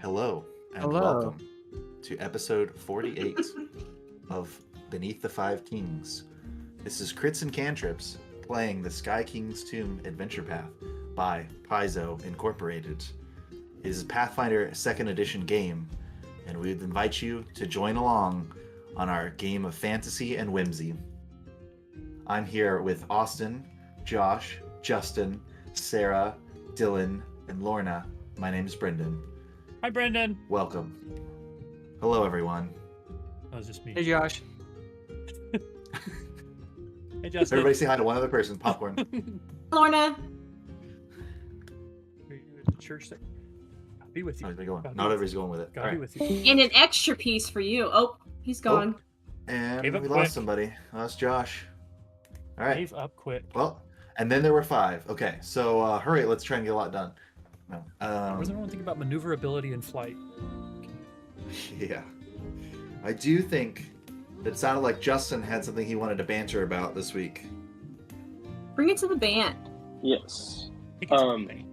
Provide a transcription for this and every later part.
Hello and Hello. welcome to episode 48 of Beneath the Five Kings. This is Crits and Cantrips playing the Sky King's Tomb Adventure Path by Paizo Incorporated. It is a Pathfinder 2nd edition game, and we would invite you to join along on our game of fantasy and whimsy. I'm here with Austin, Josh, Justin, Sarah, Dylan, and Lorna. My name is Brendan. Hi, Brendan. Welcome. Hello, everyone. That was just me. Hey, Josh. Hey, Justin. Everybody say hi to one other person. Popcorn. Lorna. Church thing. I'll be with you. How's it going? Gotta be Not with everybody's going with it. Gotta All be right. with you. And an extra piece for you. Oh, he's gone. And Gave we up lost quick. somebody. That's Josh. All right. Save up quick. Well, and then there were 5. Okay, so hurry. Let's try and get a lot done. No. What does everyone think about maneuverability and flight? Yeah. I do think that it sounded like Justin had something he wanted to banter about this week. Bring it to the band. Yes. I think it's Um, okay.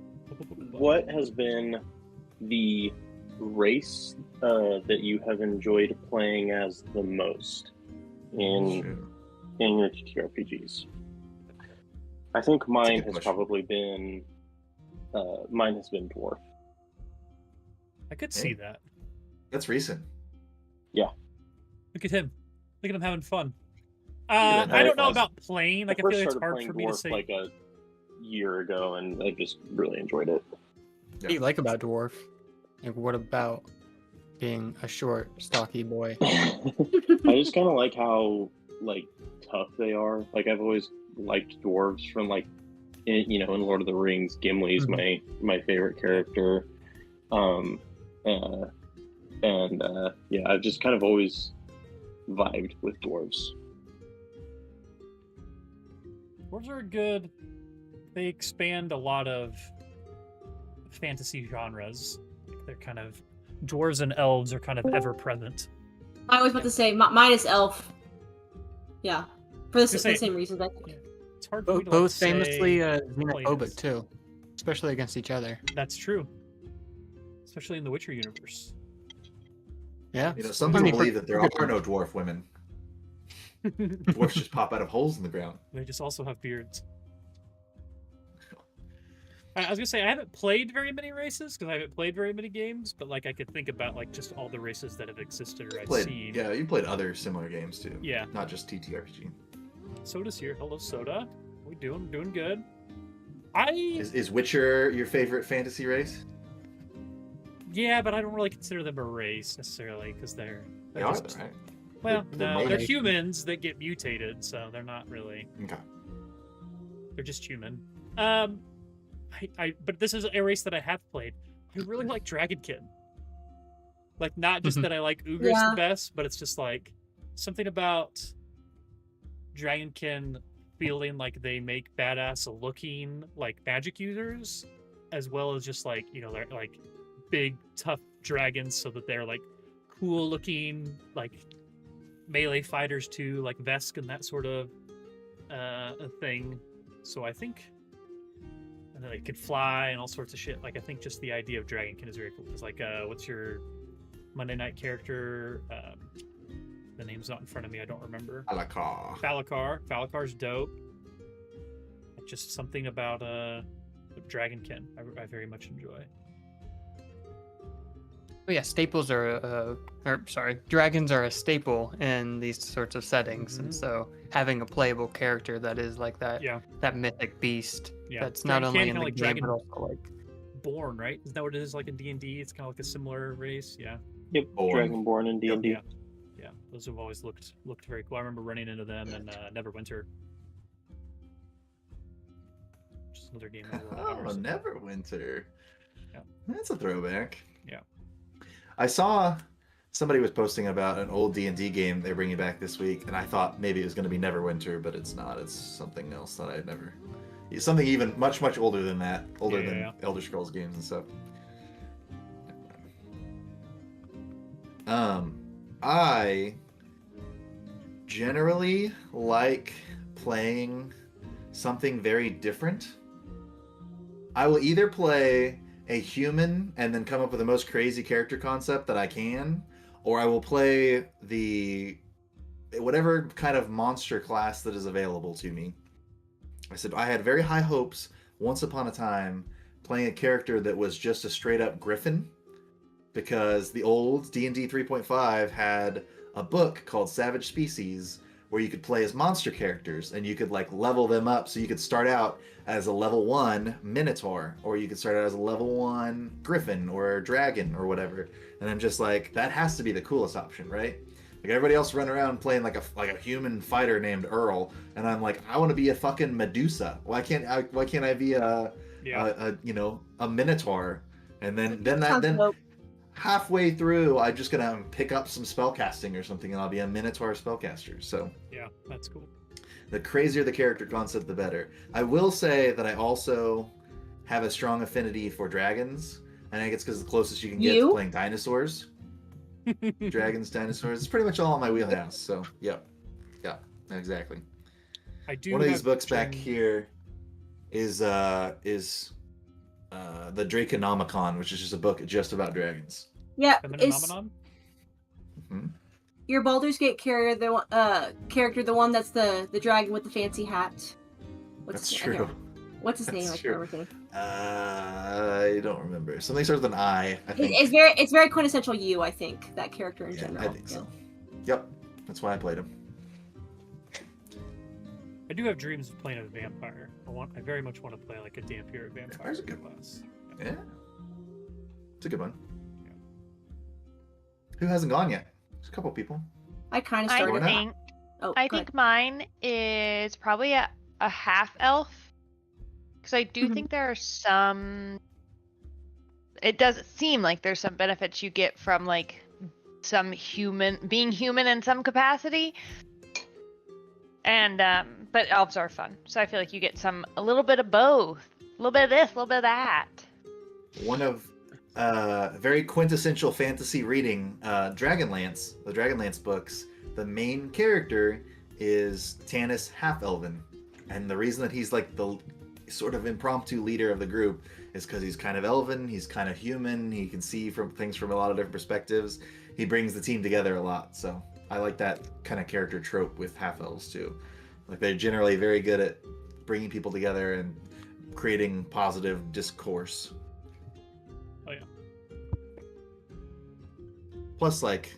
What has been the race that you have enjoyed playing as the most in your TTRPGs? I think mine good has question. probably been dwarf. I could see that. That's recent. Look at him. Look at him having fun. Yeah, I don't know I- about playing. Like, I first feel like it's started hard playing for me to dwarf say. like a year ago, and I just really enjoyed it. What do you like about dwarf? Like, what about being a short, stocky boy? I just kind of like how tough they are. Like I've always liked dwarves from in Lord of the Rings. Gimli's Mhm. my favorite character, yeah, I've just kind of always vibed with dwarves. Dwarves are good. They expand a lot of fantasy genres. They're kind of dwarves and elves are kind of ever present. I was about to say mine is elf. Yeah, for the Just say- same reasons. I think. It's hard for me Both, to both say famously play xenophobic this. too, especially against each other. That's true. Especially in the Witcher universe. Yeah. You know, some I people mean, believe that there are no dwarf women. Dwarfs just pop out of holes in the ground. They just also have beards. I was gonna say I haven't played very many races because I haven't played very many games, but I could think about just all the races that have existed or I've seen. Yeah, you played other similar games too. Yeah. Not just TTRPG. Soda's here. Hello, Soda. We doing good. Is Witcher your favorite fantasy race? Yeah, but I don't really consider them a race necessarily because they're They are, just, though, right? well, They're no, they're made. humans that get mutated, so they're not really. Okay. They're just human. But this is a race that I have played. I really like Dragonkin. Not just that I like Ugris Yeah. the best, but it's just something about Dragonkin feeling like they make badass looking magic users, as well as just they're big tough dragons, so that they're cool looking melee fighters too, like Vesk and that sort of a thing. So I think. And then they could fly and all sorts of shit. I think just the idea of Dragonkin is very cool. Because what's your Monday night character? The name's not in front of me. I don't remember. Alakar. Falakar. Falakar's dope. Just something about Dragonkin I very much enjoy. Oh yeah, staples are, dragons are a staple in these sorts of settings, Mhm. and so having a playable character that is like that, Yeah. that mythic beast, Yeah. that's not only Dragonkin, in the kinda game Dragon but also Born, right? Isn't that what it is in D&D? It's kind of a similar race. Yeah. Yep, Born. Dragonborn and D&D. Yeah. Yeah. Those have always looked very cool. I remember running into them in Neverwinter. Just another game. Over Oh, hours. Neverwinter. Yeah. That's a throwback. Yeah. I saw somebody was posting about an old D&D game they're bringing back this week, and I thought maybe it was going to be Neverwinter, but it's not. It's something else that I'd never... Something even much, much older than that. Older than Yeah. Elder Scrolls games and stuff. I generally like playing something very different. I will either play a human and then come up with the most crazy character concept that I can, or I will play the whatever kind of monster class that is available to me. I said I had very high hopes once upon a time playing a character that was just a straight up griffin, because the old D&D 3.5 had a book called Savage Species where you could play as monster characters and you could like level them up. So you could start out as a level 1 Minotaur, or you could start out as a level 1 Griffin or Dragon or whatever. And I'm just like, that has to be the coolest option, right? Like everybody else running around playing like a human fighter named Earl, and I'm like, I want to be a fucking Medusa. Why can't I be a Minotaur? And then halfway through, I'm just gonna pick up some spellcasting or something, and I'll be a Minotaur spellcaster. So Yeah, that's cool. the crazier the character concept, the better. I will say that I also have a strong affinity for dragons, and I think it's because the closest you can get to playing dinosaurs. Dragons, dinosaurs. It's pretty much all in my wheelhouse. So, yeah, exactly. I do. One of these books back here is the Draconomicon, which is just a book just about dragons. Yeah, Phenomenon? your Baldur's Gate character, the one that's the dragon with the fancy hat. That's true. What's his name? That's I true. can't remember. I don't remember. Something starts with an I. I think. It's very quintessential you. I think that character in general. I think so. Yep, that's why I played him. I do have dreams of playing a vampire. I very much want to play like a Dhampir vampire Vampire's a good class. Yeah, it's a good one. Yeah. Who hasn't gone yet? There's a couple people. I kind of I started. think Oh, I go think mine is probably a half elf, because I do Mhm. think there are some. It does seem like there's some benefits you get from like some being human in some capacity, and but elves are fun, so I feel like you get a little bit of both, a little bit of this, a little bit of that. One of very quintessential fantasy reading, Dragonlance, the Dragonlance books. The main character is Tanis Half-Elven, and the reason that he's like the sort of impromptu leader of the group is because he's kind of elven, he's kind of human, he can see things from a lot of different perspectives. He brings the team together a lot, so I like that kind of character trope with half-elves too. Like they're generally very good at bringing people together and creating positive discourse. Oh yeah. Plus, like,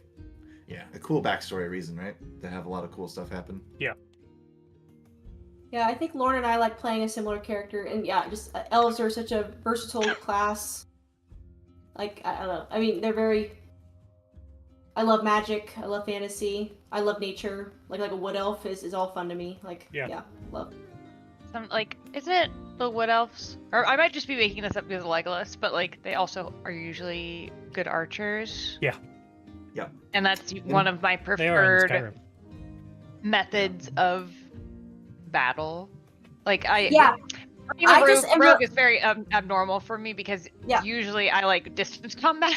yeah, a cool backstory reason, right? To have a lot of cool stuff happen. Yeah. Yeah, I think Lauren and I like playing a similar character, and yeah, just elves are such a versatile class. Like, I don't know. I mean, they're very. I love magic. I love fantasy. I love nature. Like a wood elf is all fun to me. Like, yeah love. Isn't it the wood elves? Or I might just be making this up because of Legolas, but like they also are usually good archers. Yeah. Yep. And that's one of my They are in preferred Skyrim. methods of battle. Like being I a just am rogue is very abnormal for me because usually I like distance combat.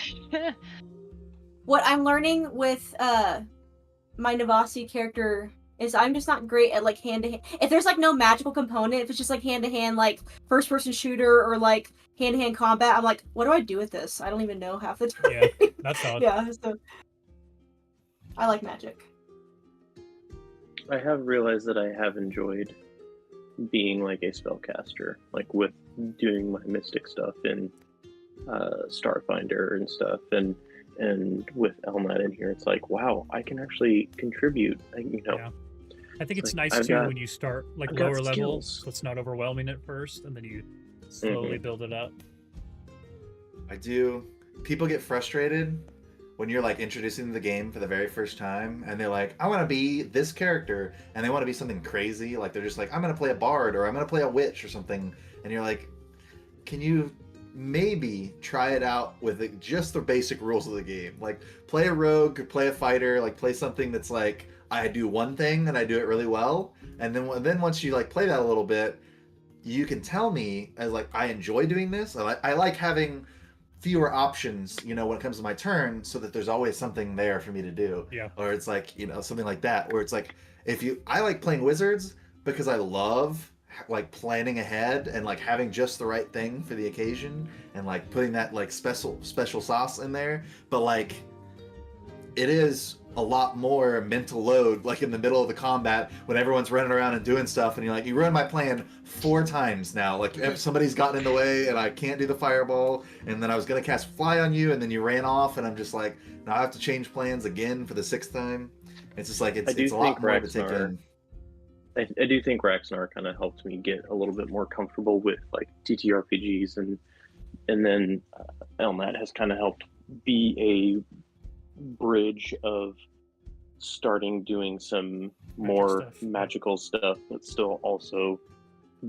What I'm learning with my Navasi character is I'm just not great at like hand-to-hand. If there's like no magical component, if it's just like hand-to-hand, like first-person shooter or like hand-to-hand combat, I'm like, what do I do with this? I don't even know half the time. Yeah, that's odd. Yeah, so I like magic. I have realized that I have enjoyed being like a spellcaster, like with doing my mystic stuff in Starfinder and stuff, and with Elnat in here, it's like, wow, I can actually contribute. Yeah. I think it's like, nice I've too got- when you start like I've got lower level, skills. so it's not overwhelming at first, and then you slowly build it up. I do. People get frustrated when you're like introducing the game for the very first time, and they're like, I want to be this character, and they want to be something crazy. Like they're just like, I'm going to play a bard, or I'm going to play a witch or something. And you're like, can you maybe try it out with just the basic rules of the game? Like play a rogue, play a fighter, like play something that's like, I do one thing and I do it really well. And then once you like play that a little bit, you can tell me as like, I enjoy doing this. I like having fewer options, when it comes to my turn, so that there's always something there for me to do. Yeah. Or it's like, something like that, where it's like, I like playing wizards because I love like planning ahead and like having just the right thing for the occasion and like putting that like special sauce in there, but like it is a lot more mental load like in the middle of the combat when everyone's running around and doing stuff and you're like, you ruined my plan 4 times now, like if somebody's gotten in the way and I can't do the fireball, and then I was gonna cast fly on you and then you ran off and I'm just like, now I have to change plans again for the 6th time. It's just like it's a lot more to take in. I do think Raxnar kind of helped me get a little bit more comfortable with like TTRPGs, and then Elmat has kind of helped be a bridge of starting doing some more magical stuff, but still also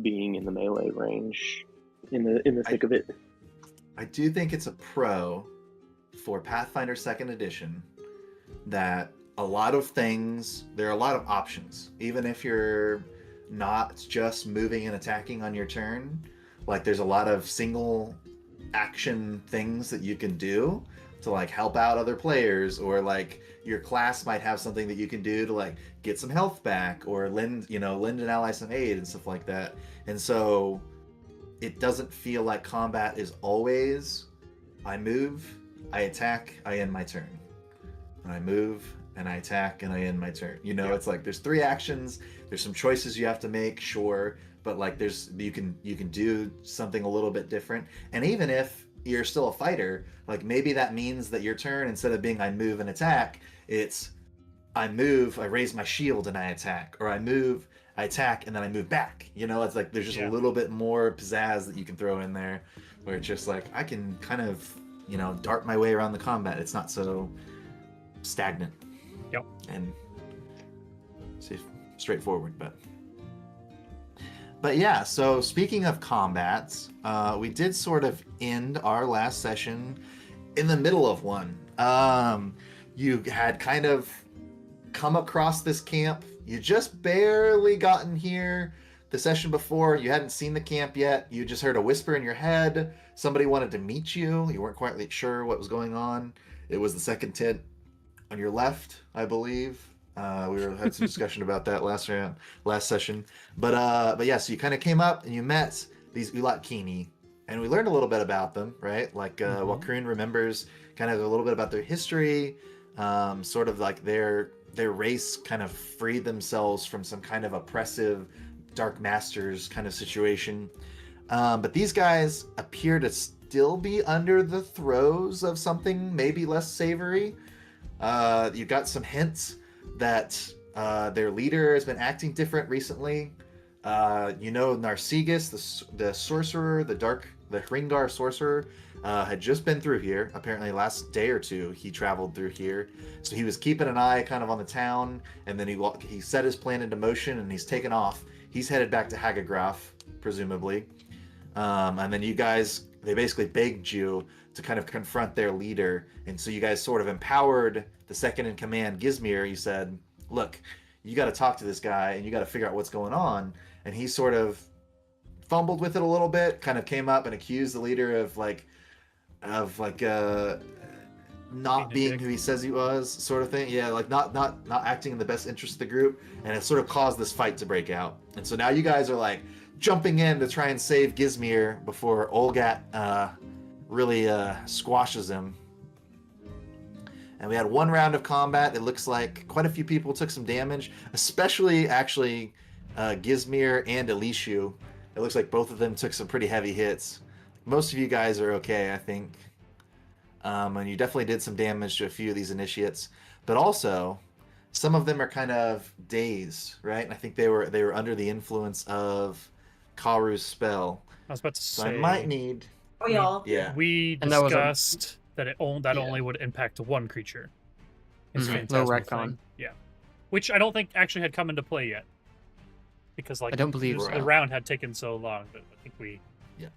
being in the melee range in the thick of it. I do think it's a pro for Pathfinder 2nd Edition that a lot of things, there are a lot of options. Even if you're not just moving and attacking on your turn, like there's a lot of single action things that you can do to like help out other players, or like your class might have something that you can do to like get some health back or lend an ally some aid and stuff like that. And so it doesn't feel like combat is always I move, I attack, I end my turn. And I move and I attack and I end my turn. It's like there's 3 actions, there's some choices you have to make, sure, but like you can do something a little bit different. And even if you're still a fighter, like maybe that means that your turn, instead of being I move and attack, it's I move, I raise my shield and I attack, or I move, I attack and then I move back. It's like there's just a little bit more pizzazz that you can throw in there, where it's just like I can kind of dart my way around the combat. It's not so stagnant. Yep. And straightforward, but yeah. So speaking of combats, we did sort of end our last session in the middle of one. You had kind of come across this camp. You just barely gotten here. The session before, you hadn't seen the camp yet. You just heard a whisper in your head. Somebody wanted to meet you. You weren't quite sure what was going on. It was the second tent on your left, I believe. We had some discussion about that last session. But yeah, so you kind of came up and you met these Ulatkini, and we learned a little bit about them, right? Like Walkroon remembers kind of a little bit about their history, sort of like their race kind of freed themselves from some kind of oppressive Dark Masters kind of situation. But these guys appear to still be under the throes of something maybe less savory. You got some hints that their leader has been acting different recently. Narcigus, the sorcerer, the Hringar sorcerer, had just been through here. Apparently last day or two he traveled through here. So he was keeping an eye kind of on the town, and then he set his plan into motion and he's taken off. He's headed back to Hagagraph, presumably. And then you guys, they basically begged you to kind of confront their leader. And so you guys sort of empowered the second in command, Gizmir. You said, look, you got to talk to this guy and you got to figure out what's going on. And he sort of fumbled with it a little bit, kind of came up and accused the leader of not being who he says he was, sort of thing. Yeah, like not acting in the best interest of the group. And it sort of caused this fight to break out. And so now you guys are like jumping in to try and save Gizmir before Olgat really squashes him. And we had 1 round of combat. It looks like quite a few people took some damage, especially actually Gizmir and Elishu. It looks like both of them took some pretty heavy hits. Most of you guys are okay, I think. And you definitely did some damage to a few of these initiates. But also, some of them are kind of dazed, right? And I think they were under the influence of Karu's spell. I was about to say. So I might need... We all. Yeah. We And that was discussed that it only would impact 1 creature. It's No Phantasmal retcon. thing. Yeah. Which I don't think actually had come into play yet. Because I don't believe the so. round had taken so long that I think Yeah.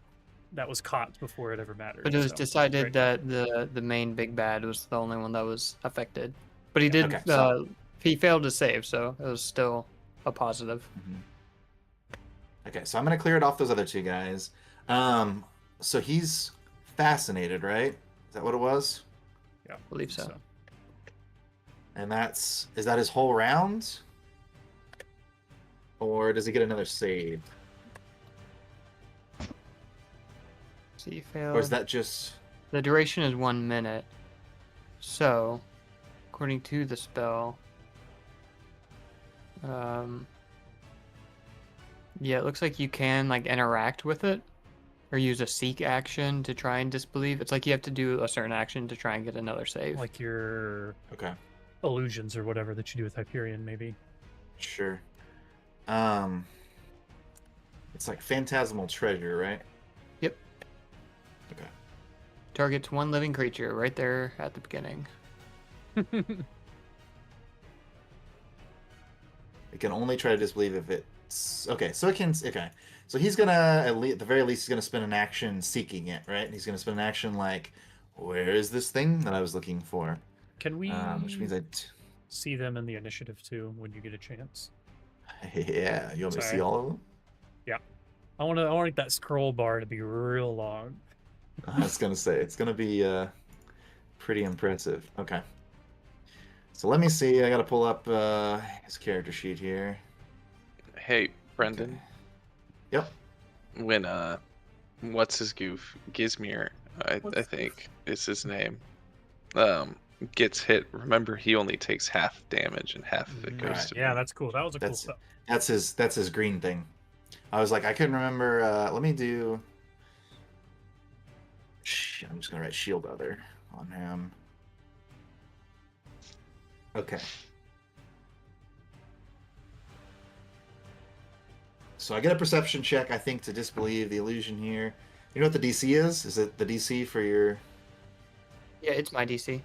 that was caught before it ever mattered. But it was so, decided right. that the main big bad was the only one that was affected. But he did. Okay, so- He failed to save, so it was still a positive. Okay, so I'm going to clear it off those other 2 guys. So he's fascinated, right? Is that what it was? Yeah, I believe so. And is that his whole round? Or does he get another save? see, you failed. Or is that just... The duration is 1 minute. So, according to the spell, yeah, it looks like you can like interact with it or use a seek action to try and disbelieve. It's like you have to do a certain action to try and get another save. Like your Okay. illusions or whatever that you do with Hyperion, maybe. Sure. It's like phantasmal treasure, right? Yep. Okay. Targets one living creature right there at the beginning. It can only try to disbelieve if it's... Okay, so it can... Okay. So he's gonna, at the very least, he's gonna spend an action seeking it, right? He's gonna spend an action like, where is this thing that I was looking for? Can we Which means see them in the initiative too when you get a chance? Yeah, you want me to see Sorry. all of them? I want that scroll bar to be real long. I was gonna say, it's gonna be pretty impressive. Okay. So let me see, I gotta pull up his character sheet here. Hey, Brendan. Okay. Yep. When what's his goof? Gizmir, I What's think is his name. Gets hit. Remember, he only takes half damage and half of it goes Right. to Yeah, me. that's cool. That was a cool That's stuff. that's his green thing. I was like, I couldn't remember. Let me do. I'm just gonna write shield other on him. Okay. So I get a perception check, I think, to disbelieve the illusion here. You know what the DC is? Is it the DC for your... Yeah, it's my DC.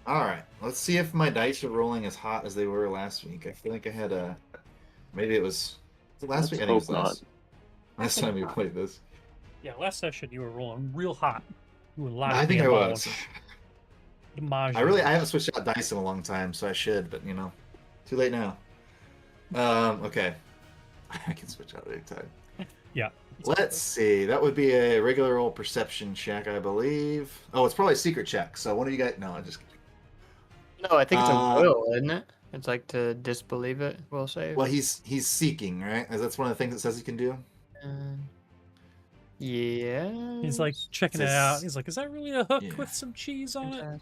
Alright, let's see if my dice are rolling as hot as they were last week. I feel like I had a... Maybe it was... Was it last Let's week? I think it was hope last time we played this. Yeah, last session you were rolling real hot. You were live. I think I was. I haven't switched out dice in a long time, so I should, but you know, too late now. Okay. I can switch out anytime. Yeah. Let's see. That would be a regular old perception check, I believe. Oh, it's probably a secret check. So one of you guys... No, I just... No, I think it's a Uh, will, isn't it? It's like to disbelieve it. Will save. Well, he's seeking, right? That's one of the things it says he can do. Yeah. He's like checking it This- out. He's like, is that really a hook Yeah. with some cheese on it?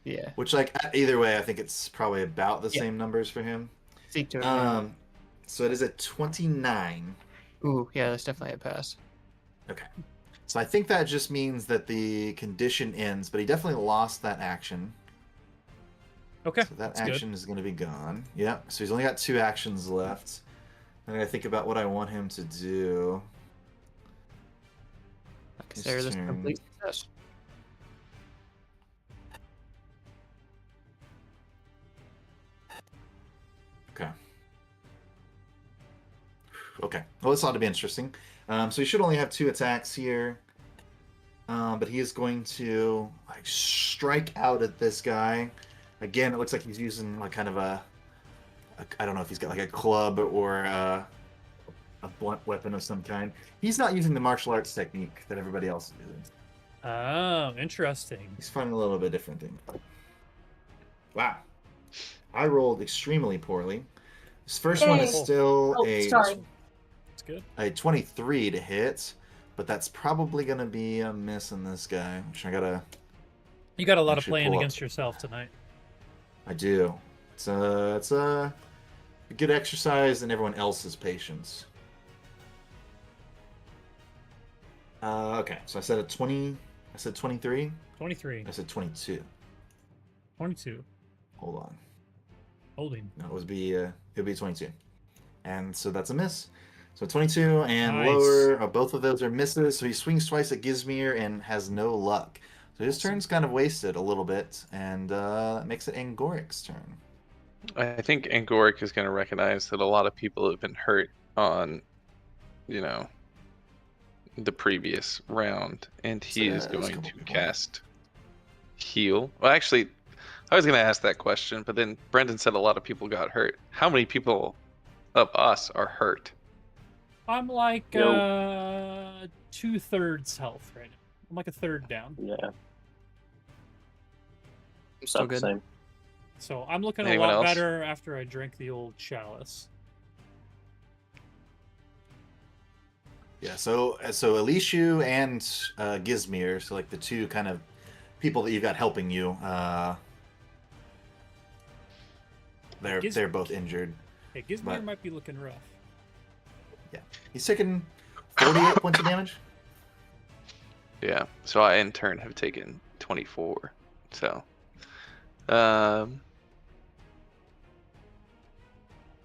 Yeah. Which, like, either way, I think it's probably about the Yeah. same numbers for him. Seek to. So it is a 29. Ooh, yeah, that's definitely a pass. Okay. So I think that just means that the condition ends, but he definitely lost that action. Okay. So that that's good. action is going to be gone. Yeah. So he's only got 2 actions left. I'm going to think about what I want him to do. I consider this a turn. complete success. Okay. Okay. Well, this ought to be interesting. So he should only have 2 attacks here. But he is going to like strike out at this guy. Again, it looks like he's using like kind of I don't know if he's got like a club or a blunt weapon of some kind. He's not using the martial arts technique that everybody else is using. Oh, interesting. He's finding a little bit different thing. Wow. I rolled extremely poorly. This first one is Yay. still Oh, sorry. That's good. a 23 to hit, but that's probably going to be a miss in this guy, which I gotta... You got a lot of Actually playing pull up. against yourself tonight. I do. It's a good exercise in everyone else's patience. Okay, so I said a 20... I said 23? 23. I said 22. 22. Hold on. Holding. No, it would be 22. And so that's a miss. So 22 and Nice. lower, both of those are misses. So he swings twice at Gizmir and has no luck. So his turn's kind of wasted a little bit, and that makes it Angoric's turn. I think Angoric is going to recognize that a lot of people have been hurt on, the previous round, and he is there's a going couple to people. cast heal. Well, actually, I was going to ask that question, but then Brendan said a lot of people got hurt. How many people of us are hurt? I'm like Yo. 2/3 health right now. I'm like a third down. Yeah, I'm still about the good. same. So I'm looking Anyone a lot else? better after I drank the old chalice. Yeah, so Elishu and Gizmir, so like the two kind of people that you've got helping you, they're both injured. Hey, Gizmir But- might be looking rough. He's taking 48 points of damage. Yeah. So I in turn have taken 24. So,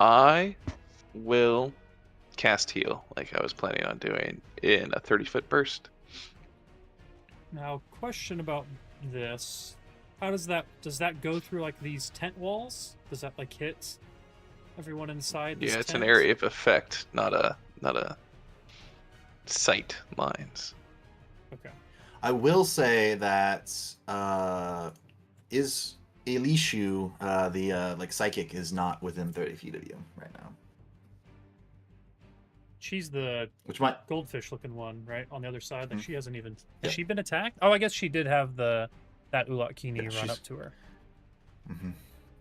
I will cast heal like I was planning on doing in a 30-foot burst. Now, question about this: how does that go through like these tent walls? Does that like hit everyone inside? This Yeah, it's an tent? area of effect, not a sight lines. Okay. I will say that is Elishu, the like psychic, is not within 30 feet of you right now. She's the Which might goldfish-looking one, right on the other side. Like Mhm. she hasn't even. Yep. Has she been attacked? Oh, I guess she did have that Ulak Kini Yeah, run she's- up to her.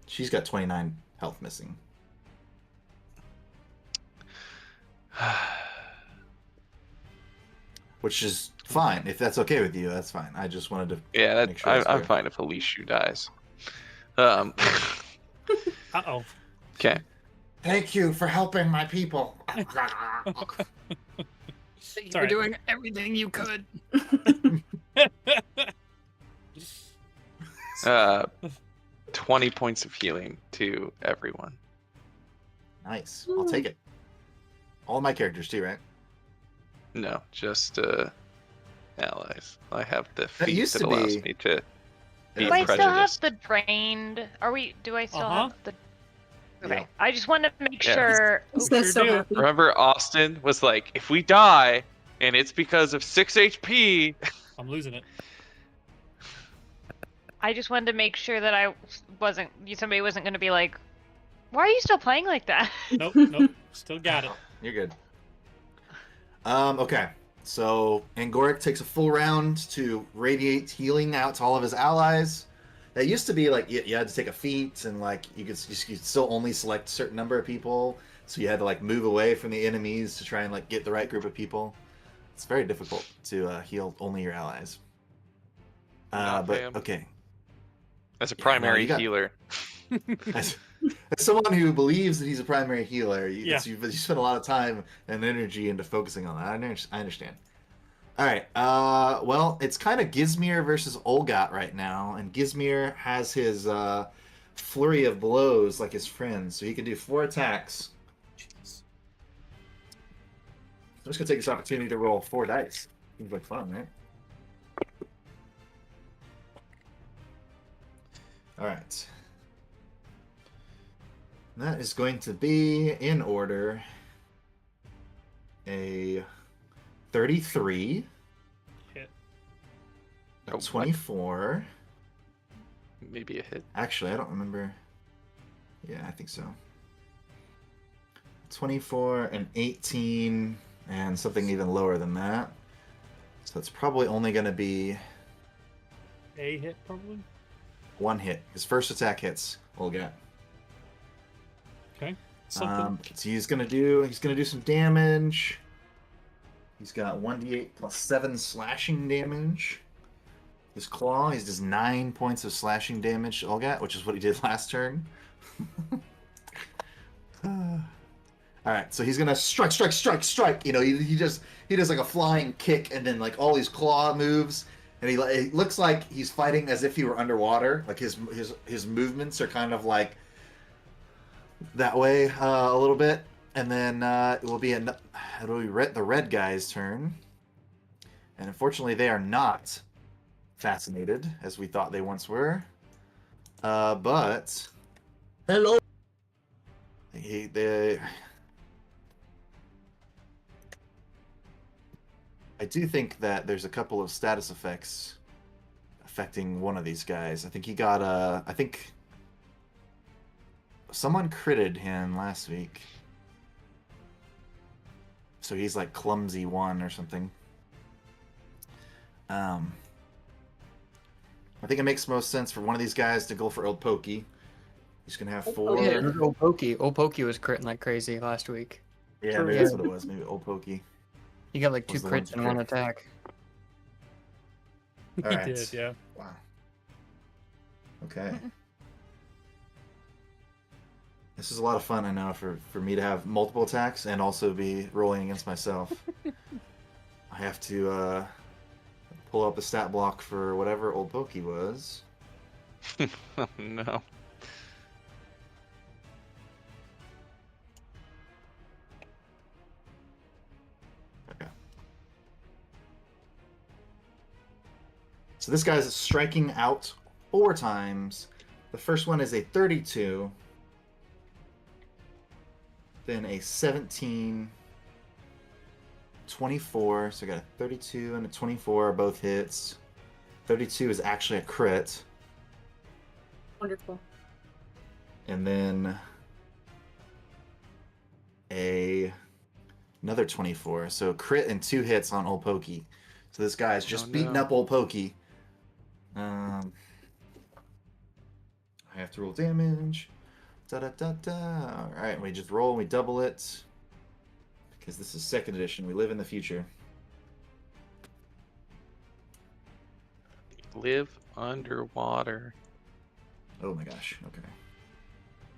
she's got 29 health missing. Which is fine. If that's okay with you, that's fine. I just wanted to Yeah, make sure that's I'm fair. fine if Elishu dies. Uh-oh. Okay. Thank you for helping my people. You all were right. doing everything you could. 20 points of healing to everyone. Nice. I'll take it. All my characters too, right? No, just allies. I have the That feat used that to allows be- me to be Do I still have prejudiced. the drained? Do I still Uh-huh. have the? Okay, Yeah. I just wanted to make Yeah. sure. This sure is so do. happy. Remember, Austin was like, if we die and it's because of 6 HP, I'm losing it. I just wanted to make sure that somebody wasn't going to be like, why are you still playing like that? Nope, nope. Still got it. You're good. Okay. So Angoric takes a full round to radiate healing out to all of his allies. That used to be like you had to take a feat, and like you could still only select a certain number of people. So you had to like move away from the enemies to try and like get the right group of people. It's very difficult to heal only your allies. Not But him. okay. as a Yeah, no, primary you got- healer. As someone who believes that he's a primary healer, Yeah. you spend a lot of time and energy into focusing on that. I understand. All right. Well, it's kind of Gizmir versus Olgat right now, and Gizmir has his flurry of blows like his friend, so he can do 4 attacks. Jeez. I'm just gonna take this opportunity to roll 4 dice. Seems like fun, right? All right. That is going to be, in order, a 33, Hit. a A what? 24. Maybe a hit. Actually, I don't remember. Yeah, I think so. 24, an 18, and something even lower than that. So it's probably only going to be A hit probably. 1 hit. His first attack hits. Olga. Something. So he's gonna do some damage. He's got 1d8 plus 7 slashing damage. His claw, he does 9 points of slashing damage to Olga, which is what he did last turn. Alright, so he's gonna strike. You know, he does like a flying kick and then like all these claw moves. And it looks like he's fighting as if he were underwater. Like his movements are kind of like that way a little bit, and then it will be the red guy's turn, and unfortunately they are not fascinated as we thought they once were. But hello. I do think that there's a couple of status effects affecting one of these guys. I think he got I think someone critted him last week. So he's like clumsy 1 or something. I think it makes most sense for one of these guys to go for Old Pokey. He's gonna have 4. Yeah, Old Pokey. Old Pokey was critting like crazy last week. Yeah, True. maybe that's what it was. Maybe Old Pokey. You got like Was 2 the one crits in one crit. attack. He All right. did, yeah. Wow. Okay. This is a lot of fun, I know, for me to have multiple attacks and also be rolling against myself. I have to pull up the stat block for whatever old pokey was. Oh no. Okay. So this guy's striking out 4 times. The first one is a 32. Then a 17. 24. So I got a 32 and a 24 are both hits. 32 is actually a crit. Wonderful. And then another 24. So crit and 2 hits on old pokey. So this guy's just beating no. up old pokey. I have to roll damage. Da da da da. All right, we just roll and we double it because this is 2nd edition. We live in the future. Live underwater. Oh my gosh. Okay.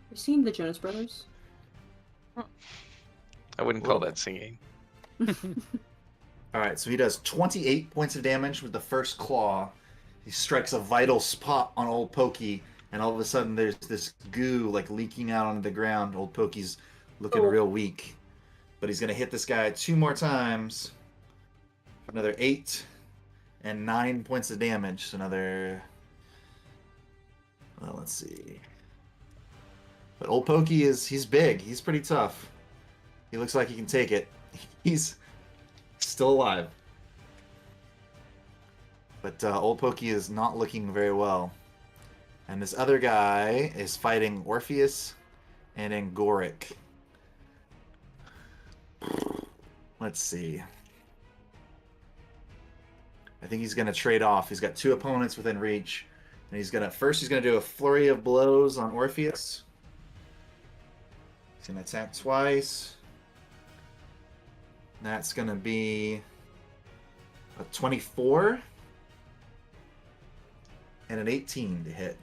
You've seen the Jonas Brothers? I wouldn't call that singing. All right, so he does 28 points of damage with the first claw. He strikes a vital spot on old pokey, and all of a sudden there's this goo like leaking out onto the ground. Old pokey's looking real weak, but he's gonna hit this guy 2 more times. Another 8 and 9 points of damage. So another. Well, let's see. But old pokey he's big. He's pretty tough. He looks like he can take it. He's still alive. But old pokey is not looking very well. And this other guy is fighting Orpheus and Angoric. Let's see. I think he's going to trade off. He's got 2 opponents within reach. And he's going to do a flurry of blows on Orpheus. He's going to attack twice. That's going to be a 24 and an 18 to hit.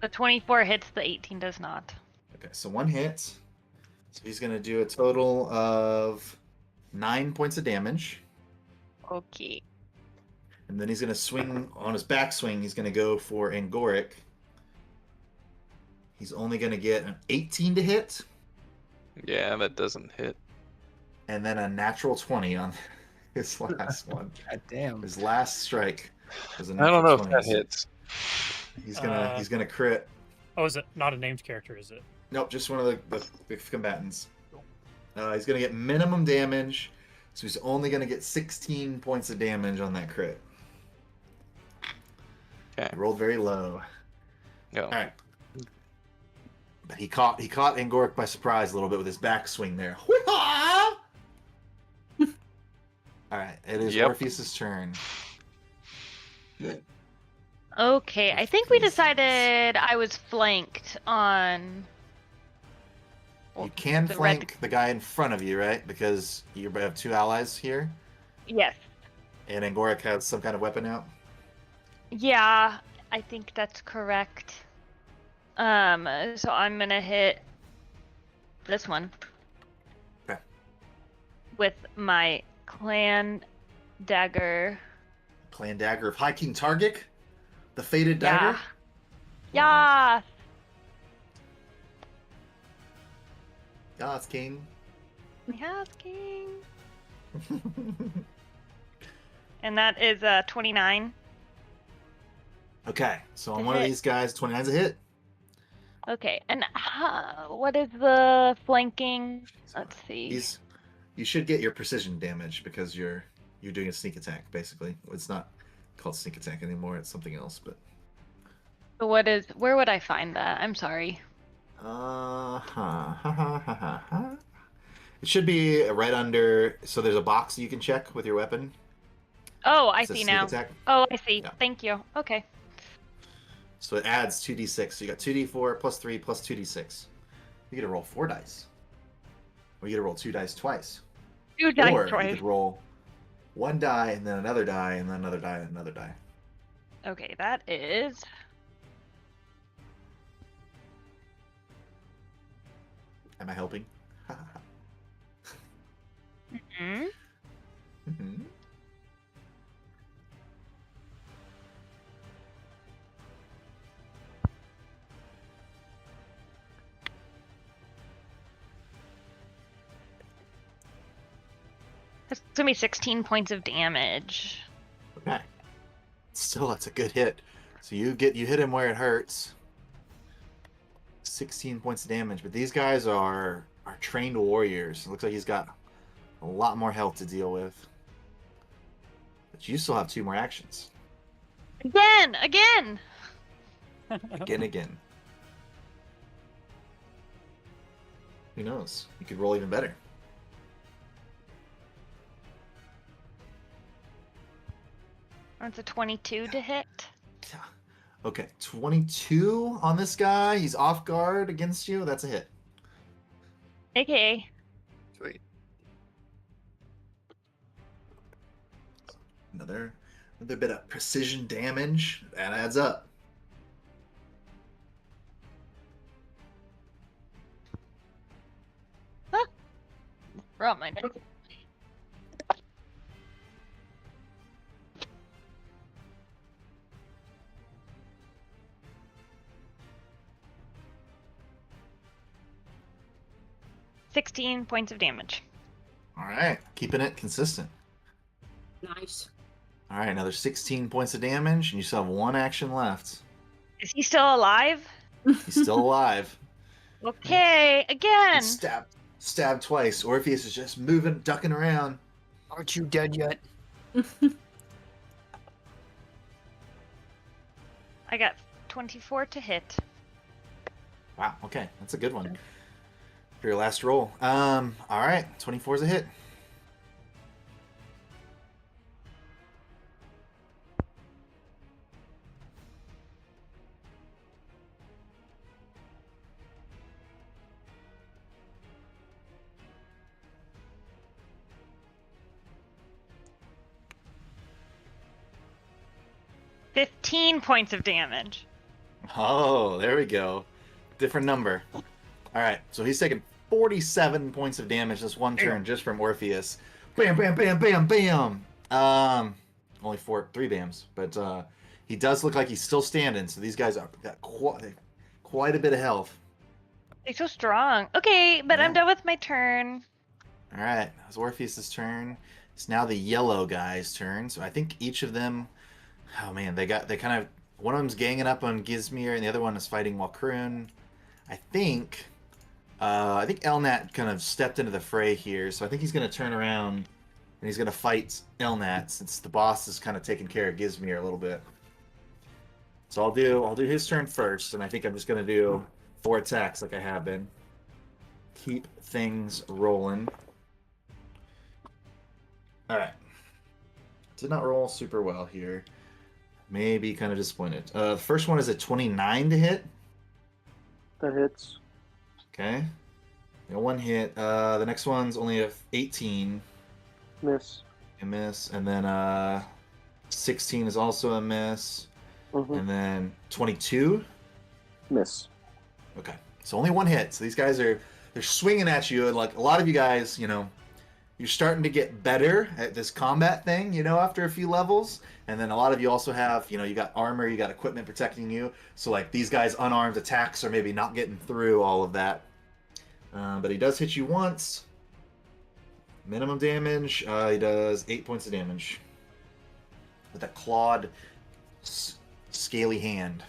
The 24 hits, the 18 does not. Okay, so 1 hit. So he's going to do a total of 9 points of damage. Okay. And then he's going to swing on his backswing. He's going to go for Angoric. He's only going to get an 18 to hit. Yeah, that doesn't hit. And then a natural 20 on his last one. God damn. His last strike was a I natural don't know 20. if that hits. He's gonna crit. Oh, is it not a named character, is it? Nope, just one of the combatants. He's gonna get minimum damage, so he's only gonna get 16 points of damage on that crit. Okay. He rolled very low. Go. All right. But he caught Angoric by surprise a little bit with his backswing there. All right, it is Orpheus's turn. Okay, I think we decided I was flanked on. You can the flank the guy in front of you, right? Because you have 2 allies here, Yes. and Angoric has some kind of weapon out. Yeah, I think that's correct. So I'm gonna hit this one. Okay. With my clan dagger. Clan dagger of High King Targic, the fated dagger. Yeah. Yes, King. Yes, king. And that is 29. Okay, so on To one of hit. these guys, 29's a hit. Okay, and what is the flanking? Let's see. You should get your precision damage because you're doing a sneak attack. Basically, it's not called sneak attack anymore. It's something else. But So where would I find that? I'm sorry. It should be right under. So there's a box you can check with your weapon. Oh, I It says see sneak now. attack. Oh, I see. Yeah. Thank you. Okay. So it adds 2d6. So you got 2d4 plus 3 plus 2d6. You get to roll 4 dice. Or you get to roll 2 dice twice. 2 dice, Or Troy. you could roll 1 die and then another die and then another die and another die. Okay, that is. Am I helping? Hmm? Mhm. That's gonna be 16 points of damage. Okay. Still, that's a good hit. So you hit him where it hurts. 16 points of damage, but these guys are trained warriors. It looks like he's got a lot more health to deal with. But you still have 2 more actions. Again! Again. Who knows? You could roll even better. That's a 22 to hit. Okay, 22 on this guy. He's off guard against you. That's a hit. Okay. Sweet. Another bit of precision damage. That adds up. Roll my dice. $16 points of damage. All right, keeping it consistent. Nice. All right, another 16 points of damage, and you still have 1 action left. Is he still alive? He's still alive. Okay, again. He's stabbed twice. Orpheus is just moving, ducking around. Aren't you dead yet? I got 24 to hit. Wow, okay, that's a good one for your last roll. All right, 24 is a hit. $15 points of damage. Oh, there we go. Different number. All right, so he's taking 47 points of damage this one turn just from Orpheus. Bam, bam, bam, bam, bam. Only 3 bams, but he does look like he's still standing. So these guys got quite a bit of health. They're so strong. Okay, but I'm Yeah. done with my turn. All right, it's Orpheus's turn. It's now the yellow guy's turn. So I think each of them. Oh man, they kind of. One of them's ganging up on Gizmir, and the other one is fighting Walkroon. I think Elnat kind of stepped into the fray here, so I think he's going to turn around and he's going to fight Elnat since the boss is kind of taking care of Gizmir a little bit. So I'll do his turn first, and I think I'm just going to do 4 attacks like I have been. Keep things rolling. All right. Did not roll super well here. Maybe kind of disappointed. The first one is a 29 to hit. That hits. Okay. Got 1 hit. The next one's only a 18. Miss. A miss. And then 16 is also a miss. Mm-hmm. And then 22. Miss. Okay. So only 1 hit. So these guys they're swinging at you. And like a lot of you guys, you're starting to get better at this combat thing, after a few levels. And then a lot of you also have, you got armor, you got equipment protecting you. So like these guys' unarmed attacks are maybe not getting through all of that. But he does hit you once. Minimum damage, he does 8 points of damage. With that clawed, scaly hand.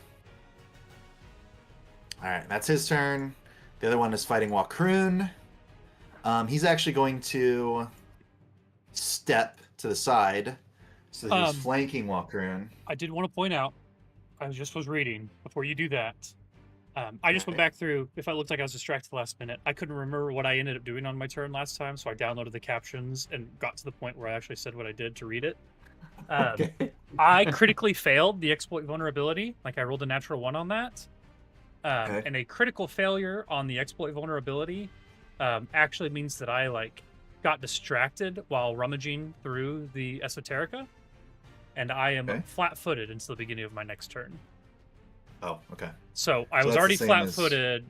Alright, that's his turn. The other one is fighting Walkroon. He's actually going to step to the side so that he's flanking Walkroon. I did want to point out, I was reading before you do that. I just went back through. If I looked like I was distracted last minute, I couldn't remember what I ended up doing on my turn last time, so I downloaded the captions and got to the point where I actually said what I did to read it. Okay. I critically failed the exploit vulnerability. Like I rolled a natural 1 on that. And a critical failure on the exploit vulnerability actually means that I got distracted while rummaging through the esoterica, and I am Okay. flat-footed until the beginning of my next turn. Oh, okay. So I So was that's already the same as- flat-footed.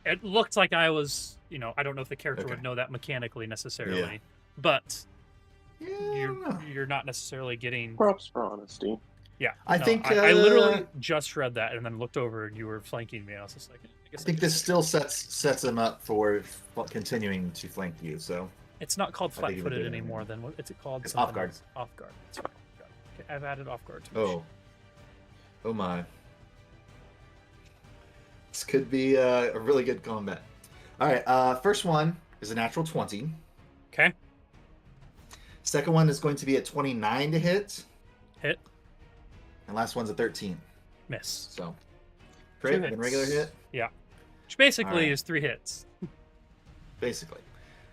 It looked like I was, I don't know if the character Okay. would know that mechanically necessarily, Yeah. but Yeah, I don't know. you're not necessarily getting. Props for honesty. Yeah, I think, I literally just read that and then looked over and you were flanking me. And I was just like, I guess I think this still sets him up for continuing to flank you. So It's not called I think you would flat-footed do it anymore. anyway. Then what? It's called It's something off guard. else. Off guard. That's right. Okay, I've added off guard to my sheet. oh my. This could be a really good combat. All right, first one is a natural 20. Okay, Second one is going to be a 29 to hit, hit, and last one's a 13. miss. So crit hits. and regular hit, Yeah, which basically Alright. is 3 hits. basically.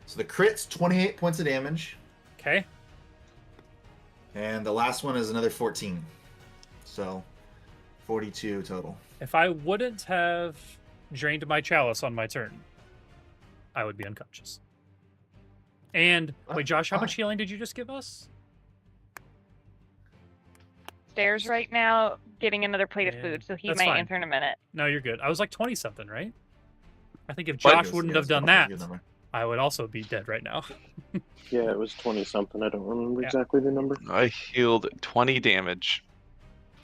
So the crit's 28 points of damage, Okay, and the last one is another 14. So 42 total. if I wouldn't have drained my chalice on my turn, I would be unconscious. And wait, Josh, how much fine. healing did you just give us? Stairs right now, getting another plate of Yeah, food, so he that's might fine. answer in a minute. No, you're good. I was like 20 something, right? I think if What? Josh wouldn't have done that, Good number. I would also be dead right now. Yeah, it was 20 something. I don't remember Yeah. exactly the number. I healed 20 damage.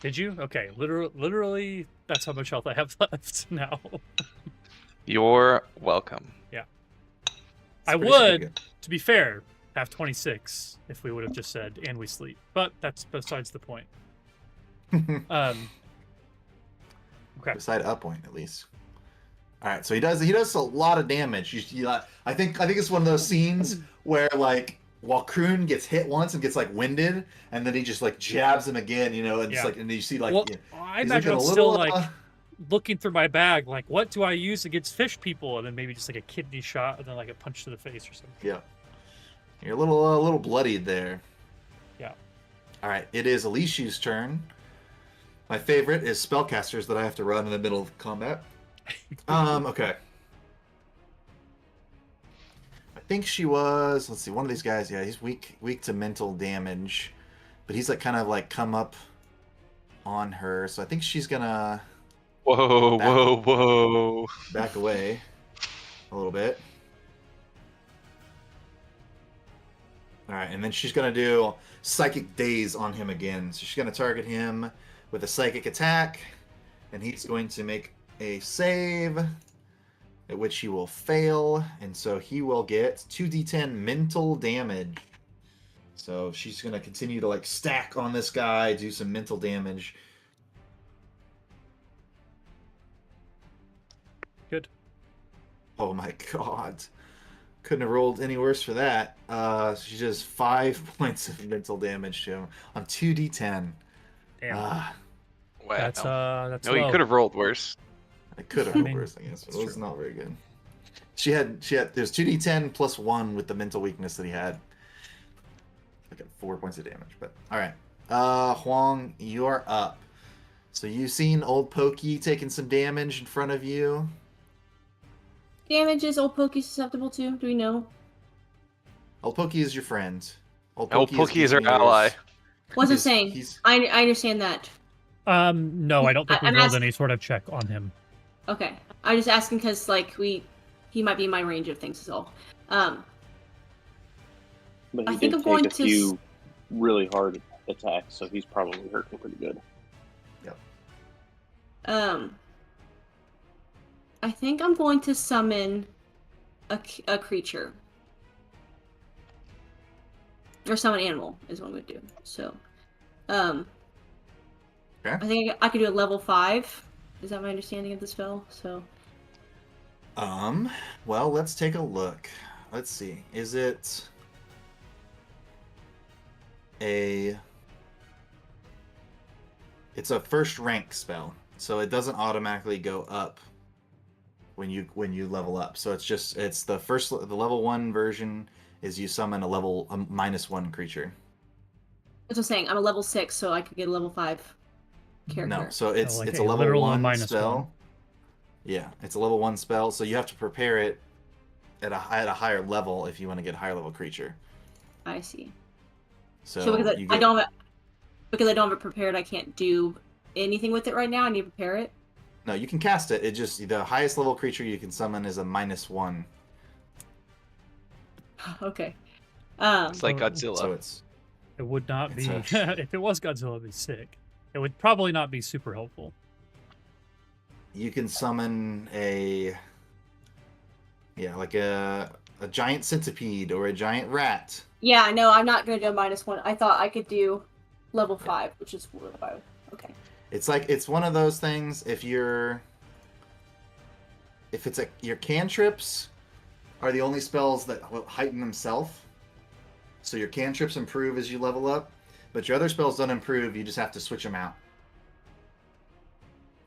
Did you? Okay, literally, that's how much health I have left now. You're welcome. I It's pretty would, good. to be fair, have 26 if we would have just said and we sleep. But that's besides the point. Okay. Beside up point at least. All right, so he does a lot of damage. I think it's one of those scenes where like while Kroon gets hit once and gets like winded, and then he just like jabs him again, and Yeah. it's like, and you see like Well, yeah, I he's imagine I'm looking a still little, like looking through my bag, like what do I use against fish people, and then maybe just like a kidney shot, and then like a punch to the face or something. yeah, you're a little bloodied there. Yeah. All right, it is Alishu's turn. My favorite is spellcasters that I have to run in the middle of combat. Okay. I think she was. Let's see. One of these guys. Yeah, he's weak to mental damage, but he's like kind of like come up on her. So I think she's gonna Whoa, Back- whoa. back away a little bit. All right, and then she's gonna do psychic daze on him again. So she's gonna target him with a psychic attack, and he's going to make a save, at which he will fail, and so he will get 2d10 mental damage. So she's gonna continue to like stack on this guy, do some mental damage. Good. Oh my god. Couldn't have rolled any worse for that. She does 5 points of mental damage to him on 2d10. Damn. Ah, Wow. That's No, you low. could have rolled worse. I could have I rolled mean, worse, I guess, but it's it was true. not very good. She had there's 2d10 plus 1 with the mental weakness that he had. Like at 4 points of damage, but alright. Huang, you're up. So you've seen old Pokey taking some damage in front of you. Damage is old Pokey susceptible to? Do we know? Old Pokey is your friend. Old Pokey is our giving you ally. yours. Wasn't He's- saying. he's- I understand that. No, I don't think we I'm rolled asking- any sort of check on him. Okay. I'm just asking because, like, he might be in my range of things as well. But I he think did I'm going take a to few really hard attacks, so he's probably hurting pretty good. I think I'm going to summon a creature. Or summon animal is what I'm going to do. So, Okay. I think I could do a level 5. Is that my understanding of the spell? So, Well, let's take a look. Let's see. Is it it's a first rank spell, so it doesn't automatically go up when you level up. So it's the level 1 version is you summon a -1 creature. that's what I'm saying. I'm a level 6, so I could get a level 5 character. No, so it's like it's a a level literal 1 -1. spell. Yeah, it's a level 1 spell, so you have to prepare it at a higher level if you want to get a higher level creature. I see. So, So because you I get, don't have it prepared, I can't do anything with it right now. I need to prepare it. no, you can cast it. It just the highest level creature you can summon is a -1. Okay. It's like Godzilla. So it's It would not be It's if it was Godzilla, it'd be sick. It would probably not be super helpful. you can summon like a giant centipede or a giant rat. Yeah, no, I'm not gonna do a -1. I thought I could do level 5, which is level 5. Okay. It's one of those things. If your cantrips are the only spells that will heighten themselves. So your cantrips improve as you level up, but your other spells don't improve. You just have to switch them out.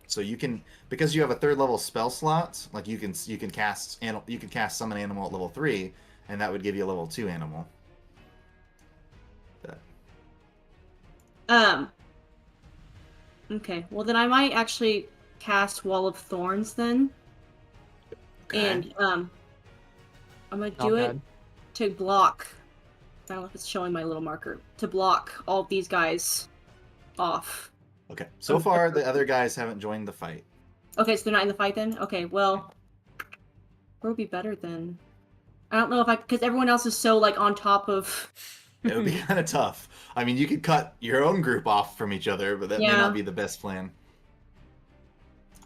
So you can, because you have a 3rd level spell slot, like you can cast summon animal at level 3, and that would give you a level 2 animal. But, Okay. Well, then I might actually cast Wall of Thorns then, okay. and I'm gonna Not do it bad. to block. I don't know if it's showing my little marker to block all of these guys off. Okay. So far, the other guys haven't joined the fight. Okay, so they're not in the fight then? Okay, well, what would be better then? I don't know if because everyone else is so, like, on top of... It would be kind of tough. I mean, you could cut your own group off from each other, but that may Yeah. not be the best plan.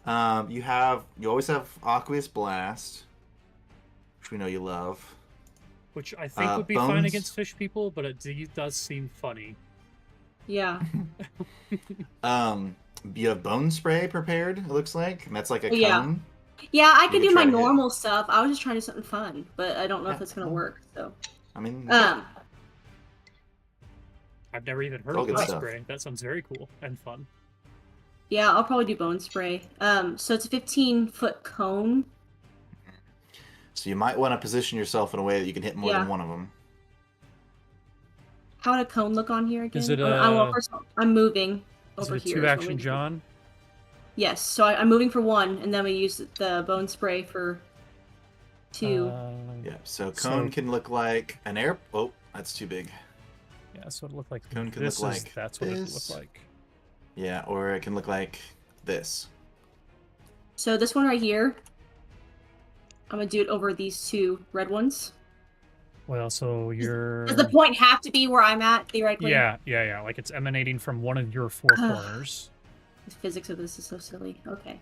You always have Aqueous Blast, which we know you love. Which I think would be fine Bones? against fish people, but it does seem funny. Yeah. You have Bone Spray prepared, it looks like, and that's like a Yeah. cone. Yeah, I You could could do my try to hit. normal stuff. I was just trying to do something fun, but I don't know if Yeah, it's gonna well. work, so... I mean, I've never even heard All of good Bone stuff. Spray. That sounds very cool and fun. Yeah, I'll probably do Bone Spray. So it's a 15-foot cone. so you might want to position yourself in a way that you can hit more Yeah. than one of them. How would a cone look on here again? Is it well, first of all, I'm moving Is over it a here. is what 2-action we do. John? Yes, so I'm moving for 1, and then we use the Bone Spray for 2. Yeah, so cone can look like an air... Oh, that's too big. Yeah, that's what it looked like. Cone can This look is- like That's what it this. looked like. Yeah, or it can look like this. So this one right here, I'm going to do it over these 2 red ones. Well, so you're... Does the point have to be where I'm at, theoretically? Yeah. Like it's emanating from one of your 4 corners. The physics of this is so silly. Okay.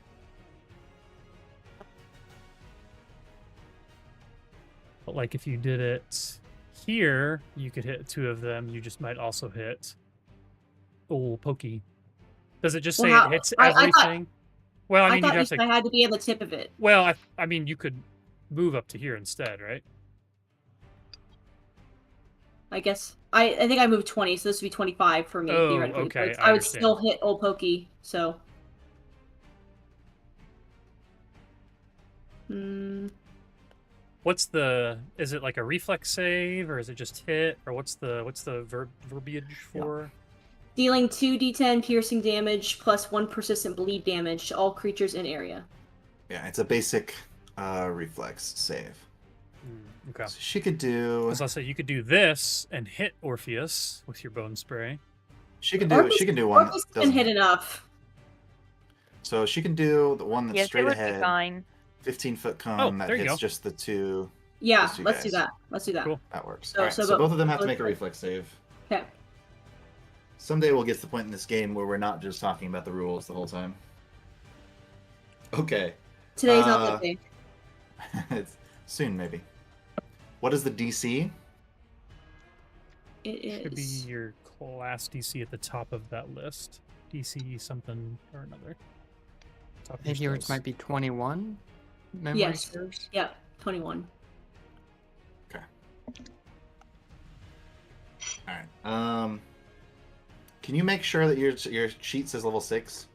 But like if you did it here, you could hit 2 of them. You just might also hit old Pokey. Does it just say Well, it hits I thought- everything? Well, I I mean, thought you'd you have said to. I had to be at the tip of it. Well, I mean, you could move up to here instead, right? I guess. I think I moved 20, so this would be 25 for me, Oh, theoretically. okay, But I I would understand. still hit old Pokey, so... What's the? Is it like a reflex save, or is it just hit, or what's the verbiage for? Dealing 2d10 piercing damage plus 1 persistent bleed damage to all creatures in area. Yeah, it's a basic reflex save. Okay. So she could do... As I say, you could do this and hit Orpheus with your Bone Spray. She can do one Orpheus that been doesn't... hit enough. So she can do the one that's Yes, it straight would be ahead, fine. 15-foot cone Oh, that there you hits go. just the 2. Yeah, Those 2 let's do guys. that. Let's do that. Cool. That works. So- All right, so so go- both of them have to both make a of- reflex save. Okay. Someday we'll get to the point in this game where we're not just talking about the rules the whole time. Okay. Today's not the day. It's soon, maybe. What is the DC? It Should be is. your class DC at the top of that list. DC something or another. Top of your Maybe yours spells. might be 21? Memory Yes. serves? Yeah, 21. Okay. All right. Can you make sure that your sheet says level 6?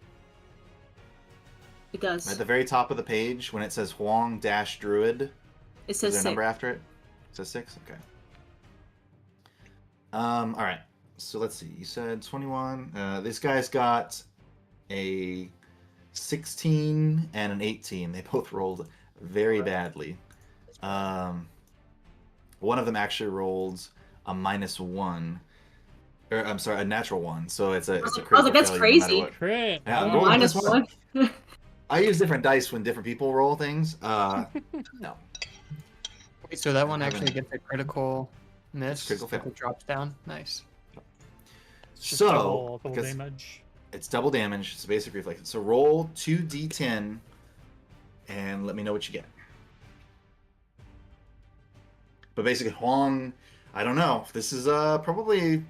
It does. At the very top of the page, when it says Huang-Druid, It is says there a 6. number after it? It says 6? Okay. All right. So let's see. You said 21. This guy's got a 16 and an 18. They both rolled very badly. One of them actually rolled a -1, or I'm sorry, a natural one. So it's a critical like, that's failure no matter crazy. what. Crit. Yeah, Wow. roll a Minus +1. one. I use different dice when different people roll things. No, Wait, so that one I actually haven't- gets a critical miss. critical if fail. It drops down. Nice. It's just So, double because damage. it's double damage. It's basic reflex. So roll 2d10 and let me know what you get. But basically, Huang, I don't know. This is probably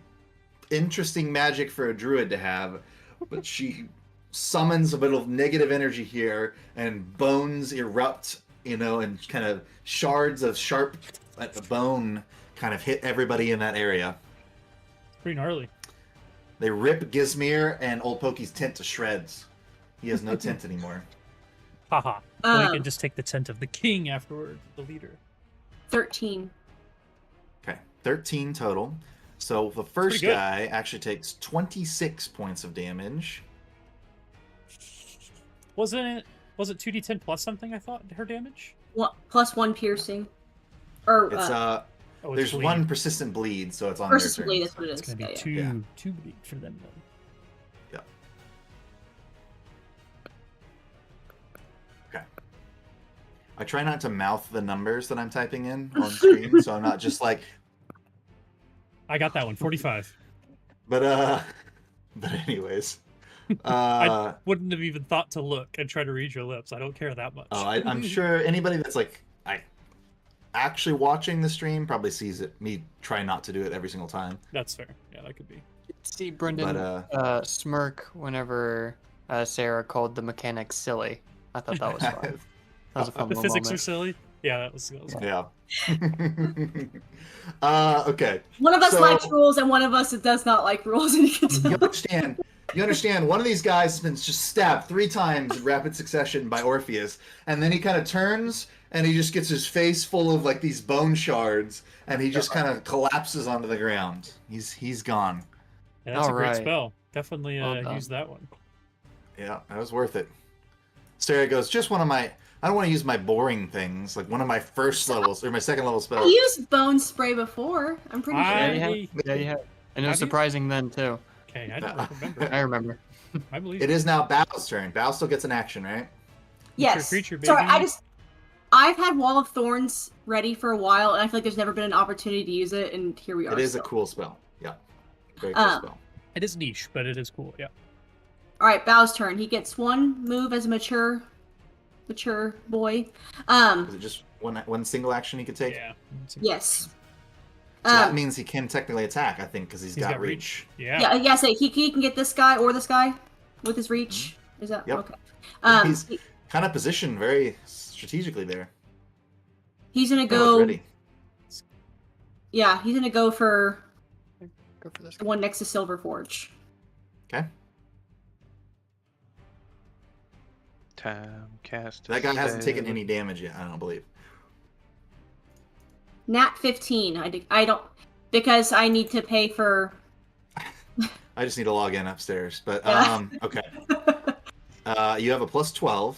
interesting magic for a druid to have, but she summons a bit of negative energy here, and bones erupt, and kind of shards of sharp bone kind of hit everybody in that area. Pretty gnarly. They rip Gizmir and Old Pokey's tent to shreds. He has no tent anymore. Haha. Well, you can just take the tent of the king afterward, the leader. 13. Okay, 13 total. So the first guy actually takes 26 points of damage. Wasn't it 2d10 plus something, I thought, her damage? +1 piercing. Or It's Oh, it's there's bleed. one persistent bleed, so it's on their persistent turn. bleed, that's what it It's is. gonna be Yeah, two Yeah. two bleed for them then. I try not to mouth the numbers that I'm typing in on screen, so I'm not just like. I got that one, 45. But anyways, I wouldn't have even thought to look and try to read your lips. I don't care that much. I'm sure anybody that's actually watching the stream probably sees it. Me try not to do it every single time. That's fair. Yeah, that could be. See Brendan smirk whenever Sarah called the mechanics silly. I thought that was fun. That was a fun The little physics moment. are silly. Yeah, that was Yeah. Okay. One of us So- likes rules, and one of us does not like rules, and you can You tell. understand. One of these guys has been just stabbed 3 times in rapid succession by Orpheus, and then he kind of turns and he just gets his face full of these bone shards, and he just kind of collapses onto the ground. He's gone. Yeah, that's a great Alright. spell. Definitely Well done. use that one. Yeah, that was worth it. Sarah goes, just one of my. I don't want to use my boring things, like one of my first levels or my second level I spells. used bone spray before. I'm pretty I- sure. Yeah, you have. Yeah, you have. And it was Have you? surprising then too. Okay, I don't remember. I remember. I believe It is now Bao's turn. Bao still gets an action, right? Yes. Creature, Sorry, baby. I've had Wall of Thorns ready for a while, and I feel like there's never been an opportunity to use it, and here we are. It is a still. cool spell. Yeah. Very cool spell. It is niche, but it is cool. Yeah. All right, Bao's turn. He gets one move as a mature boy. Is it just one single action he could take? Yeah. Yes. So that means he can technically attack, I think, because he's got reach. reach. Yeah. Yeah. So he can get this guy or this guy with his reach. Is that Yep. okay? He's kind of positioned very strategically there. He's gonna Bao's go. ready. Yeah, he's gonna go for Go for this. the one next to Silver Forge. Okay. Time cast. That guy hasn't taken spell. any damage yet, I don't believe. Nat 15. I don't because I need to pay for. I just need to log in upstairs. But Yeah. okay. You have a +12.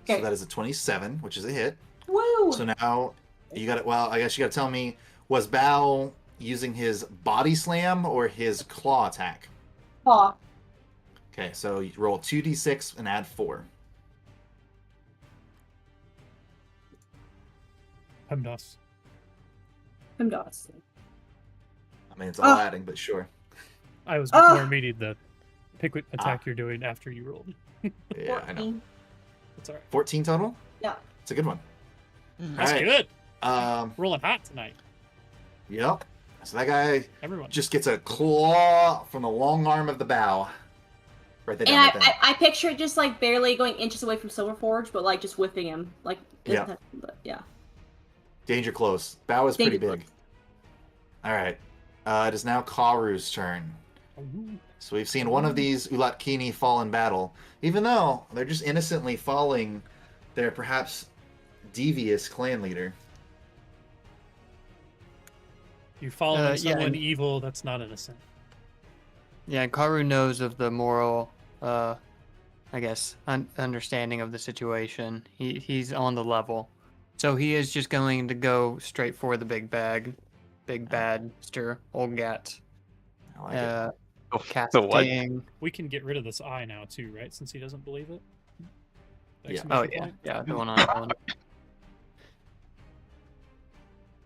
Okay. So that is a 27, which is a hit. Woo! So now you got it. Well, I guess you got to tell me, was Bao using his body slam or his claw attack? Aw. Okay, so you roll 2d6 and add 4. Hemdos. Hemdos. I mean, it's all adding, but sure. I was Ah. more meaning the pick what attack you're doing after you rolled. Yeah, I know. 14. That's all right. 14 total? Yeah. It's a good one. That's Alright. good. Um, Rolling hot tonight. yep. So that guy Everyone. just gets a claw from the long arm of the bow. Right there. And Down, right there. I picture it just barely going inches away from Silver Forge, but just whipping him. Yeah. But, yeah. Danger close. Bow is pretty Danger big. All right. It is now Karu's turn. So we've seen one of these Ulatkini fall in battle. Even though they're just innocently following their perhaps devious clan leader. You following yeah, someone and- evil that's not innocent. Yeah, Karu knows of the moral, I guess, understanding of the situation. He's on the level. So he is just going to go straight for the big bad, Mr. Olgat. I like it. The what? Casting. We can get rid of this eye now too, right? Since he doesn't believe it. Yeah. Oh Exclamation yeah, point? yeah, the one on Ellen.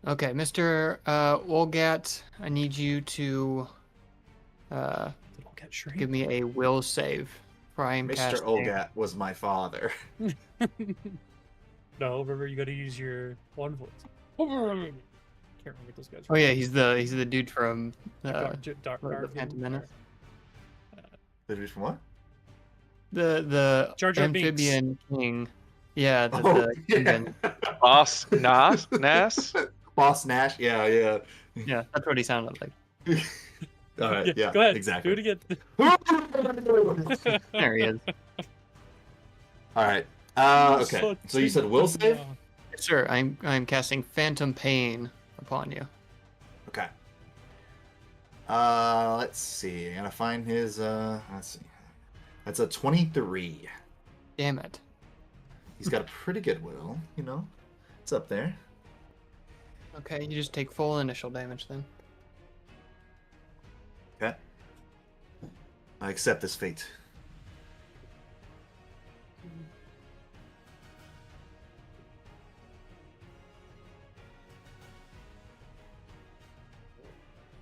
Okay, Mr. Olgat, I need you to Did all get shrink? give me a will save. For I am Mr. casting. Olgat was my father. No, remember you got to use your one voice. Can't remember what those guys. Oh yeah, he's the dude from Dark the Phantom Menace. The dude from what? The Jar Jar Binks. amphibian king. Yeah, Oh, kingdom. Boss Nas? Boss Nash. Yeah. Yeah, that's what he sounded like. All right. Yeah. Go ahead. Exactly. Do it again. There he is. All right. Okay. So you said will save? Sir, I'm casting Phantom Pain upon you. Okay. Let's see. I gotta find his. Let's see. That's a 23. Damn it. He's got a pretty good will. You know, it's up there. Okay, you just take full initial damage then. Okay. I accept this fate.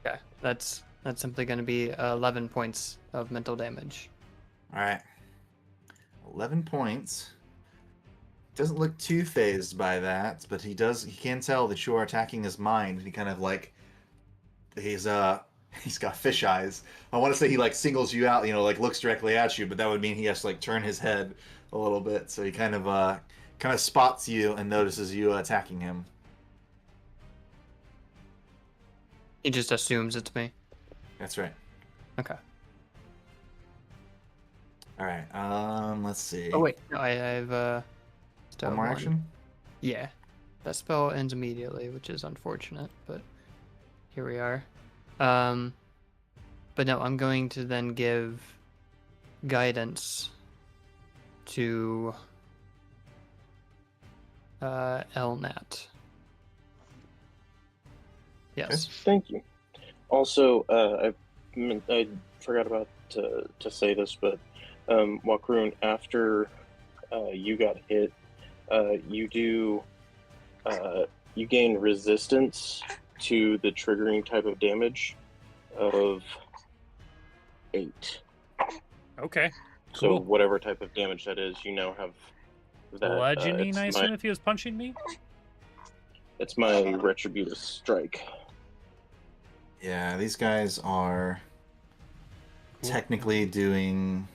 Okay, that's simply going to be 11 points of mental damage. All right. 11 points. Doesn't look too phased by that, but he can tell that you are attacking his mind. He kind of like he's got fish eyes. I want to say he like singles you out, like looks directly at you, but that would mean he has to like turn his head a little bit. So he kind of spots you and notices you attacking him. He just assumes it's me. That's right. Okay. All right. Let's see. Oh wait, no, I have still One more one. action. Yeah, that spell ends immediately, which is unfortunate, but here we are. But no, I'm going to then give guidance to Elnat. Yes. Thank you. Also, I forgot about to say this, but Wakroon, after you got hit, you gain resistance to the triggering type of damage of 8. Okay. So Cool. whatever type of damage that is, you now have that. Bludgeoning, I assume, if he was punching me? It's my Retributive Strike. Yeah, these guys are technically doing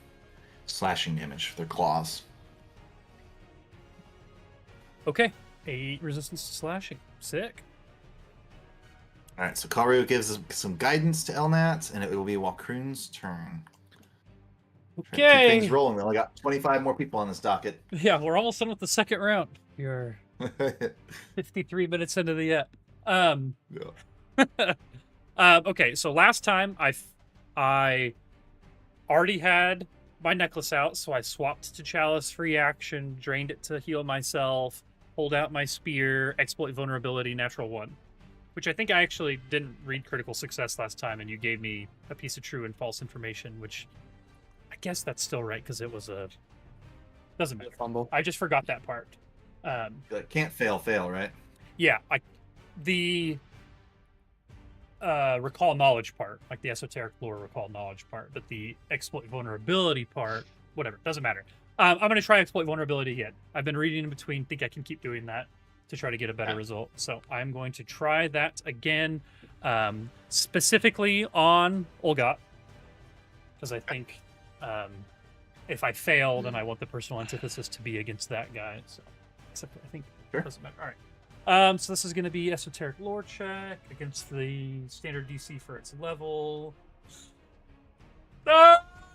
slashing damage. Their claws. Okay. 8 resistance to slashing. Sick. All right, so Karu gives some guidance to Elnat, and it will be Wakroon's turn. Trying to keep Okay. things rolling. We only got 25 more people on this docket. Yeah, we're almost done with the second round. You're 53 minutes into the Yeah. Okay, so last time I already had my necklace out, so I swapped to Chalice free action, drained it to heal myself, pulled out my spear, exploit vulnerability, natural 1. Which I think I actually didn't read critical success last time, and you gave me a piece of true and false information, which I guess that's still right because it was a doesn't matter. Fumble. I just forgot that part. Like, can't fail, right? Yeah, the recall knowledge part, like the esoteric lore recall knowledge part, but the exploit vulnerability part, whatever, doesn't matter. I'm going to try exploit vulnerability again. I've been reading in between, think I can keep doing that to try to get a better result. So I'm going to try that again, specifically on Olgat, because I think if I fail, then I want the personal antithesis to be against that guy. So, except I think Sure. it doesn't matter. All right. So this is going to be esoteric lore check against the standard DC for its level.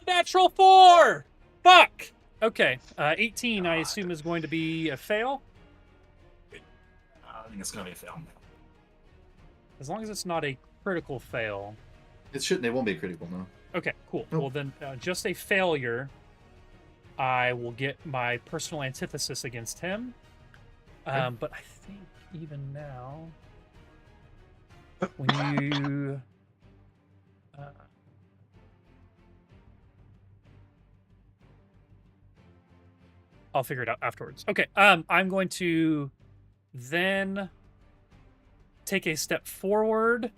Natural 4. Fuck. Okay. 18, I assume, is going to be a fail. I think it's gonna be a fail. As long as it's not a critical fail. It shouldn't. It won't be critical, no. Okay, cool. Nope. Well, then just a failure. I will get my personal antithesis against him. But I think even now, when you I'll figure it out afterwards. Okay. I'm going to then take a step forward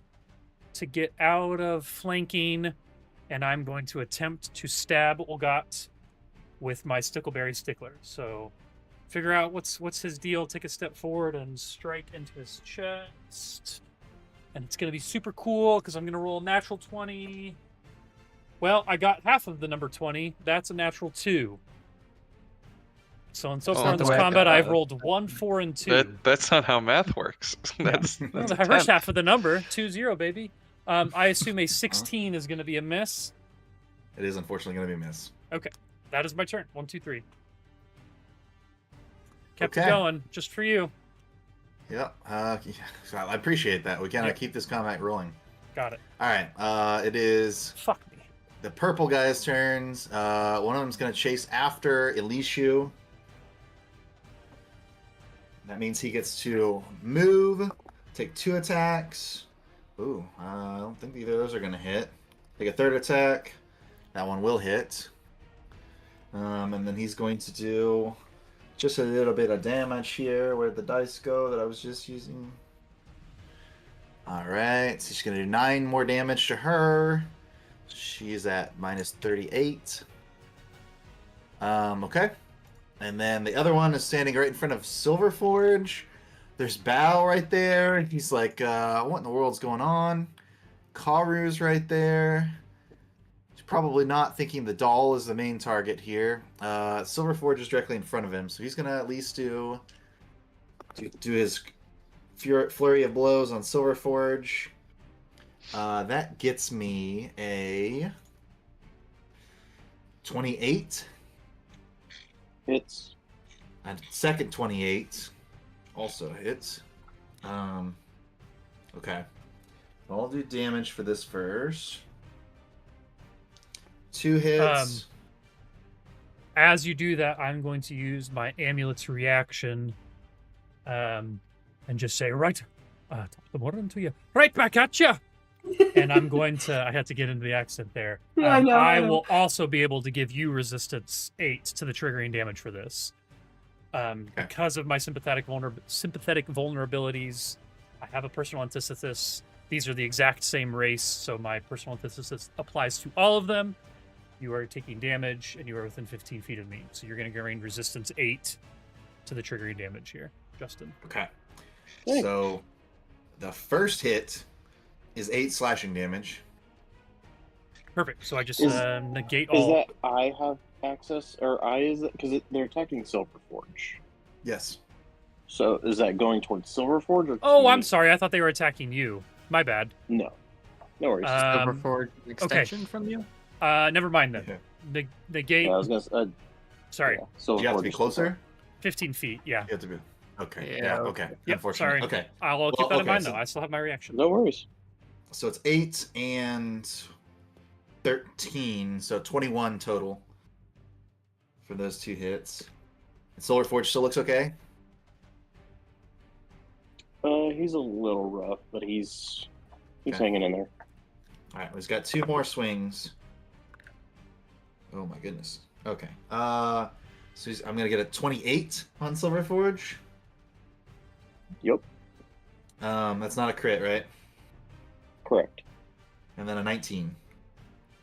to get out of flanking, and I'm going to attempt to stab Olgat with my Stickleberry Stickler. So figure out what's his deal, take a step forward and strike into his chest. And it's going to be super cool because I'm going to roll a natural 20. Well, I got half of the number 20. That's a natural 2. So far in this combat, I've rolled 1, 4, and 2. That's not how math works. That's Well, the first half of the number, 2-0, baby. I assume a 16 is going to be a miss. It is unfortunately going to be a miss. Okay, that is my turn. 1, 2, 3. Kept it Okay. going, just for you. Yep. I appreciate that. We gotta Yep. keep this combat rolling. Got it. All right. It is Fuck me. the purple guy's turns. One of them's gonna chase after Elishu. That means he gets to move, take 2 attacks. Ooh, I don't think either of those are gonna hit. Take a 3rd attack. That one will hit. And then he's going to do just a little bit of damage here. Where'd the dice go that I was just using? Alright, so she's going to do 9 more damage to her. She's at minus 38. Okay. And then the other one is standing right in front of Silverforge. There's Bao right there. He's like, what in the world's going on? Karu's right there. He's probably not thinking the doll is the main target here. Silverforge is directly in front of him, so he's going to at least do his flurry of blows on Silverforge. That gets me a 28. Hits. And second 28 also hits. Okay. I'll do damage for this first. 2 hits. As you do that, I'm going to use my amulet's reaction, and just say, right, top of the morning to you, right back at you. And I'm going to, I had to get into the accent there. Yeah, I know. I will also be able to give you resistance 8 to the triggering damage for this. Because of my sympathetic vulnerabilities, I have a personal antithesis. These are the exact same race, so my personal antithesis applies to all of them. You are taking damage, and you are within 15 feet of me. So you're going to gain resistance 8 to the triggering damage here, Justin. Okay. Thanks. So the first hit is 8 slashing damage. Perfect. So I just Is- negate Is all. that I have access, or I is it because they're attacking Silverforge? Yes. So is that going towards Silverforge? Or Oh, to I'm me? sorry. I thought they were attacking you. My bad. No, no worries. Silverforge extension from you? Never mind then. Yeah. Negate. yeah, I was gonna. Sorry, Yeah, Do you have to be Silverforge is closer? 15 feet. Yeah. You have to be. Okay. Yeah. Yeah. Okay. Yep. Unfortunately. Sorry. Okay. I'll keep Well, that in okay, mind so- though. I still have my reaction. No worries. So it's 8 and 13, so 21 total for those 2 hits. And Silverforge still looks okay? He's a little rough, but he's Okay. hanging in there. Alright, he's got 2 more swings. Oh my goodness. Okay. So I'm gonna get a 28 on Silverforge. Yep, That's not a crit, right? correct. And then a 19.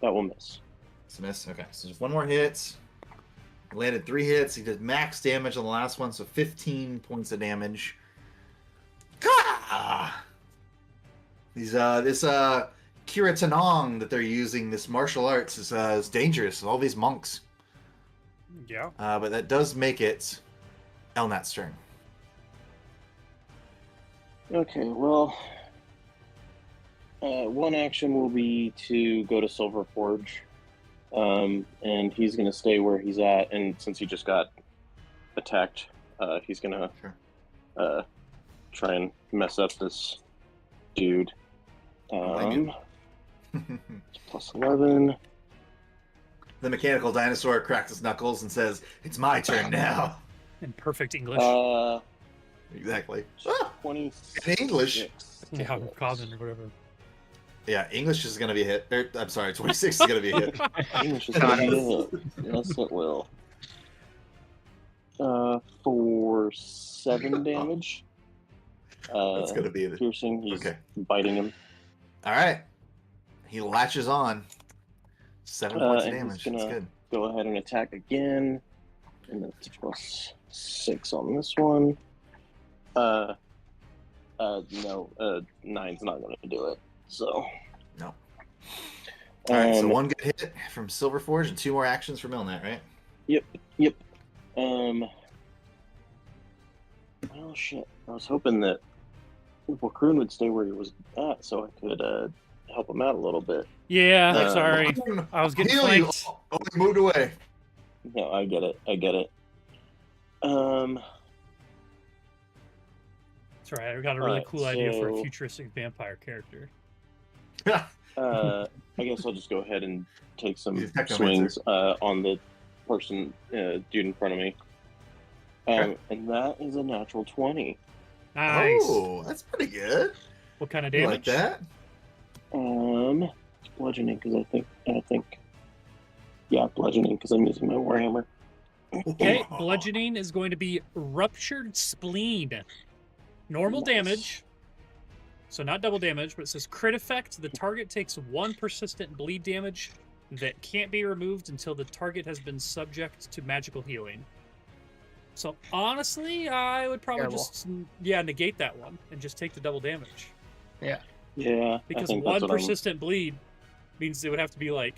That will miss. It's a miss. Okay, so just 1 more hit. He landed 3 hits. He did max damage on the last one, so 15 points of damage. Ah! This Kira Tanong that they're using, this martial arts, is dangerous. All these monks. Yeah. But that does make it Elnat's turn. Okay, well, one action will be to go to Silverforge, and he's going to stay where he's at. And since he just got attacked, he's going to Sure. try and mess up this dude. Blame Plus 11. The mechanical dinosaur cracks his knuckles and says, "It's my turn now." In perfect English. Exactly. Ah! 26. In English. Yeah, common or whatever. Yeah, English is gonna be a hit. I'm sorry, 26 is gonna be a hit. English is gonna be a hit. Yes, it will. For 7 damage. That's gonna be it. Piercing. He's Okay. biting him. All right. He latches on. 7 points of and damage. he's That's gonna good. go ahead and attack again. And that's +6 on this one. No, 9's not gonna do it. So. No. All right, so Um, 1 good hit from Silverforge and 2 more actions from Milnet, right? Yep. Well, shit. I was hoping that Wakroon would stay where he was at, so I could help him out a little bit. Yeah, Uh, sorry. I was getting Heal you. flanked. Oh, he moved away. No, I get it. That's right. I got a really Alright, cool idea for a so- futuristic vampire character. I guess I'll just go ahead and take some He's technomancer. swings on the person, dude in front of me. Okay. And that is a natural 20. Nice. Oh, that's pretty good. What kind of You damage? like that? It's bludgeoning because I think, yeah, bludgeoning because I'm using my warhammer. Okay, bludgeoning is going to be ruptured spleen. Normal Nice. damage. So not double damage, but it says crit effect. The target takes 1 persistent bleed damage that can't be removed until the target has been subject to magical healing. So honestly, I would probably Terrible. just negate that one and just take the double damage. Yeah, Because I think one that's what persistent bleed means it would have to be like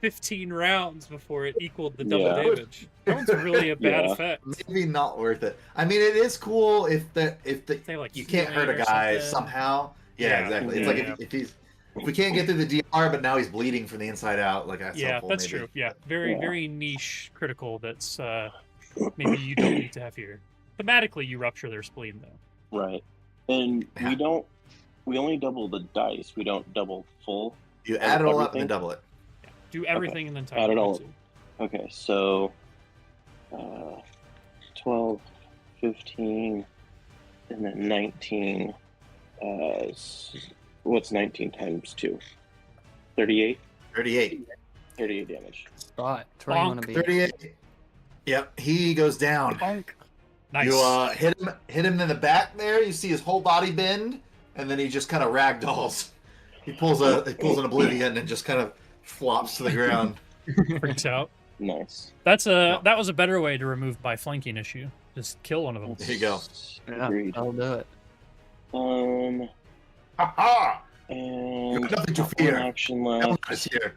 15 rounds before it equaled the double Yeah. damage. That one's really a bad Yeah. effect. Maybe not worth it. I mean, it is cool if Say like you can't hurt a healing or guy something. somehow. Yeah, Yeah. exactly. It's Yeah. like if we can't get through the DR, but now he's bleeding from the inside out. Like that's Yeah, helpful, that's maybe. true. Yeah, very Yeah. very niche critical. That's maybe you don't need to have here. Thematically, you rupture their spleen though. right. And Yeah. we only double the dice. We don't double full. You add it all up and Everything? then double it. Do everything and then Add it time all. too. Okay, so 12, 15, and then 19. What's 19 times 2? 38? 38. 38 damage. Spot. That's where you want to be. 38. Yep, he goes down. Nice. You hit him in the back there. You see his whole body bend, and then he just kind of ragdolls. He pulls an oblivion and just kind of flops to the ground. Freaks out. Nice. That Yeah. was a better way to remove my flanking issue. Just kill one of them. There you go. Yeah, Agreed. I'll do it. Ha ha! And You've nothing to got fear. one action Elmer left. is here.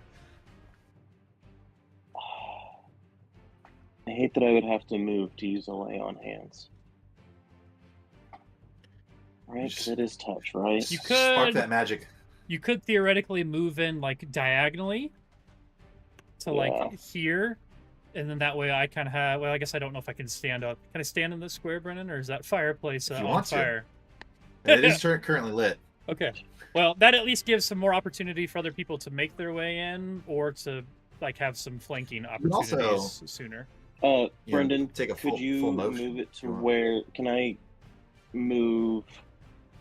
I hate that I would have to move to use a lay on hands. Right, because it is touch, right? You Spark could- that magic. You could theoretically move in like diagonally to Yeah. like here, and then that way I kind of have. Well, I guess I don't know if I can stand up. Can I stand in this square, Brennan, or is that fireplace If you on want to. fire? And it is currently lit. Okay. Well, that at least gives some more opportunity for other people to make their way in, or to like have some flanking can also- opportunities sooner. You know, Brendan, take a full, could you full motion. move it to Sure. where? Can I move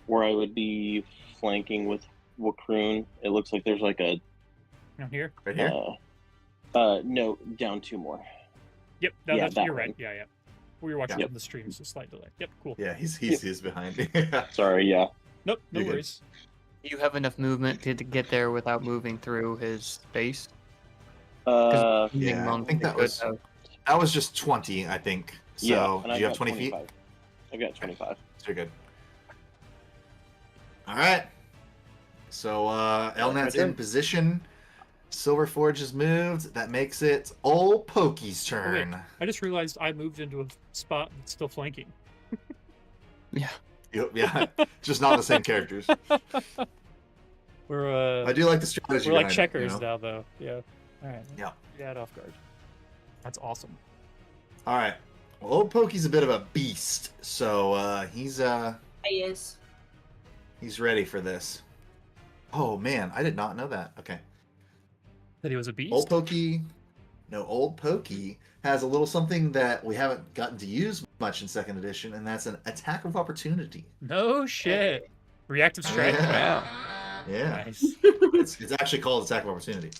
where I would be flanking with Wakroon? It looks like there's like a You know, here. Right here. no, down 2 more. Yep. Yeah, That's, that you're right. one. Yeah. We were watching Yep. from the stream, so slight delay. Yep. Cool. Yeah, he's behind me. Sorry, yeah. Nope. No You're good. worries. You have enough movement to get there without moving through his space. Uh, Moving yeah, I monk think that could was- have- That was just 20, I think. So, yeah. And do I you have got 20 feet? 25. I got 25. So you're good. All right. So Elnat's in position. Silverforge has moved. That makes it old Pokey's turn. I just realized I moved into a spot that's still flanking. Yeah. Yep, yeah, just not the same characters. We're I do like the strategy. we're like behind it, checkers you know? now, though. Yeah. All right. Yeah. Yeah, off guard. That's awesome. All right. Well, old Pokey's a bit of a beast, so he's He is. ready for this. Oh man, I did not know that. Okay. That he was a beast. Old Pokey. No, Old Pokey has a little something that we haven't gotten to use much in second edition, and that's an attack of opportunity. No shit. Reactive strike. Yeah. Wow. Yeah. Nice. It's actually called attack of opportunity.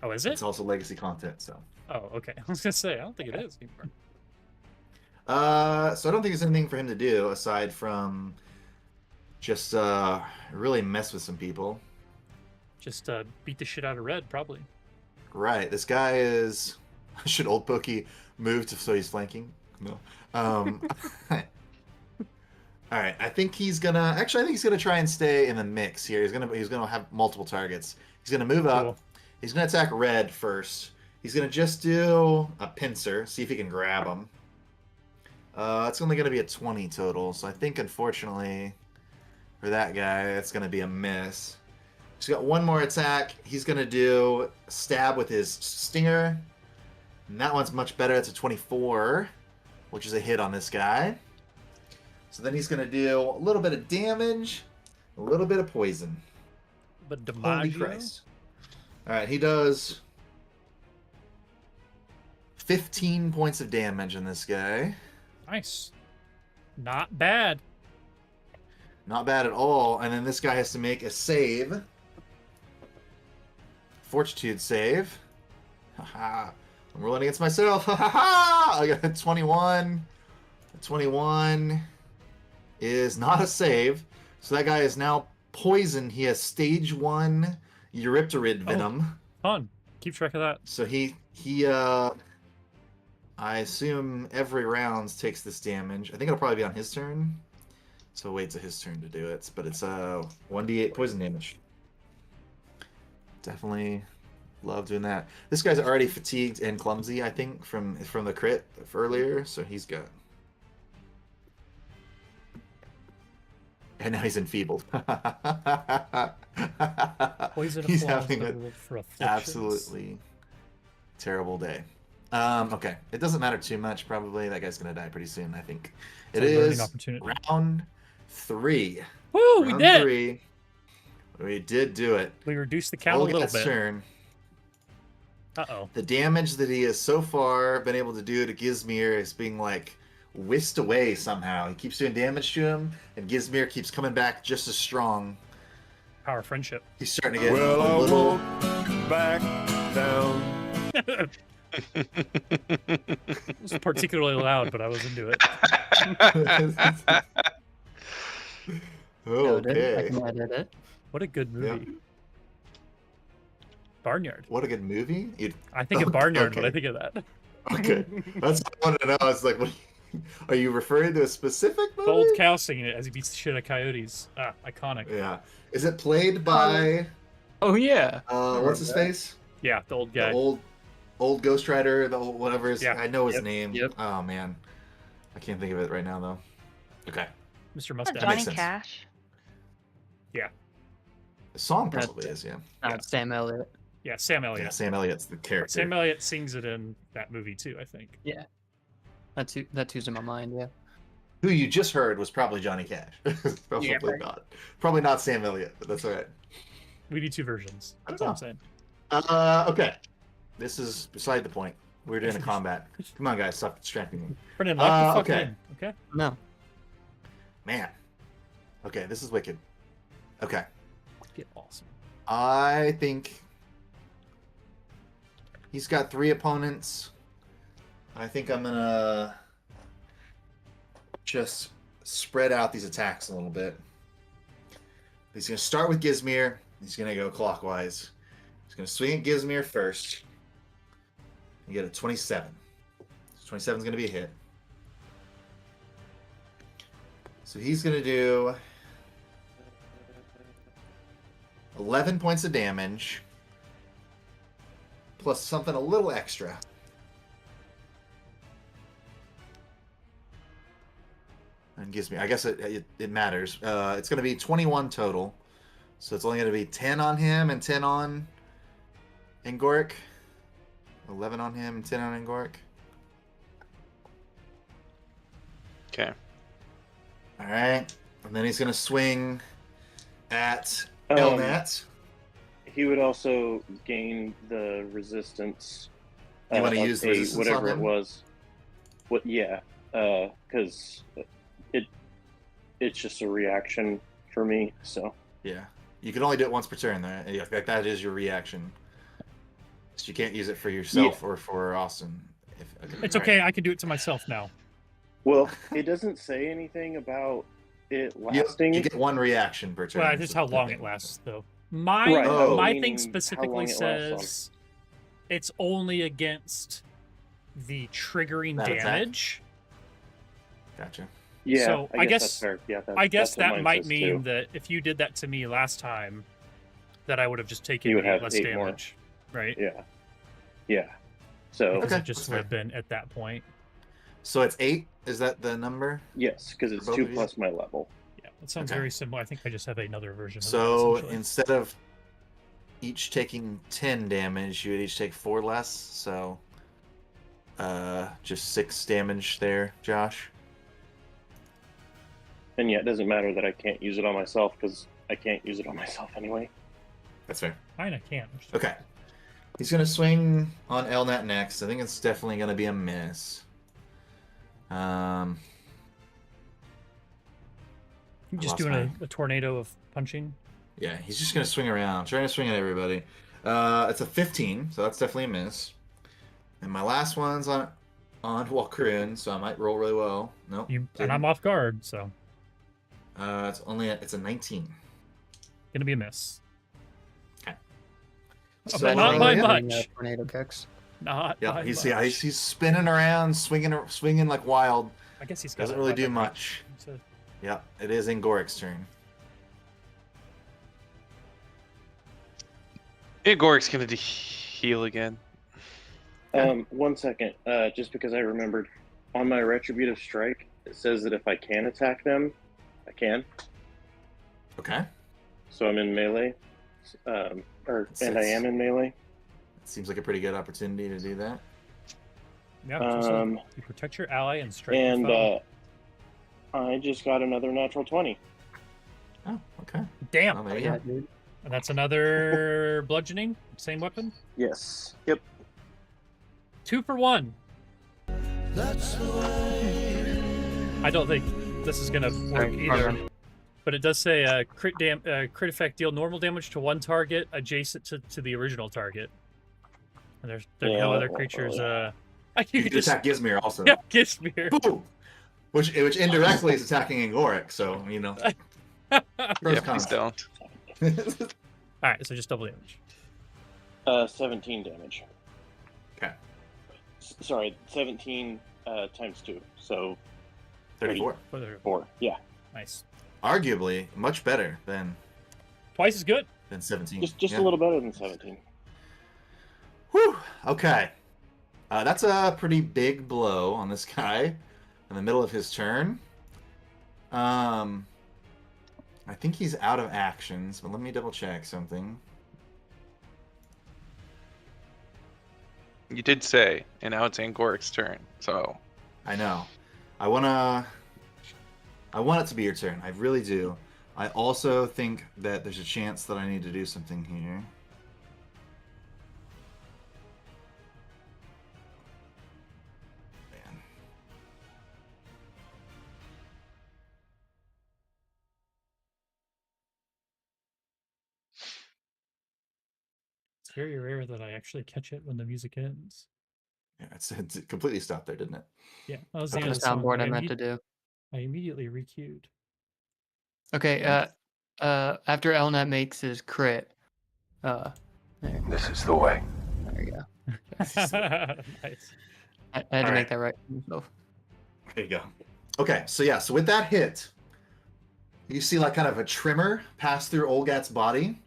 Oh, is it? It's also legacy content, so. Oh, okay. I was gonna say I don't think it is anymore. So I don't think there's anything for him to do aside from just really mess with some people. Just beat the shit out of Red, probably. Right. This guy is. Should Old Pokey move so he's flanking? No. All right. I think he's gonna. Actually, I think he's gonna try and stay in the mix here. He's gonna have multiple targets. He's gonna move up. Cool. He's gonna attack Red first. He's gonna just do a pincer. See if he can grab him. It's only gonna be a 20 total. So I think, unfortunately, for that guy, it's gonna be a miss. He's got one more attack. He's going to do stab with his stinger. And that one's much better. It's a 24, which is a hit on this guy. So then he's going to do a little bit of damage, a little bit of poison. But Holy DiMaggio? Christ. All right, he does 15 points of damage on this guy. Nice. Not bad. Not bad at all. And then this guy has to make a save. Fortitude save. Haha. I'm rolling against myself. Ha ha ha! I got a 21. A 21 is not a save. So that guy is now poisoned. He has stage 1 Eurypterid venom. Fun. Keep track of that. So he I assume every round takes this damage. I think it'll probably be on his turn. So wait till his turn to do it. But it's 1d8 poison damage. Definitely love doing that. This guy's already fatigued and clumsy, I think, from the crit earlier, so he's good. And now he's enfeebled. Poison He's applause having an for afflictions. absolutely terrible day. Okay, it doesn't matter too much. Probably that guy's gonna die pretty soon. I think It's it a learning is opportunity. round 3. Woo, we Round did. 3. We did do it. We reduced the count a little Olgat's bit. turn. Uh-oh. The damage that he has so far been able to do to Gizmir is being like whisked away somehow. He keeps doing damage to him, and Gizmir keeps coming back just as strong. Power of friendship. He's starting to get Well, a I little. won't back down. It was particularly loud, but I was into it. Noted. I Okay. can edit it. What a good movie. Barnyard. What a good movie. I think of Barnyard when I Okay. think of that. Okay. That's what I wanted to know. I was like, what, are you referring to a specific movie? The old cow singing it as he beats the shit out of coyotes. Ah, iconic. Yeah. Is it played by Oh yeah. what's his face? Yeah, the old guy. The old Ghost Rider, the old, whatever his, Yeah. I know his Yep. name. Yep. Oh man. I can't think of it right now though. Okay. Mr. Oh, Mustache. Johnny makes sense. Cash. The song That's- probably is, yeah. Sam Elliott. Yeah, Sam Yeah, Elliott. Sam Elliott's the character. Sam Elliott sings it in that movie too, I think. That's who's in my mind. Yeah. Who you just heard was probably Johnny Cash. Probably Yeah, right. not. Probably not Sam Elliott, but that's all right. We do two versions. I don't That's all I'm know. saying. Okay. This is beside the point. We're doing a combat. Come on, guys, stop distracting me. Brendan, lock the fuck okay. in. Okay. No. Man. Okay, this is wicked. Okay. Get awesome. I think he's got 3 opponents. I think I'm gonna just spread out these attacks a little bit. He's gonna start with Gizmir. He's gonna go clockwise. He's gonna swing at Gizmir first. You get a 27. So 27 is gonna be a hit. So he's gonna do 11 points of damage, plus something a little extra. And gives me, I guess it matters. It's going to be 21 total. So it's only going to be 10 on him and 10 on Angoric. 11 on him and 10 on Angoric. Okay. All right. And then he's going to swing at Um, Elnat. He would also gain the resistance You want to use a resistance whatever on it him? was. What? Yeah, because it's just a reaction for me. So Yeah. You can only do it once per turn. Though. Yeah, like that is your reaction. So you can't use it for yourself or for Austin. It's okay. I can do it to myself now. well, it doesn't say anything about it You lasting. get one reaction per turn. Well, that's how long it lasts, though. My Right, oh, my meaning thing how specifically long it lasts on. says it's only against the triggering That attack? damage. Gotcha. Yeah, So, I guess- that's fair. Yeah, I guess that's what that mine might says, mean too. that if you did that to me last time, that I would have just taken You would have less 8 more. damage, right? Yeah. So Because Okay, it just that's would have been at that point. So it's 8. Is that the number? yes, because it's both 2 of you? plus my level. Yeah, it sounds Okay. very similar. I think I just have another version of So that, essentially. instead of each taking 10 damage, you would each take 4 less. So just 6 damage there, Josh. And yeah, it doesn't matter that I can't use it on myself because I can't use it on myself anyway. That's fair. Fine, I can't. Okay. He's going to swing on Elnat next. I think it's definitely going to be a miss. You just lost doing my- a tornado of punching. Yeah, he's just going to swing around, trying to swing at everybody. It's a 15, so that's definitely a miss. And my last one's on Walkerin, so I might roll really well. Nope. And I'm off guard, so It's a 19. gonna be a miss. So, But not by yeah. much. Tornado kicks. Not Yeah, by he's much. he's spinning around, swinging like wild. I guess he's got Doesn't a really do weapon, right? much. So- Yeah, it is Ingoric's turn. Igoric's gonna heal again. 1 second. Just because I remembered, on my retributive strike, it says that if I can attack them, I can. Okay. So I'm in melee. And I am in melee. It seems like a pretty good opportunity to do that. Yeah, just you protect your ally and strike And your foe. I just got another natural 20. Oh, okay. Damn. Well, there you Yeah, go. dude. And that's another bludgeoning. Same weapon. Yes. Yep. 2 for 1. I don't think this is gonna work Sorry, either. pardon. But it does say crit effect deal normal damage to one target adjacent to the original target. And there's no other creatures. You can just attack Gizmir also. yeah, Gizmir. Boom! Which indirectly is attacking Ingoric, so you know. Yeah, Pros, please cons. don't. All right, so just double damage. 17 damage. Okay. Sorry, 17 times 2. So 34. 4. Yeah. Nice. Arguably much better than Twice as good. 17. Just Yeah. a little better than 17. Whew. Okay. That's a pretty big blow on this guy in the middle of his turn. I think he's out of actions, but let me double check something. You did say, and now it's Angoric's turn. So I know. I want it to be your turn. I really do. I also think that there's a chance that I need to do something here. Man. It's very rare that I actually catch it when the music ends. Yeah, it completely stopped there, didn't it? Yeah, that was That's the end the of the song. soundboard I meant to do. I immediately requeued. Okay, after Elnat makes his crit, there This is the way. you go. Nice. I had to Alright. make that right for myself. There you go. Okay, so with that hit, you see like kind of a tremor pass through Olgat's body,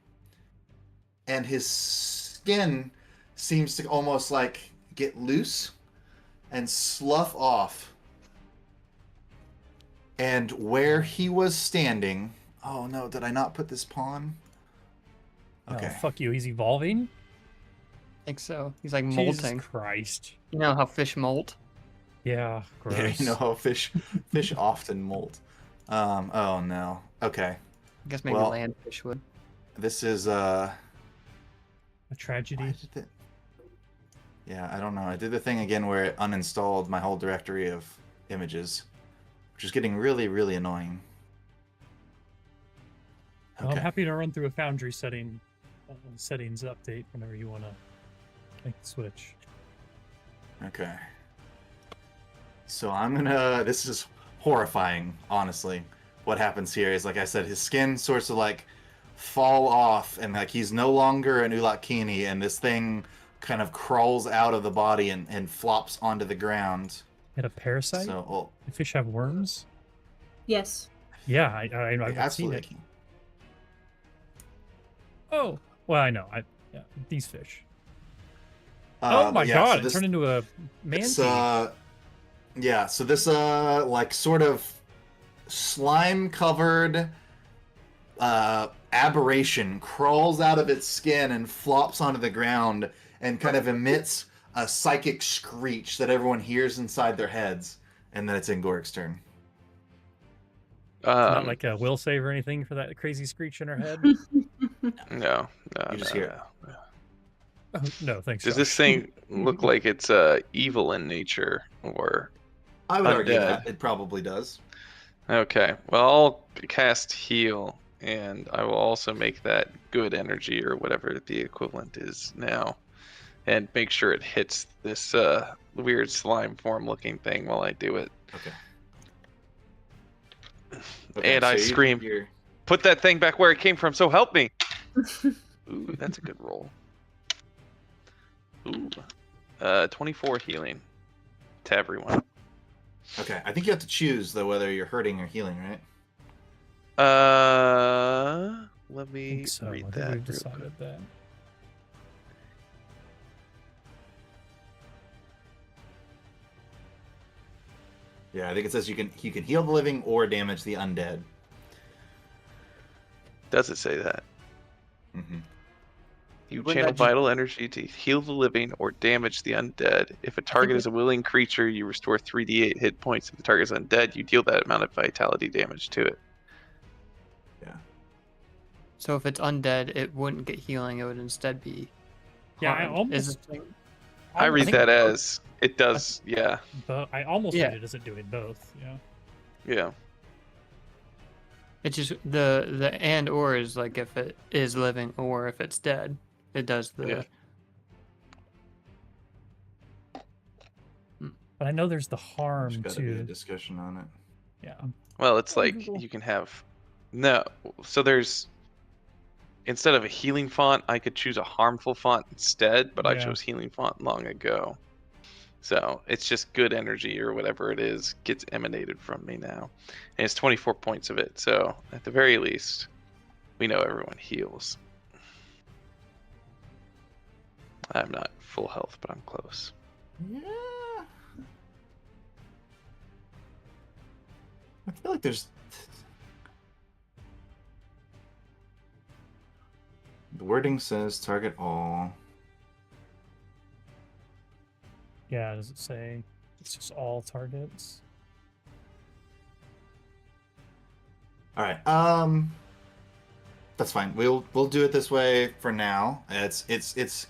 and his skin seems to almost like get loose and slough off. And where he was standing, oh no, did I not put this pawn? Okay. Oh, fuck you. He's evolving. I think so. He's like Jesus molting. Christ. You know how fish molt? Yeah. Gross. Yeah, you know how fish often molt. Oh no. Okay. I guess maybe Well, land fish would. This is A tragedy. why did it- Yeah, I don't know. I did the thing again where it uninstalled my whole directory of images, which is getting really, really annoying. Well, I'm happy to run through a Foundry settings update whenever you want to make the switch. Okay. So I'm gonna. This is horrifying, honestly. What happens here is, like I said, his skin sorts of like fall off, and like he's no longer an Ulakini, and this thing kind of crawls out of the body and flops onto the ground. Hit a parasite? So, Do fish have worms? Yes. Yeah, I've seen absolutely. it. Oh, well, I know. Yeah, these fish. Oh my god! It turned into a manatee. Yeah. So this like sort of slime covered aberration crawls out of its skin and flops onto the ground and kind of emits a psychic screech that everyone hears inside their heads, and then it's Ingoric's turn. Not like a will save or anything for that crazy screech in her head. No, You just hear it. Oh, no, thanks. Does Josh. this thing look like it's evil in nature, or I would argue undead? that it probably does. Okay, well, I'll cast heal, and I will also make that good energy, or whatever the equivalent is now, and make sure it hits this weird slime form looking thing while I do it. Okay, And so I scream, put that thing back where it came from, so help me! Ooh, that's a good roll. Ooh, 24 healing to everyone. Okay, I think you have to choose though whether you're hurting or healing, right? Let I me think so. read I think that. we've decided that. Yeah, I think it says you can heal the living or damage the undead. Does it say that? Mm-hmm. You Wouldn't channel that just- vital energy to heal the living or damage the undead. If a target is a willing creature, you restore 3d8 hit points. If the target is undead, you deal that amount of vitality damage to it. Yeah. So if it's undead, it wouldn't get healing. It would instead be. Yeah, I harmed. Is almost. it- I read think that as it does. Yeah. I almost Yeah. read it as it doing both. Yeah. Yeah. It's just the and or is like if it is living or if it's dead. It does the. Yeah. But I know there's the There's harm got to be a too. discussion on it. Yeah. Well, it's like Google. you can have no. So there's instead of a healing font, I could choose a harmful font instead, but I Yeah. chose healing font long ago. So it's just good energy or whatever it is gets emanated from me now, and it's 24 points of it. So at the very least, we know everyone heals. I'm not full health, but I'm close. Yeah. I feel like there's. The wording says target all. Yeah. Does it say it's just all targets? All right. That's fine. We'll do it this way for now. It's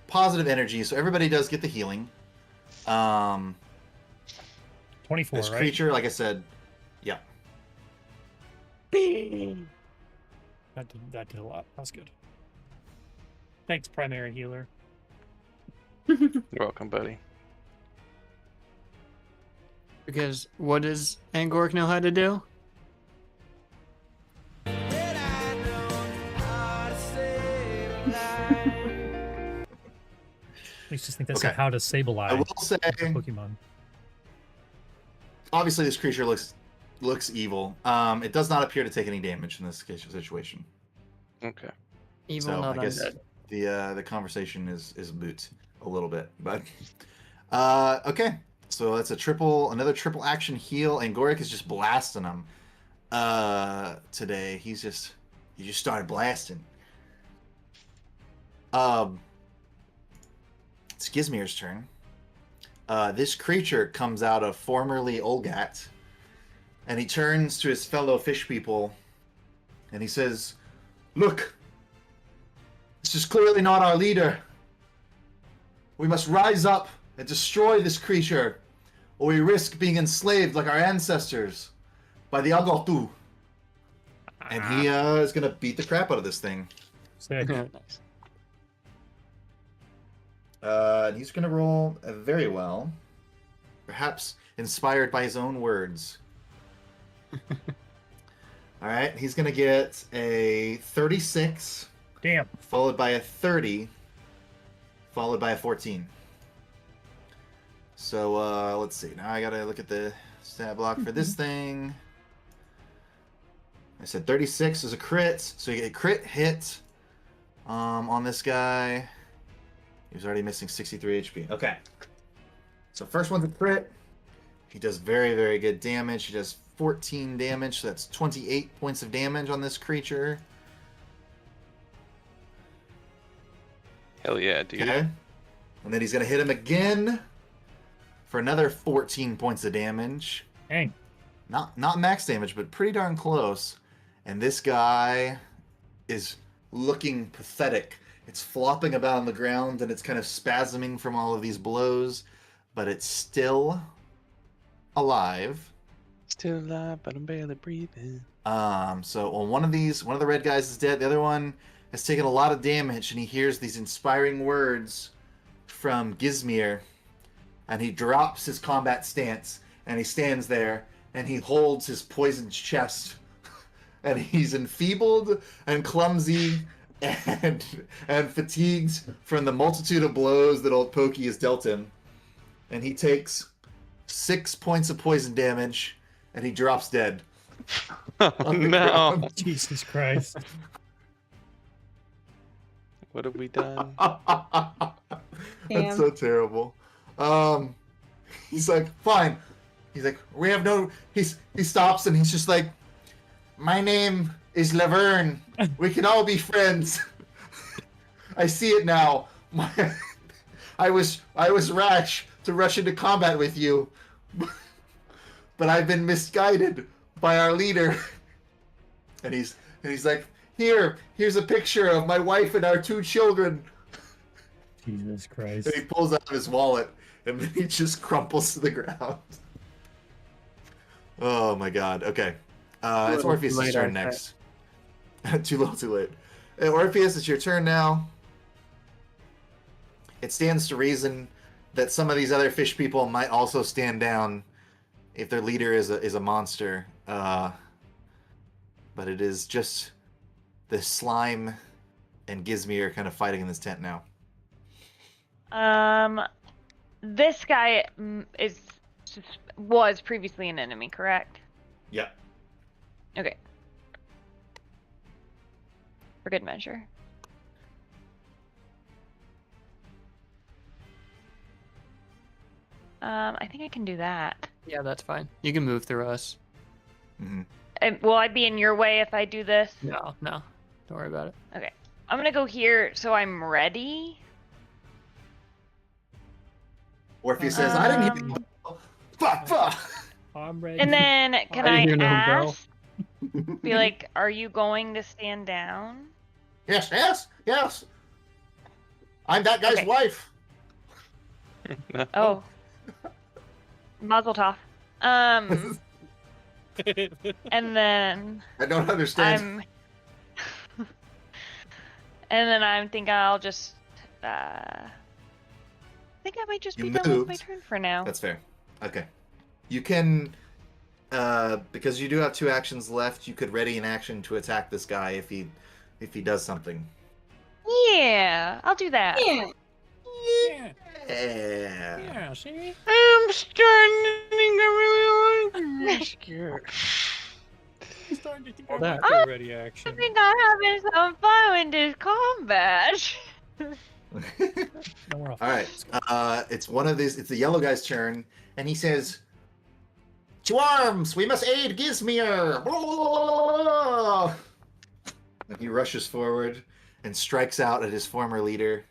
positive energy, so everybody does get the healing. 24, This right? creature, like I said, yeah. That did a lot. That's good. Thanks, primary healer. You're welcome, buddy. Because what does Angoric know how to do? I just think that's Okay. how to Sableye I will say, Pokemon. obviously, this creature looks evil. It does not appear to take any damage in this situation. Okay. Evil, So not I guess undead. the conversation is moot a little bit, but okay. So that's another triple action heal, and Goric is just blasting him. Today he just started blasting. It's Gizmir's turn. This creature comes out of formerly Olgat, and he turns to his fellow fish people, and he says, "Look, this is clearly not our leader. We must rise up and destroy this creature, or we risk being enslaved like our ancestors by the Agoltu. And he is gonna beat the crap out of this thing. Sick. Nice. And he's gonna roll very well, perhaps inspired by his own words. All right, he's gonna get a 36, Damn. followed by a 30, followed by a 14. So let's see. Now I gotta look at the stat block for this thing. I said 36 is a crit, so you get a crit hit on this guy. He's already missing 63 HP. Okay. So first one's a crit. He does very, very good damage. He does 14 damage, so that's 28 points of damage on this creature. Hell yeah, dude. Okay. And then he's going to hit him again for another 14 points of damage. Dang. Not max damage, but pretty darn close. And this guy is looking pathetic. It's flopping about on the ground, and it's kind of spasming from all of these blows, but it's still alive. Still alive, but I'm barely breathing. So on one of the red guys is dead. The other one has taken a lot of damage, and he hears these inspiring words from Gizmir, and he drops his combat stance, and he stands there, and he holds his poisoned chest, and he's enfeebled and clumsy and fatigued from the multitude of blows that old Pokey has dealt him, and he takes 6 points of poison damage, and he drops dead. Oh no! Jesus Christ. What have we done? That's so terrible. He's like, fine. He's like, we have no. He stops and he's just like, my name is Laverne. We can all be friends. I see it now. I was rash to rush into combat with you, but I've been misguided by our leader. And he's like, here's a picture of my wife and our 2 children. Jesus Christ. And he pulls out his wallet, and then he just crumples to the ground. Oh my god. Okay. It's Orpheus' turn next. Too little, too late. Orpheus, it's your turn now. It stands to reason that some of these other fish people might also stand down if their leader is a monster. But it is just the slime and Gizmir kind of fighting in this tent now. This guy was previously an enemy, correct? Yep. Okay. For good measure. I think I can do that. Yeah, that's fine. You can move through us. Mm-hmm. Will I be in your way if I do this? No. Don't worry about it. Okay. I'm gonna go here so I'm ready. Orpheus says, I didn't hear you. Fuck. I'm ready. And then can I I hear no ask? Be like, are you going to stand down? Yes. I'm that guy's Okay. wife. Oh. Mazel tov. And then I don't understand. and then I'm thinking I'll just I think I might just You be done with my moved. turn for now. That's fair. Okay. You can, because you do have 2 actions left, you could ready an action to attack this guy if he does something. Yeah, I'll do that. Yeah. Yeah. Yeah. Yeah, see? I'm starting to think I really like this. Scared. I'm starting to think All I that. like the ready I action. think I'm having some fun in this combat. No, we're off. All right. It's one of these. It's the yellow guy's turn, and he says, "To arms! We must aid Gizmir!" And he rushes forward and strikes out at his former leader.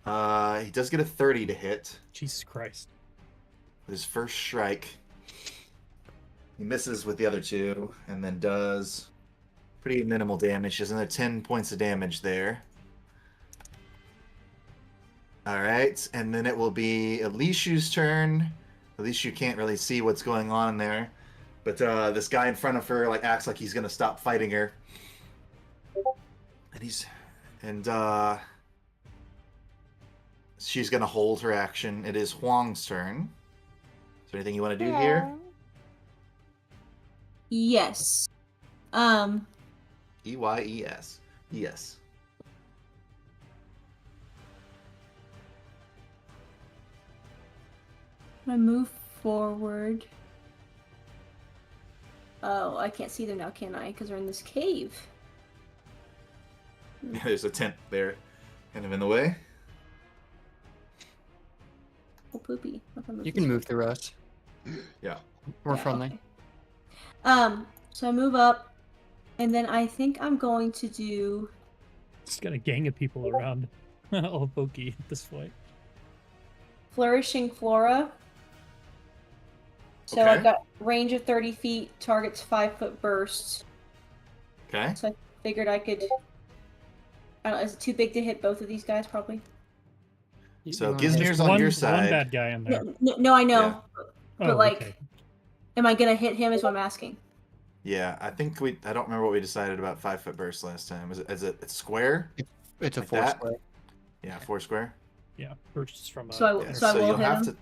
He does get a 30 to hit Jesus Christ. with his first strike. He misses with the other 2, and then does pretty minimal damage. There's another 10 points of damage there. All right, and then it will be Elishu's turn. Elishu can't really see what's going on in there, but this guy in front of her like acts like he's gonna stop fighting her, and she's gonna hold her action. It is Huang's turn. Is there anything you want to do here? Yes. EYES. Yes. I move forward. Oh, I can't see them now, can I? Because they're in this cave. There's a tent there, kind of in the way. Oh, poopy. What if I move You this can way? move through us. Yeah. We're Yeah, friendly. okay. So I move up, and then I think I'm going to do Just got a gang of people around all pokey at this point. Flourishing Flora. So Okay. I've got range of 30 feet, targets 5-foot bursts. Okay. So I figured I could. I don't know, is it too big to hit both of these guys? Probably. So wanna Gizmir's hit- on one, your one side. bad guy in there. No, I know. Yeah. But Oh, like, okay. am I gonna hit him? Is what I'm asking. Yeah, I think I don't remember what we decided about 5-foot burst last time. Is it it's square? It's a Like 4 that? square. Yeah, 4 square. Yeah, purchased from. So I Yeah, so I will you'll hit have him.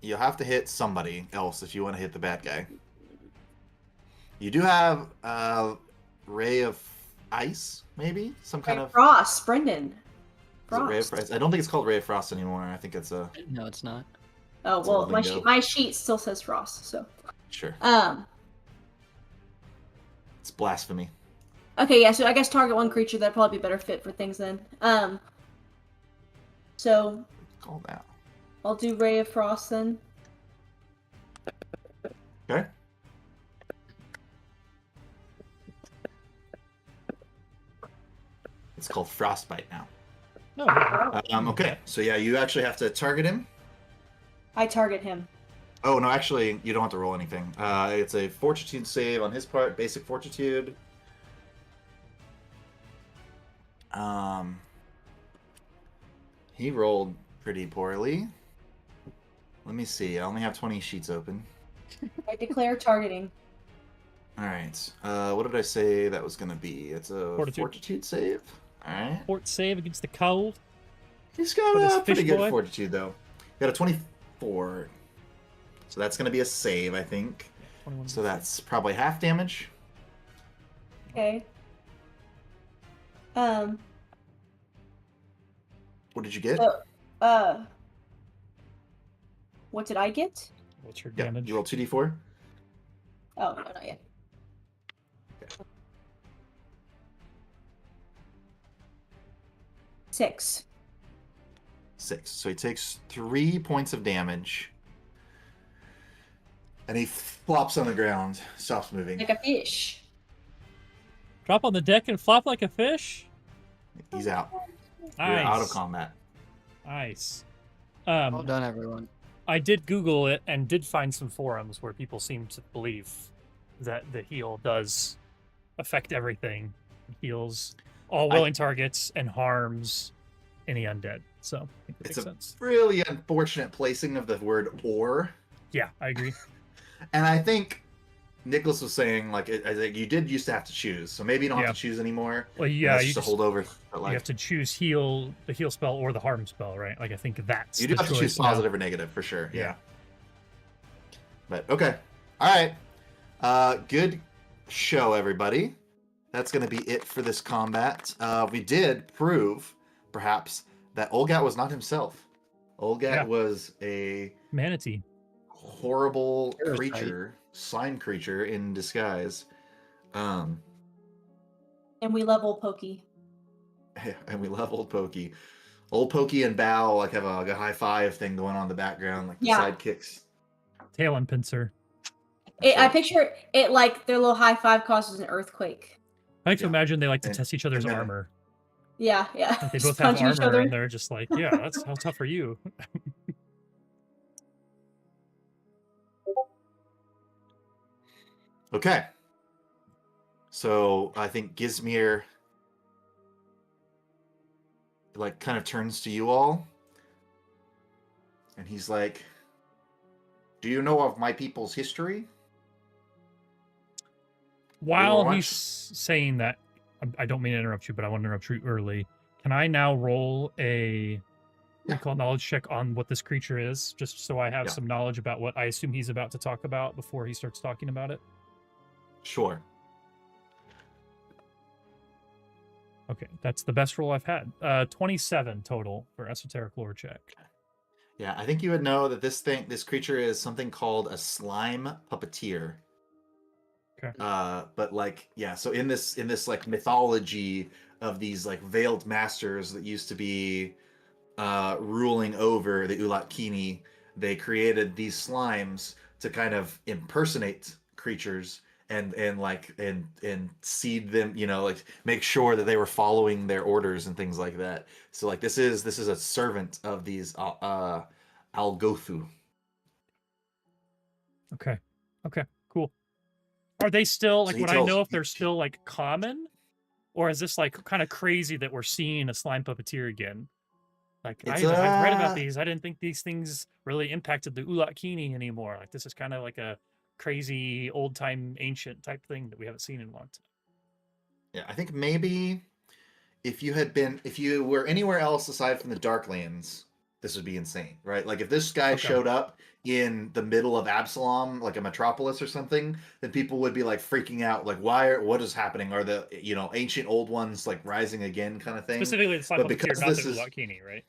you'll have to hit somebody else if you want to hit the bad guy. You do have ray of ice, maybe some kind of. Frost, Brendan. Is it ray of Frost. frost? I don't think it's called ray of frost anymore. I think it's a No, it's not. Oh It's well, all my lingo. my sheet still says Frost. So sure. It's blasphemy. Okay, yeah. So I guess target one creature. That'd probably be better fit for things then. So Call that. I'll do Ray of Frost then. Okay. It's called frostbite now. No, Okay, so yeah, you actually have to target him. I target him. Oh no, actually, you don't have to roll anything. It's a fortitude save on his part, basic fortitude. He rolled pretty poorly. Let me see. I only have 20 sheets open. I declare targeting. All right. What did I say that was gonna be? It's a fortitude save. All right. Fort save against the cold. He's got What is a pretty fish good boy? fortitude though. Got a 24. So that's gonna be a save, I think. 21. So that's probably half damage. Okay. What did you get? So, what did I get? What's your Yeah, damage? you roll 2d4. Oh no, not yet. Okay. 6. 6. So he takes 3 points of damage. And he flops on the ground, stops moving. Like a fish. Drop on the deck and flop like a fish. He's out. Nice. You're out of combat. Nice. Well done, everyone. I did Google it and did find some forums where people seem to believe that the heal does affect everything. It heals all willing targets and harms any undead. So I think that It's makes a sense. really unfortunate placing of the word or. Yeah, I agree. And I think Nicholas was saying, like, you did used to have to choose. So maybe you don't Yeah. have to choose anymore. Well, And yeah, that's you just a just, holdover. But you like, have to choose the heal spell or the harm spell, right? Like I think that's you do the have to choose choice now. positive or negative for sure. Yeah. Yeah. But okay. All right. Good show, everybody. That's going to be it for this combat. We did prove, perhaps, that Olgat was not himself. Olgat Yeah. was a Manatee. horrible Parasite. creature, slime creature in disguise. And we level Pokey. And we love Old Pokey. Old Pokey and Bao like have a high five thing going on in the background, like the Yeah. sidekicks. Tail and pincer. I picture it like their little high five causes an earthquake. I like to Yeah. imagine they like to And- test each other's and then- armor. Yeah. Like they Just both have punching each armor other. and they're just like, yeah, that's how tough are you? Okay. So I think Gizmir like kind of turns to you all and he's like, "Do you know of my people's history?" While watch- he's saying that, I don't mean to interrupt you, but I want to interrupt you early. Can I now roll a recall knowledge check on what this creature is, just so I have Yeah. some knowledge about what I assume he's about to talk about before he starts talking about it? Sure. Okay, that's the best roll I've had. 27 total for esoteric lore check. Yeah, I think you would know that this creature is something called a slime puppeteer. Okay. But like, yeah, so in this like mythology of these like veiled masters that used to be ruling over the Ulatkini, they created these slimes to kind of impersonate creatures and seed them, like make sure that they were following their orders and things like that. So like this is a servant of these Algothu. Okay. Okay. Cool. Are they still like? So he Would I know tells- if they're still like common, or is this like kind of crazy that we're seeing a slime puppeteer again? Like It's, I've read about these. I didn't think these things really impacted the Ulatkini anymore. Like this is kind of like a crazy old time ancient type thing that we haven't seen in a long time. Yeah, I think maybe if you were anywhere else aside from the Darklands, this would be insane, right? Like if this guy Okay. showed up in the middle of Absalom, like a metropolis or something, then people would be like freaking out, like what is happening? Are the ancient old ones like rising again, kind of thing? Specifically, the slime But puppeteer, because not the this is- Ulatkini, right?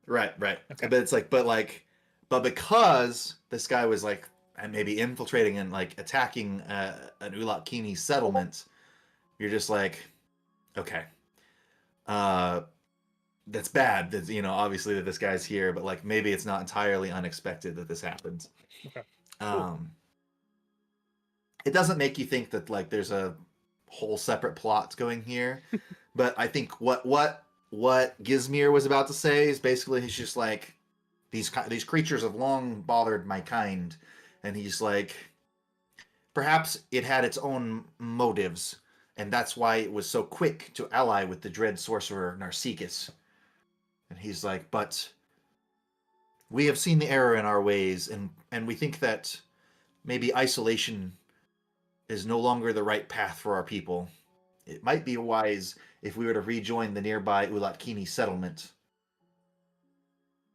Right. Okay. But it's like, but because this guy was like maybe infiltrating and like attacking an Ulatkini settlement, you're just like, okay. That's bad. That's, obviously that this guy's here, but like maybe it's not entirely unexpected that this happens. Okay. It doesn't make you think that like there's a whole separate plot going here, but I think what Gizmir was about to say is basically he's just like these creatures have long bothered my kind, and he's like perhaps it had its own motives, and that's why it was so quick to ally with the dread sorcerer Narcissus. And he's like, but we have seen the error in our ways, and we think that maybe isolation is no longer the right path for our people. It might be wise if we were to rejoin the nearby Ulatkini settlement.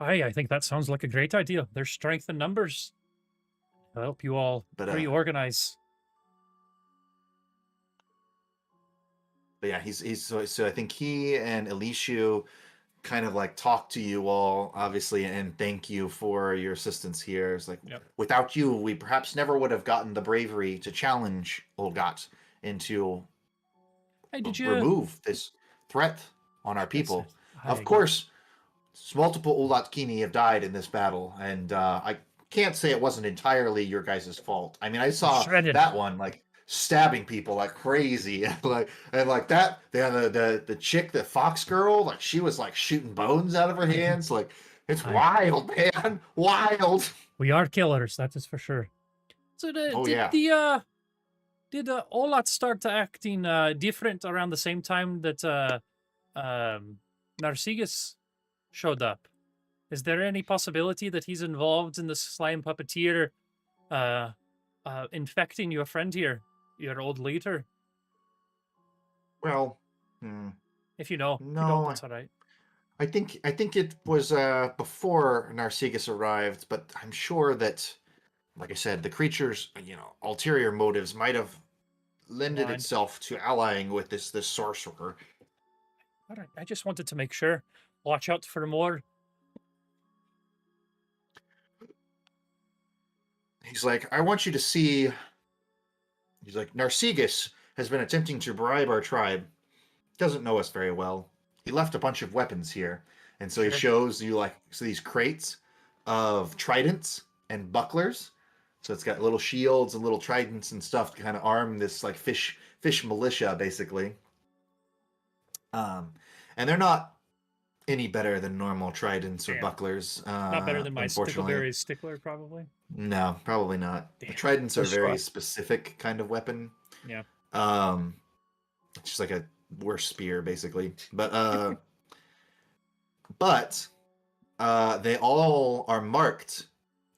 I think that sounds like a great idea. There's strength in numbers. I'll help you all But, reorganize. But yeah, he's so I think he and Elishu kind of like talk to you all, obviously, and thank you for your assistance here. It's like, without you, we perhaps never would have gotten the bravery to challenge Olgat and to remove this threat on our people. Of course, multiple Ulatkini have died in this battle, and I can't say it wasn't entirely your guys' fault. I mean, I saw that one like stabbing people like crazy, and like that. The chick, the fox girl, like she was like shooting bones out of her hands. Like it's wild, man, wild. We are killers, that is for sure. So did Olat start acting different around the same time that Narcissus showed up? Is there any possibility that he's involved in the slime puppeteer infecting your friend here, your old leader? Well, if you know, no, if you don't, that's all right. I think it was before Narcissus arrived, but I'm sure that, like I said, the creature's ulterior motives might have lended itself to allying with this sorcerer. All right, I just wanted to make sure. Watch out for more. He's like, I want you to see. He's like, Narcissus has been attempting to bribe our tribe. Doesn't know us very well. He left a bunch of weapons here, and so he shows you these crates of tridents and bucklers. So it's got little shields and little tridents and stuff to kind of arm this like fish militia, basically. And they're not any better than normal tridents or bucklers. Not better than my Stickleberry Stickler, probably. No, probably not. The tridents are a very specific kind of weapon. Yeah. It's just like a worse spear, basically. But They all are marked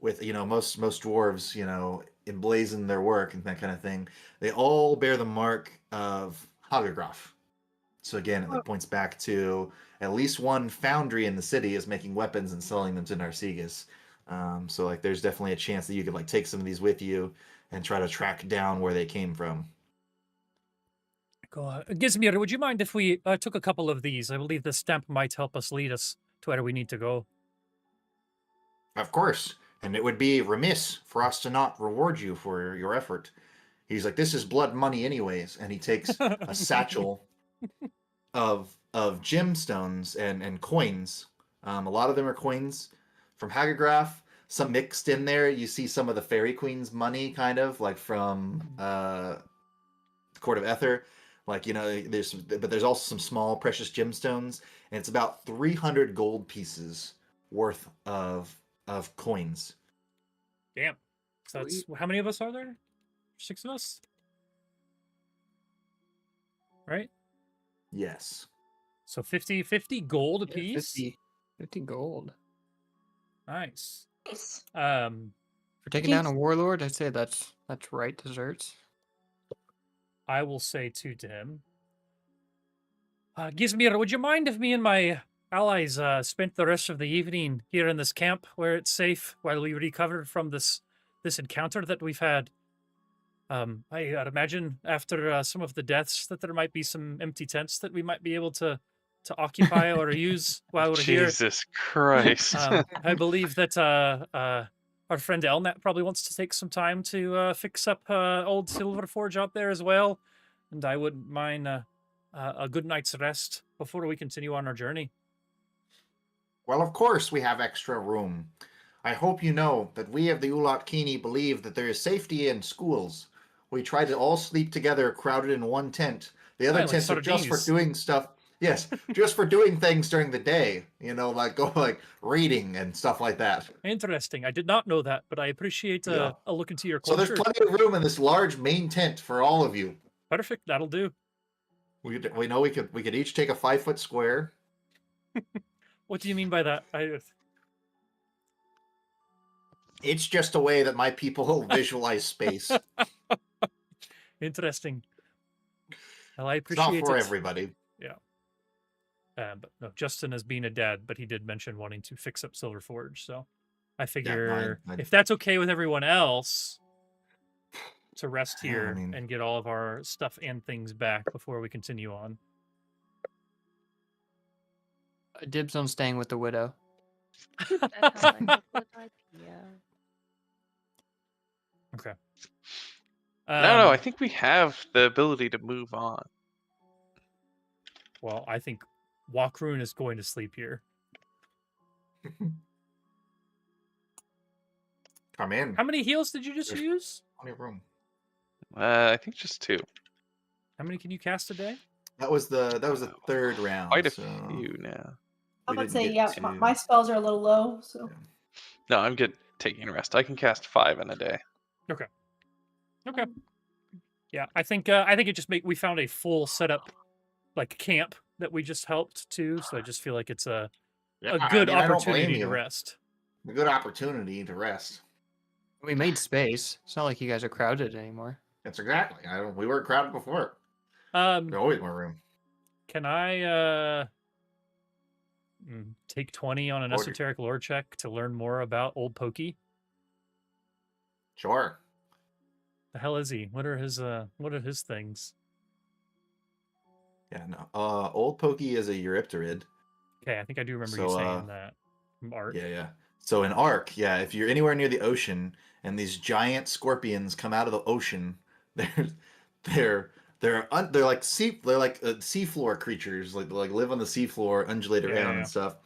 with, most dwarves, emblazon their work and that kind of thing. They all bear the mark of Hagegraf. So again, it points back to at least one foundry in the city is making weapons and selling them to Narcigus. So like, there's definitely a chance that you could like take some of these with you and try to track down where they came from. Gizmir, would you mind if we took a couple of these? I believe the stamp might help us lead us to where we need to go. Of course, and it would be remiss for us to not reward you for your effort. He's like, this is blood money anyways, and he takes a satchel of gemstones and coins. A lot of them are coins from Hagegraf. Some mixed in there. You see some of the Fairy Queen's money, kind of like from the Court of Ether. Like, there's also some small precious gemstones, and it's about 300 gold pieces worth of coins. Damn. So that's how many of us are there? 6 of us? Right? Yes. So 50 gold a piece? 50 gold. Nice. Nice. For taking down a warlord, I'd say that's right desserts. I will say to him, Gizmir, would you mind if me and my allies spent the rest of the evening here in this camp where it's safe while we recover from this encounter that we've had? I'd imagine after some of the deaths that there might be some empty tents that we might be able to occupy or use while we're here. Jesus Christ. I believe that our friend Elnat probably wants to take some time to fix up old Silver Forge out there as well, and I wouldn't mind a good night's rest before we continue on our journey. Well, of course we have extra room. I hope you know that we of the Ulat Kini believe that there is safety in schools. We try to all sleep together, crowded in one tent. The other Like tents are just for sardines. doing stuff. Yes, just for doing things during the day. Like reading and stuff like that. Interesting. I did not know that, but I appreciate Yeah. a look into your So culture. there's plenty of room in this large main tent for all of you. Perfect. That'll do. We know we could each take a 5-foot square. What do you mean by that? It's just a way that my people visualize space. Interesting. Well, I It's appreciate not for it. everybody. But no, Justin has been a dad, but he did mention wanting to fix up Silver Forge, so I Yeah, figure I- if that's okay with everyone else, to rest Yeah, I here mean- and get all of our stuff and things back before we continue on. Dibs on staying with the widow. That sounds like a good idea. Okay. No, I think we have the ability to move on. Well, I think Walkroon is going to sleep here. Come in. How many heals did you just There's- use? Plenty of room. I think just 2. How many can you cast a day? That was the third round. Quite a so few now. I we would didn't say, get yeah, to- my spells are a little low, so. No, I'm good taking a rest. I can cast 5 in a day. Okay. Yeah, I think it just we found a full setup, like camp that we just helped to, so I just feel like it's a good I don't blame opportunity to you. rest. A good opportunity to rest. We made space. It's not like you guys are crowded anymore. That's exactly. We weren't crowded before. Um, There always more room. Can I take 20 on an Order. esoteric lore check to learn more about Old Pokey? Sure. The hell is he? What are his things? Yeah. No. Old Pokey is a Eurypterid. Okay, I think I do remember you So, saying that. From Art. Yeah. So in Ark, if you're anywhere near the ocean and these giant scorpions come out of the ocean, they're like seafloor creatures, like live on the seafloor, undulate around Yeah. and stuff.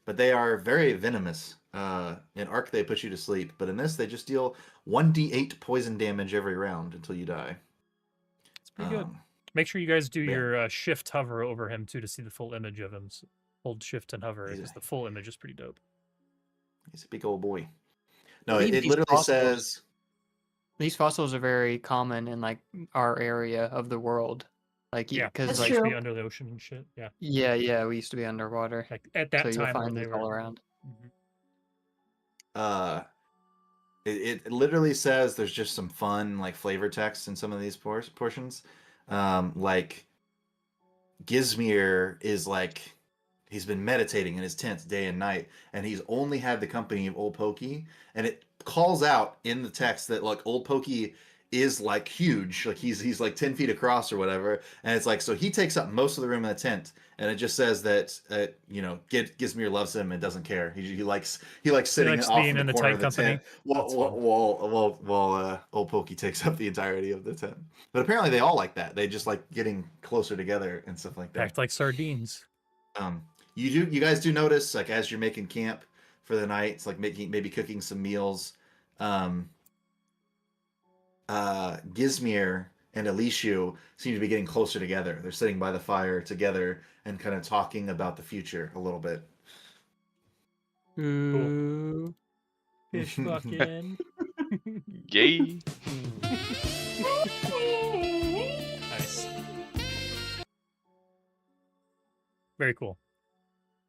But they are very venomous. In Ark, they put you to sleep, but in this, they just deal 1d8 poison damage every round until you die. It's pretty good. Um, Make sure you guys do yeah. your shift hover over him too to see the full image of him. So hold shift and hover He's because a- the full image is pretty dope. He's a big old boy. No, believe it these literally fossils- says. These fossils are very common in like our area of the world. Like, Yeah, because That's like used to true. be under the ocean and shit. Yeah, yeah, we used to be underwater, like at that so you'll time where find they these were all around. Mhm. It literally says there's just some fun like flavor text in some of these portions. Like Gizmir is like he's been meditating in his tent day and night, and he's only had the company of Old Pokey, and it calls out in the text that like Old Pokey is like huge, like he's like 10 feet across or whatever, and it's like so he takes up most of the room in the tent, and it just says that Gizmir loves him and doesn't care. He likes sitting likes off being in the in the corner tight of the company. tent while Old Pokey takes up the entirety of the tent. But apparently they all like that. They just like getting closer together and stuff like that. Packed like sardines. You guys do notice like as you're making camp for the night, it's like maybe cooking some meals. Gizmir and Elishu seem to be getting closer together. They're sitting by the fire together and kind of talking about the future a little bit. Ooh. Fish fucking. Yay. Nice. Very cool.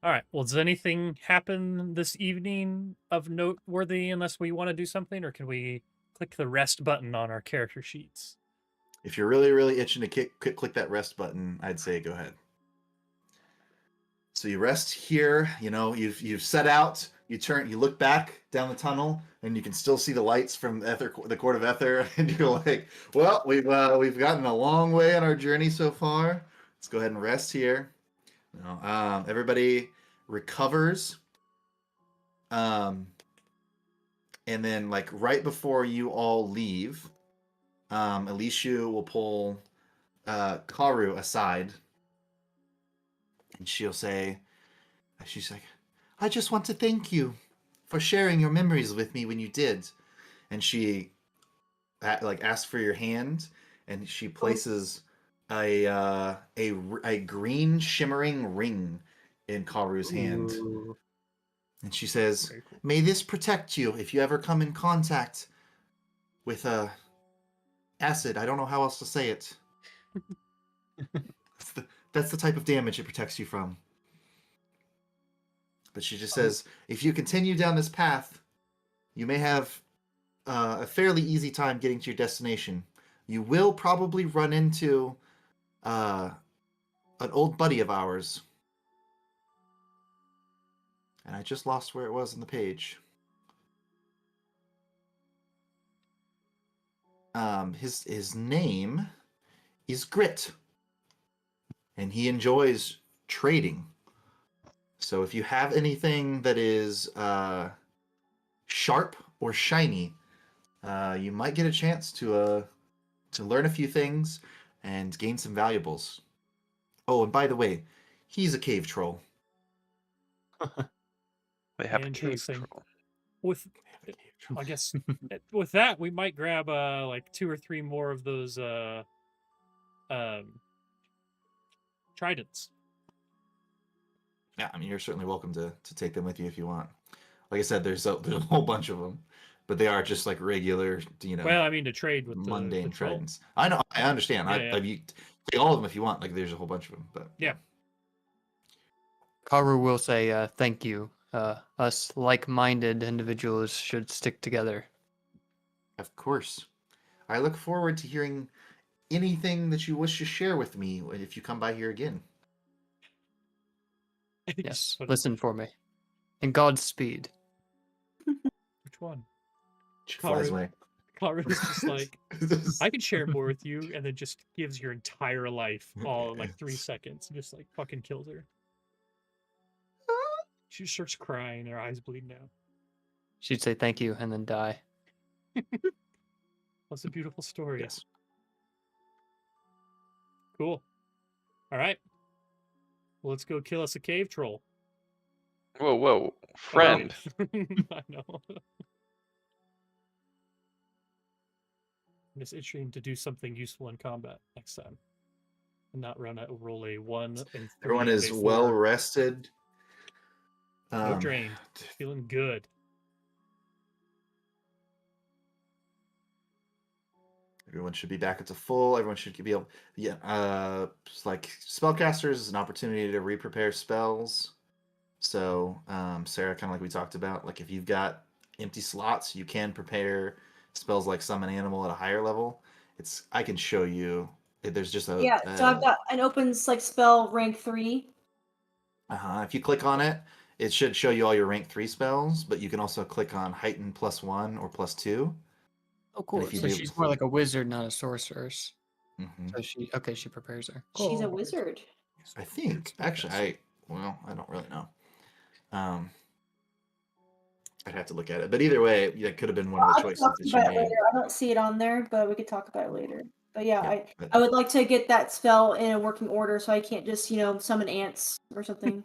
All right. Well, does anything happen this evening of noteworthy unless we want to do something, or can we click the rest button on our character sheets? If you're really, really itching to click that rest button, I'd say go ahead. So you rest here. You know you've set out. You look back down the tunnel, and you can still see the lights from the court of Ether, and you're like, "Well, we've gotten a long way on our journey so far. Let's go ahead and rest here." No, everybody recovers. And then like right before you all leave, Elishu will pull Karu aside, and she's like, "I just want to thank you for sharing your memories with me when you did." And she asks for your hand, and she places a green shimmering ring in Karu's hand. Ooh. And she says, Very cool. "May this protect you if you ever come in contact with acid." I don't know how else to say it. That's the type of damage it protects you from. But she just says, if you continue down this path, you may have a fairly easy time getting to your destination. You will probably run into an old buddy of ours. And I just lost where it was on the page. His name is Grit. And he enjoys trading. So if you have anything that is sharp or shiny, you might get a chance to learn a few things and gain some valuables. Oh, and by the way, he's a cave troll. They have a cave Interesting. troll. With, I guess, with that we might grab like 2 or 3 more of those tridents. Yeah, I mean, you're certainly welcome to take them with you if you want. Like I said, there's a whole bunch of them, but they are just like regular, Well, I mean to trade with mundane the troll. tridents. I know, I understand. Yeah, You take all of them if you want. Like, there's a whole bunch of them, but Yeah. Karu will say thank you. Us like-minded individuals should stick together. Of course. I look forward to hearing anything that you wish to share with me if you come by here again. Yes, listen for me. And Godspeed. Which one? She flies Karu- away. Karu's just like, I could share more with you, and then just gives your entire life all in like 3 seconds. Just like fucking kills her. She starts crying, her eyes bleeding out. She'd say thank you and then die. That's a beautiful story. Yes. Cool. All right. Well, let's go kill us a cave troll. Whoa, friend. I know. It's interesting to do something useful in combat next time, and not roll a 1 and 3. Everyone and is a 4. well rested. No drained. Feeling good. Everyone should be back at the full. Everyone should be able. Yeah. Like spellcasters is an opportunity to re-prepare spells. So, Sarah, kind of like we talked about, like if you've got empty slots, you can prepare spells like summon animal at a higher level. I can show you. There's just Yeah, so I've got an open like spell rank 3. if you click on it, it should show you all your rank 3 spells, but you can also click on heighten +1 or +2. Oh, cool. if you So do- she's more like a wizard, not a sorceress. Mhm. So she prepares her. She's a Cool. wizard. I think actually, I don't really know. Um, I'd have to look at it, but either way, that could have been one of the I can choices talk that you about it made. later. I don't see it on there, but we could talk about it later. But yeah, Yeah, but- I would like to get that spell in a working order so I can't just, summon ants or something.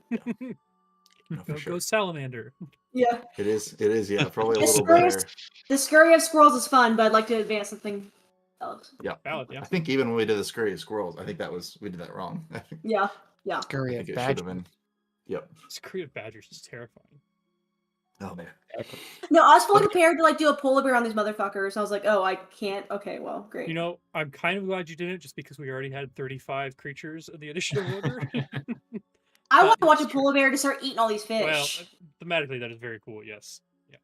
No, for Go sure. salamander. Yeah. It is, yeah, probably a The little scurry, better. the scurry of squirrels is fun, but I'd like to advance something else. Yeah, Valid, yeah. I think even when we did the scurry of squirrels, I think we did that wrong. I Yeah. Scurry think of it should have badger. been. Yep. Scurry of badgers is terrifying. Oh man. No, I was fully prepared to do a polar bear on these motherfuckers. I was like, oh, I can't. Okay, well, great. I'm kind of glad you did it just because we already had 35 creatures in the initiative order. I want to watch a That's true. polar bear to start eating all these fish. Well, thematically, that is very cool, yes. Yeah,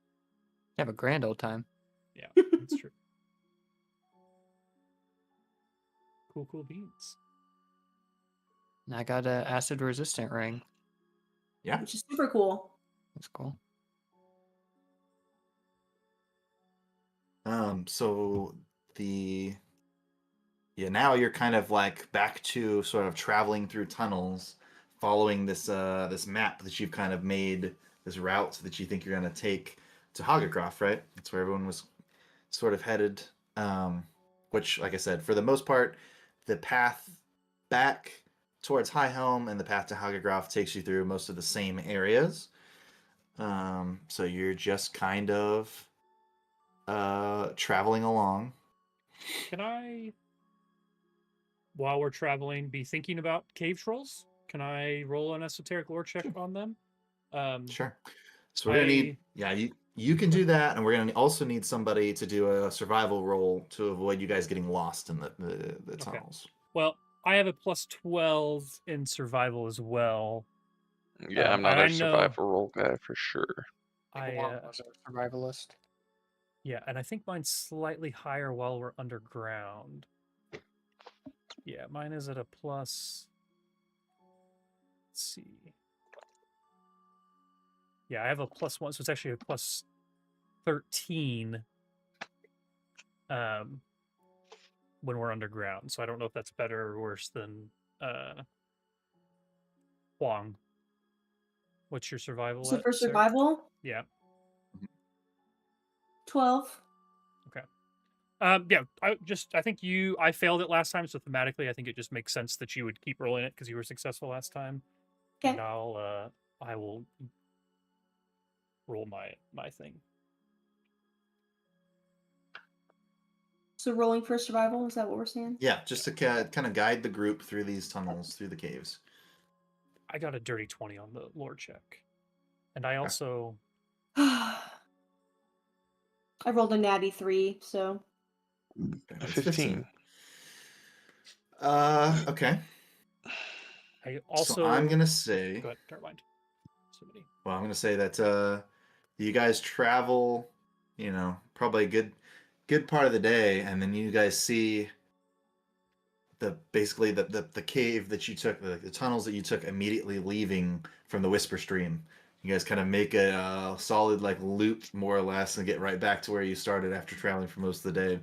Have a grand old time. yeah, that's true. Cool beans. And I got a acid resistant ring. Yeah. Which is super cool. That's cool. So now you're kind of like back to sort of traveling through tunnels, following this map that you've kind of made, this route that you think you're gonna take to Hoggercroft, right? That's where everyone was sort of headed. Which, like I said, for the most part, the path back towards High Home and the path to Hoggercroft takes you through most of the same areas. So you're just kind of traveling along. Can I, while we're traveling, be thinking about cave trolls? Can I roll an esoteric lore check on them? Sure. So we're gonna need, you can do that, and we're gonna also need somebody to do a survival roll to avoid you guys getting lost in the tunnels. Well, I have a +12 in survival as well. Yeah, I'm not I a know- survival role guy for sure. Was a survivalist. Yeah, and I think mine's slightly higher while we're underground. Yeah, mine is at a plus. Let's see. Yeah, I have a +1, so it's actually a +13. When we're underground, so I don't know if that's better or worse than Huang. What's your survival? So at, for Sarah? survival, Yeah. 12. Yeah, I think I failed it last time, so thematically I think it just makes sense that you would keep rolling it because you were successful last time. Okay. And I will roll my thing. So rolling for survival, is that what we're saying? Yeah, just to kind of guide the group through these tunnels, through the caves. I got a dirty 20 on the lore check. And I also I rolled a natty 3, so. That's 15. Okay. I also So I'm gonna say. Go ahead, never mind. Somebody. Well, I'm gonna say that you guys travel, probably a good part of the day, and then you guys see basically the cave that you took, the tunnels that you took immediately leaving from the Whisper Stream. You guys kind of make a solid loop more or less and get right back to where you started after traveling for most of the day.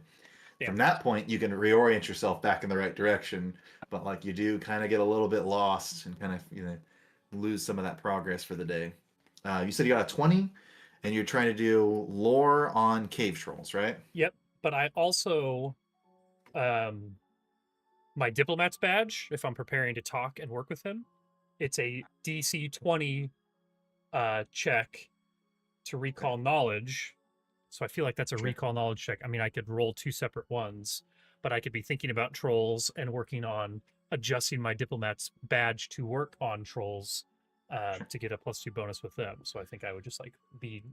Yeah. From that point, you can reorient yourself back in the right direction, but you do kind of get a little bit lost and kind of lose some of that progress for the day. You said you got a 20, and you're trying to do lore on cave trolls, right? Yep, but I also my diplomat's badge, if I'm preparing to talk and work with him, it's a DC 20 check to recall knowledge. So I feel like that's a recall knowledge check. I mean, I could roll 2 separate ones, but I could be thinking about trolls and working on adjusting my diplomat's badge to work on trolls to get a +2 bonus with them. So I think I would just be,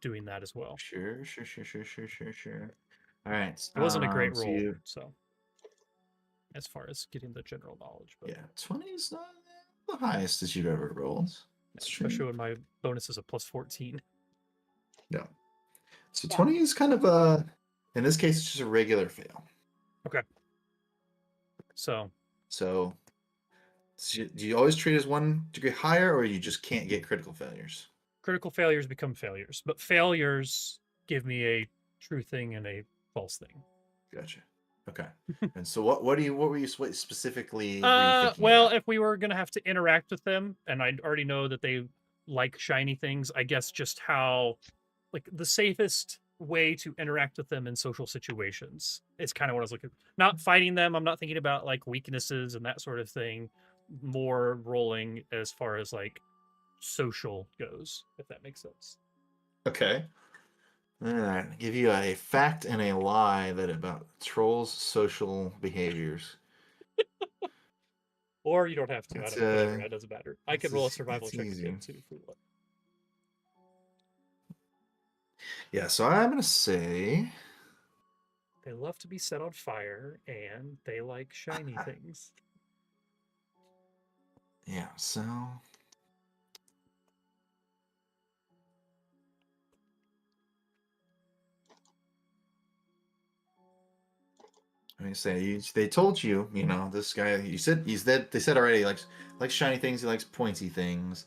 doing that as well. Sure. All right. It wasn't a great so roll, so as far as getting the general knowledge, but yeah, 20 is not. The highest that you've ever rolled. That's true. Especially when my bonus is a plus 14. Yeah. So Yeah. 20 is kind of in this case, it's just a regular fail. Okay. So So do you always treat it as 1 degree higher, or you just can't get critical failures? critical failures become failures, but failures give me a true thing and a false thing. Gotcha. Okay. And so what were you specifically were you thinking Well, about? if we were gonna have to interact with them, and I already know that they like shiny things, I guess just how, like, the safest way to interact with them in social situations. It's kind of what I was looking. Not fighting them. I'm not thinking about like weaknesses and that sort of thing. More rolling as far as like social goes, if that makes sense. Okay. All right. I'll give you a fact and a lie that about trolls' social behaviors. Or you don't have to. That's Whatever. That doesn't matter. I could roll a survival that's check easy. again too if we want. Yeah, so I'm gonna say They love to be set on fire, and they like shiny things. yeah, so I mean, they told you, this guy. You said they said already he likes shiny things. He likes pointy things.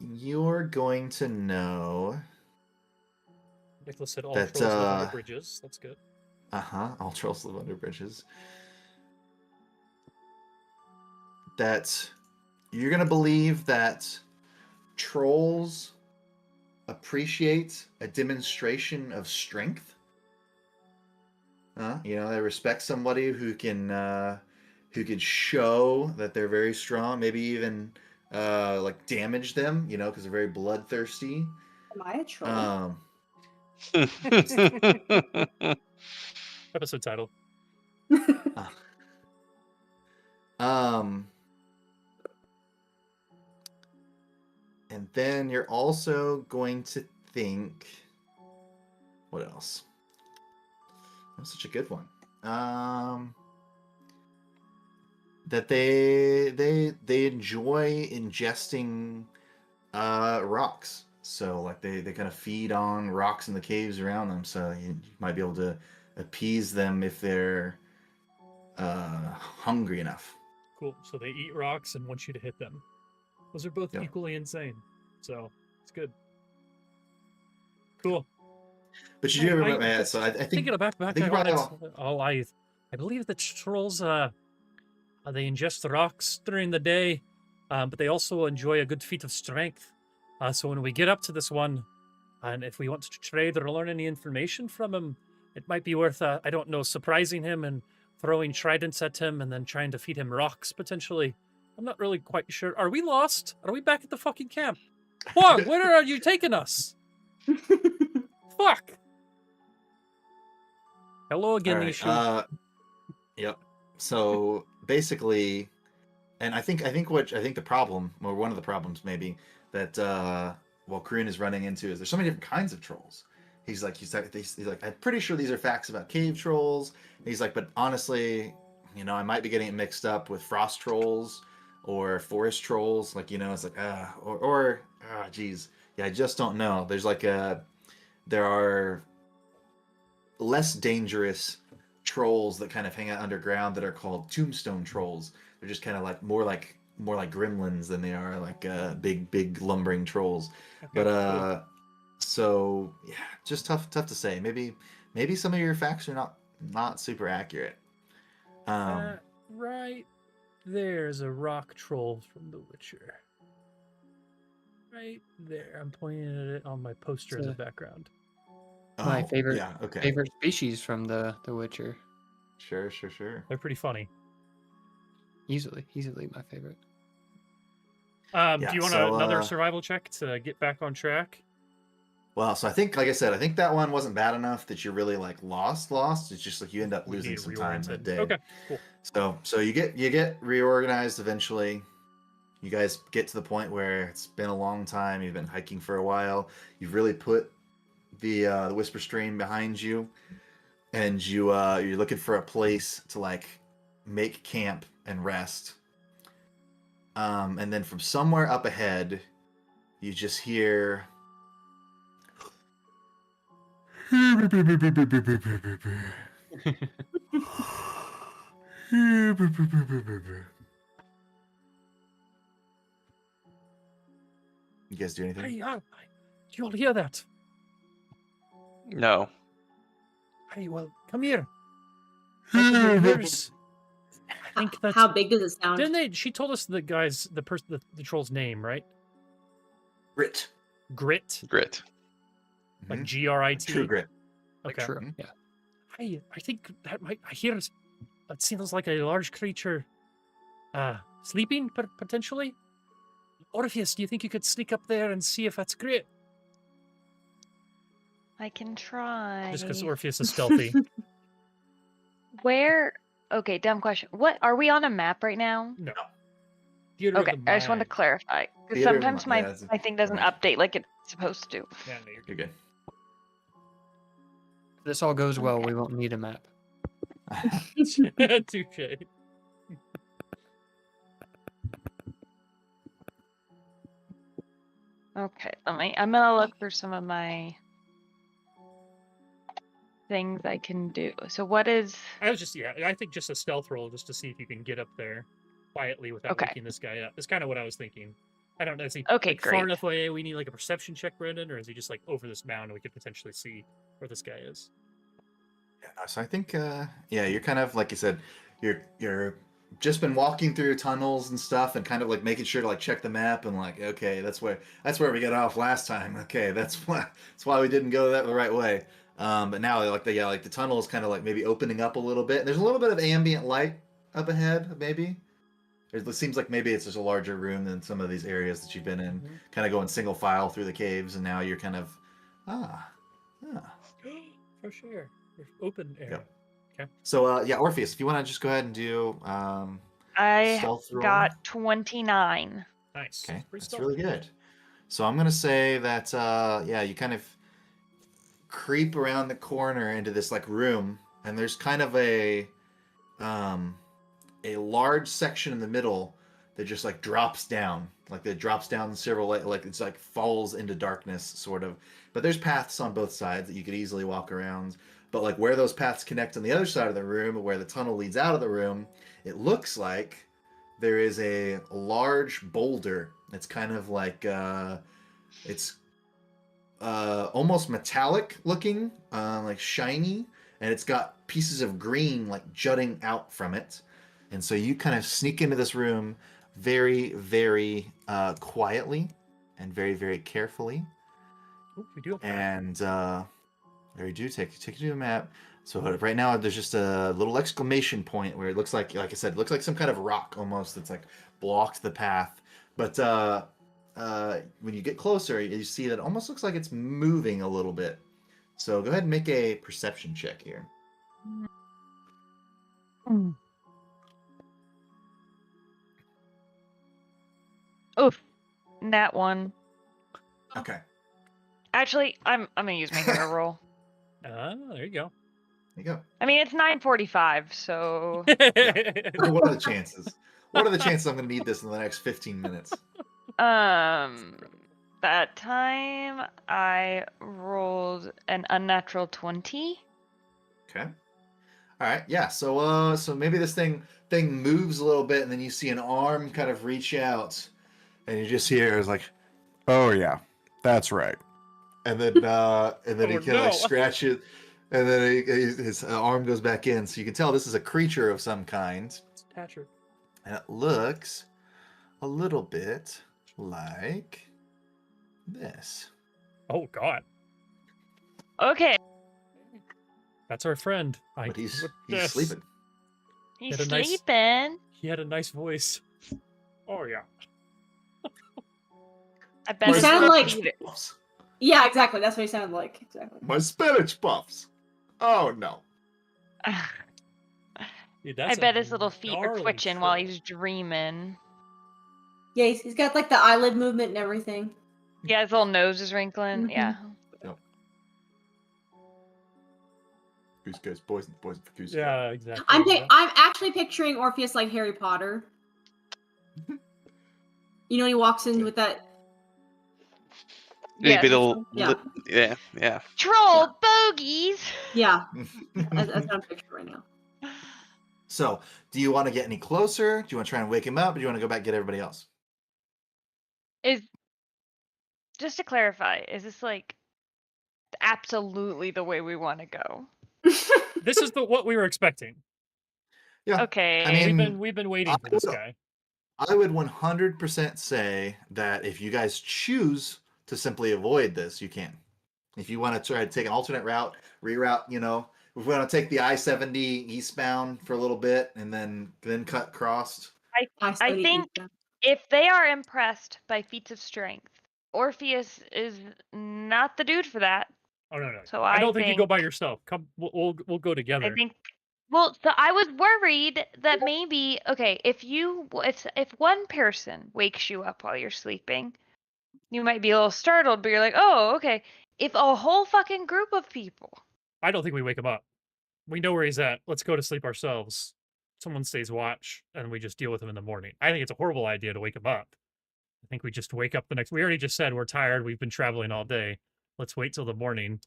You're going to know Nicholas said all that trolls live under bridges. That's good. all trolls live under bridges. That you're gonna believe that trolls appreciate a demonstration of strength. They respect somebody who can show that they're very strong, maybe even like damage them, because they're very bloodthirsty. Am I a troll? Episode title. And then you're also going to think, what else? That's such a good one. That they enjoy ingesting rocks. So like they kind of feed on rocks in the caves around them. So you might be able to appease them if they're hungry enough. Cool. So they eat rocks and want you to hit them. Those are both equally insane. So it's good. Cool. But you do remember, yeah, so I think thinking back, I think you probably I believe that trolls they ingest rocks during the day, but they also enjoy a good feat of strength. So when we get up to this one, and if we want to trade or learn any information from him, it might be worth I don't know, surprising him and throwing tridents at him and then trying to feed him rocks potentially. I'm not really quite sure. Are we lost? Are we back at the fucking camp? Juan, where are you taking us? Fuck. Hello again, All right, Nishu. Yep. So basically, and I think the problem, or one of the problems maybe, that Karun is running into is there's so many different kinds of trolls. He's like, I'm pretty sure these are facts about cave trolls. And he's like, but honestly, I might be getting it mixed up with frost trolls or forest trolls. Like, it's like, geez. Yeah, I just don't know. There's like there are less dangerous trolls that kind of hang out underground that are called tombstone trolls. They're just kind of like more like gremlins than they are like big lumbering trolls. Okay, But so yeah, just tough to say. Maybe some of your facts are not super accurate. Right there's a rock troll from The Witcher. Right there. I'm pointing at it on my poster in the background. My favorite Yeah, okay. favorite species from the Witcher. Sure. They're pretty funny. Easily my favorite. Do you want another survival check to get back on track? Well, so I think, like I said, I think that one wasn't bad enough that you're really like lost. It's just like you end up losing some time that day. Okay, cool. So you get reorganized eventually. You guys get to the point where it's been a long time. You've been hiking for a while. You've really put the Whisper Stream behind you, and you're looking for a place to like make camp and rest. And then from somewhere up ahead, you just hear. You guys do anything? Hey, do you all hear that? No. Hey, well, come here. Open your ears. I think that's. How big does it sound? Didn't they? She told us the guy's, the person, the troll's name, right? Grit. Grit, Grit. like Mhm. Grit. True grit. Like Okay. true. Yeah. Hey, I think that might. I hear. It seems like a large creature, sleeping potentially. Orpheus, do you think you could sneak up there and see if that's Grit? I can try. Just because Orpheus is stealthy. Where? Okay, dumb question. What are we on a map right now? No. Theater of Okay, the I just wanted to mind. clarify because Theater of the sometimes mind, my yeah, it's a- my thing doesn't imagine. update like it's supposed to. Yeah, no, you're You're good. If this all goes well, Okay. we won't need a map. good. Touche. Okay, I'm gonna look for some of my things I can do. So what is? I was just, yeah, I think just a stealth roll just to see if you can get up there quietly without Okay. waking this guy up. That's kind of what I was thinking. I don't know. Is he Okay, like far great. enough away we need like a perception check, Brendan, or is he just like over this mound and we could potentially see where this guy is? Yeah, so I think, yeah, you're kind of like you said, you're just been walking through tunnels and stuff, and kind of like making sure to like check the map and like, okay, that's where we got off last time. Okay, that's why we didn't go that the right way. But now like the tunnel is kind of like maybe opening up a little bit. There's a little bit of ambient light up ahead, maybe. It seems like maybe it's just a larger room than some of these areas that you've been in. Mhm. Kind of going single file through the caves, and now you're kind of, For sure. There's open air. Yep. Okay. So yeah, Orpheus, if you want to just go ahead and do I stealth roll. got 29. Nice. Okay, Pretty that's stealthy. really good. So I'm gonna say that yeah, you kind of creep around the corner into this like room, and there's kind of a large section in the middle that just like drops down, like that drops down several like it's like falls into darkness sort of. But there's paths on both sides that you could easily walk around. But like where those paths connect on the other side of the room, where the tunnel leads out of the room, it looks like there is a large boulder. It's kind of like it's almost metallic looking, like shiny, and it's got pieces of green like jutting out from it. And so you kind of sneak into this room very, very quietly and very, very carefully. Ooh, we do have that. And there you do take you to the map. So right now there's just a little exclamation point where it looks like I said, it looks like some kind of rock almost that's like blocked the path. But when you get closer, you see that it almost looks like it's moving a little bit. So go ahead and make a perception check here. Oof, nat one. Okay. Actually, I'm gonna use my hero roll. There you go. There you go. I mean, it's 9:45, so What are the chances? What are the chances I'm going to need this in the next 15 minutes? that time I rolled an unnatural 20. Okay. All right. Yeah. So so maybe this thing moves a little bit, and then you see an arm kind of reach out, and you just hear it's like, "Oh yeah, that's right." And then he Oh, kind of no. like scratches, and then his arm goes back in, so you can tell this is a creature of some kind, It's Patrick. and it looks a little bit like this. Oh God, Okay, that's our friend. But he's Yes. sleeping. he's Had a nice- sleeping. He had a nice voice. Oh yeah. I bet He it's sounded like- eat it. Puffs. Yeah, exactly. That's what he sounded like. Exactly. My spinach puffs. Oh no. Dude, I that's a bet his little feet are gnarly twitching while troll. he's dreaming. Yeah, he's got like the eyelid movement and everything. Yeah, his little nose is wrinkling. Mhm. Yeah. goose goose, poison for goose. Yeah, exactly. I'm yeah. actually picturing Orpheus like Harry Potter. You know, he walks in with that. Yes. Yeah. Yeah. Troll bogeys. Yeah, that's what I'm picturing right now. So, do you want to get any closer? Do you want to try and wake him up, or do you want to go back and get everybody else? Is just to clarify, is this like absolutely the way we want to go? This is what we were expecting. Yeah. Okay. I mean, We've been waiting for this guy. I would 100% say that if you guys choose to simply avoid this, you can. If you want to try to take an alternate route, reroute, if we want to take the I-70 eastbound for a little bit and then cut crossed. I think if they are impressed by feats of strength, Orpheus is not the dude for that. Oh no. So I don't think you go by yourself. Come, we'll go together. I think. Well, so I was worried that maybe if one person wakes you up while you're sleeping, you might be a little startled, but you're like, oh, okay. If a whole fucking group of people, I don't think we wake him up. We know where he's at. Let's go to sleep ourselves. Someone stays watch, and we just deal with him in the morning. I think it's a horrible idea to wake him up. I think we just wake up the next. We already just said we're tired. We've been traveling all day. Let's wait till the morning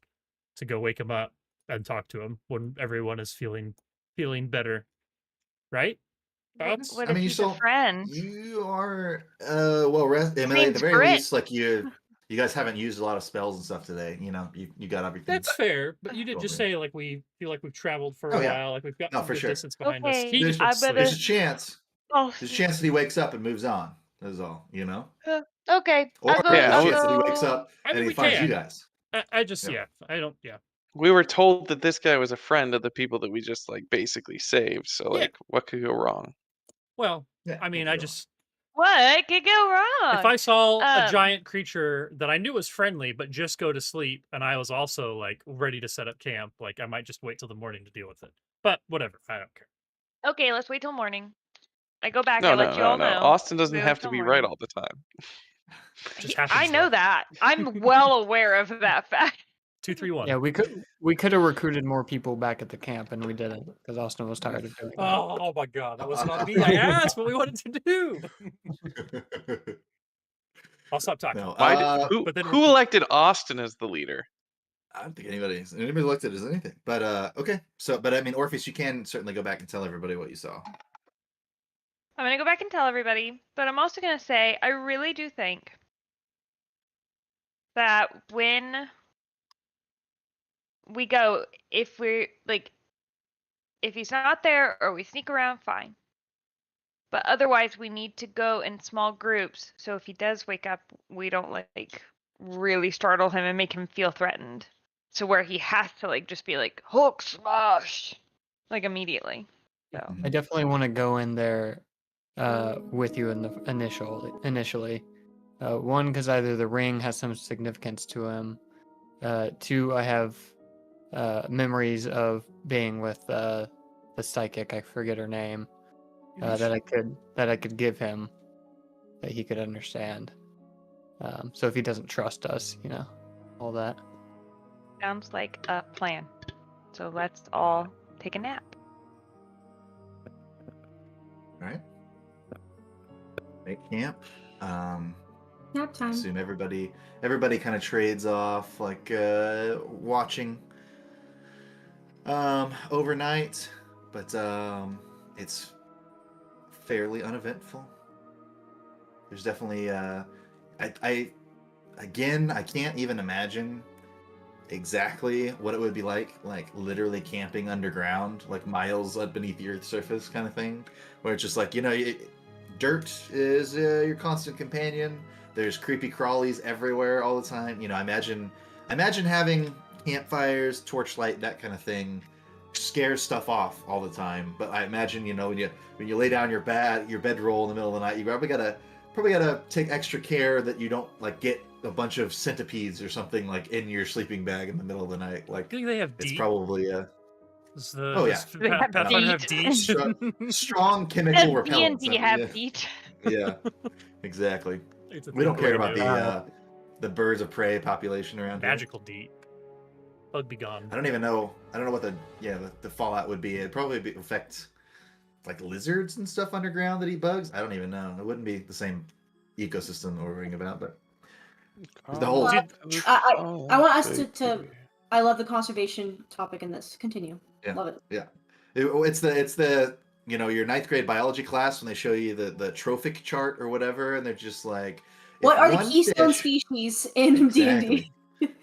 to go wake him up and talk to him when everyone is feeling better, right? Thoughts? what if he's a friend? You are well rest. I mean, at the very least, like you guys haven't used a lot of spells and stuff today. You got everything. That's fair, but you did just say like we feel like we've traveled for a while, like we've got some good distance behind us. Okay, There's a chance. Oh, There's a chance that he wakes up and moves on. That's all. okay. Or I'll go, there's a I'll chance that he go- wakes up and he we finds can. you guys. I just Yeah. I don't We were told that this guy was a friend of the people that we just like basically saved. So like, what could go wrong? Well, Yeah, I mean, what I could go just What could go wrong? if I saw a Um, giant creature that I knew was friendly but just go to sleep, and I was also like ready to set up camp, like I might just wait till the morning to deal with it. But whatever, I don't care. Okay, let's wait till morning. I go back. No, I let you all know. Austin doesn't We wait have to till be morning. right all the time. Just I happens, know though. that. I'm well aware of that fact. 2, 3, 1. Yeah, we could have recruited more people back at the camp, and we didn't because Austin was tired of doing it. Oh my god, that was not me. I asked what we wanted to do. I'll stop talking. No, Who elected Austin as the leader? I don't think anybody looked at it as anything. But okay. So, but I mean, Orpheus, you can certainly go back and tell everybody what you saw. I'm gonna go back and tell everybody, but I'm also gonna say I really do think that when we go, if he's not there or we sneak around, fine. But otherwise, we need to go in small groups. So if he does wake up, we don't like really startle him and make him feel threatened. So where he has to like just be like Hulk smash, like immediately. So I definitely want to go in there with you in the initially. One, because either the ring has some significance to him. Two, I have memories of being with the psychic. I forget her name. That I could give him, that he could understand. So if he doesn't trust us, all that. sounds like a plan. So let's all take a nap. All right. Make camp. Nap time. Assume everybody kind of trades off, like watching overnight, but it's fairly uneventful. There's definitely I can't even imagine exactly what it would be like literally camping underground, like miles beneath the Earth's surface kind of thing, where it's just like, dirt is your constant companion. There's creepy crawlies everywhere all the time. Imagine having campfires, torchlight, that kind of thing scares stuff off all the time. But I imagine, when you lay down your bedroll in the middle of the night, you probably gotta take extra care that you don't get a bunch of centipedes or something in your sleeping bag in the middle of the night. I think they have it's DEET. probably Oh yeah, Pathfinder have DEET. strong chemical Does repellents. D&D have DEET? Yeah, exactly. It's a We don't thing care going about on. the birds of prey population around Magical DEET. Bug be gone. I don't even know. I don't know what the fallout would be. It'd probably affect like lizards and stuff underground that eat bugs. I don't even know. It wouldn't be the same ecosystem we're worrying about, but the whole. Well, I want us to. I love the conservation topic in this. Continue. Yeah. Love it. Yeah. It's the your ninth grade biology class when they show you the trophic chart or whatever, and they're just like, What are the one keystone fish- species in D&D?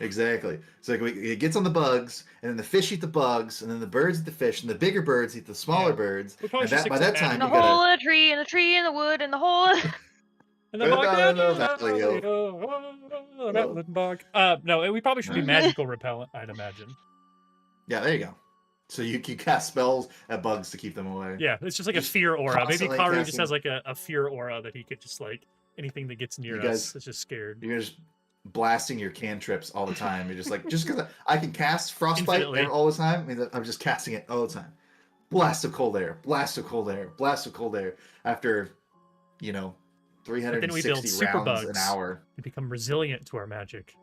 Exactly. So like it gets on the bugs, and then the fish eat the bugs, and then the birds eat the fish, and the bigger birds eat the smaller birds. We probably And should by that time, And the you gotta. hole in a tree, and the tree in the wood, and the hole. And the bog, No, Valley Hill. Rattlin' bog. No, we probably should be magical repellent, I'd imagine. Yeah, there you go. So you can cast spells at bugs to keep them away. Yeah, it's just like a Just fear aura. Maybe constantly Karu just casting- has like a fear aura that he could just like anything that gets near You us guys- is just scared. You're just blasting your cantrips all the time. You're just like, just because I can cast frostbite Infinitely. all the time, means that I'm just casting it all the time. Blast of cold air, blast of cold air, blast of cold air. After, 360 super rounds an bugs. hour. We become resilient to our magic.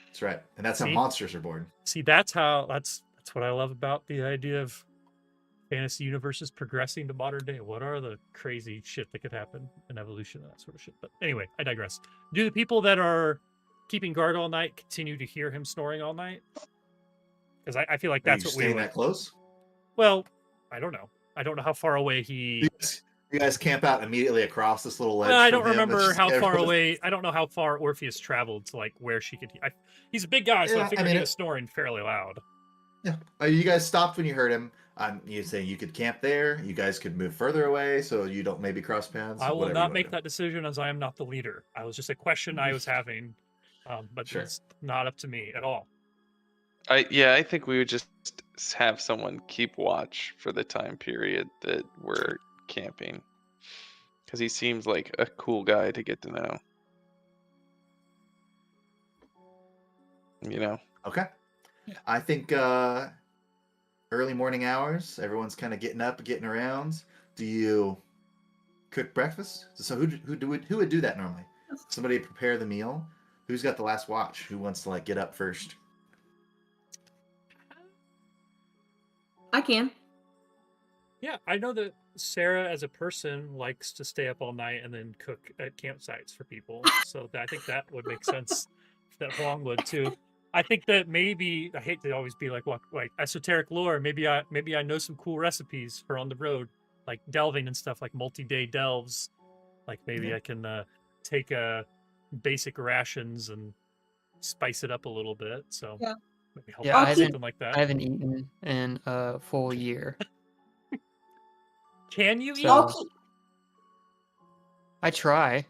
That's right, and that's how See? monsters are born. See, that's what I love about the idea of fantasy universes progressing to modern day. What are the crazy shit that could happen in evolution and that sort of shit? But anyway, I digress. Do the people that are keeping guard all night continue to hear him snoring all night? Because I feel like Are that's you what we staying would. that close? Well, I don't know. I don't know how far away he. You guys camp out immediately across this little ledge. Well, I from don't him. It's remember just how far everyone- away. I don't know how far Orpheus traveled to like where she could. He's a big guy, so Yeah, I I figured mean, he was snoring fairly loud. Yeah. You guys stopped when you heard him. You saying you could camp there. You guys could move further away so you don't maybe cross paths. I will whatever you not wanna make do. that decision as I am not the leader. I was just a question I was having, but Sure. it's not up to me at all. I think we would just have someone keep watch for the time period that we're camping, because he seems like a cool guy to get to know. Okay. I think early morning hours, everyone's kind of getting up, getting around. Do you cook breakfast? So who would do that normally? Somebody prepare the meal. Who's got the last watch? Who wants to get up first? I can. Yeah, I know that Sarah, as a person, likes to stay up all night and then cook at campsites for people. So I think that would make sense. That Huang would too. I think that maybe I hate to always be like esoteric lore. Maybe I know some cool recipes for on the road, like delving and stuff, like multi-day delves. Like maybe I can take basic rations and spice it up a little bit. So Yeah. maybe help Yeah, out I with something like that. I haven't eaten in a full year. Can you eat? So- I'll keep. I try.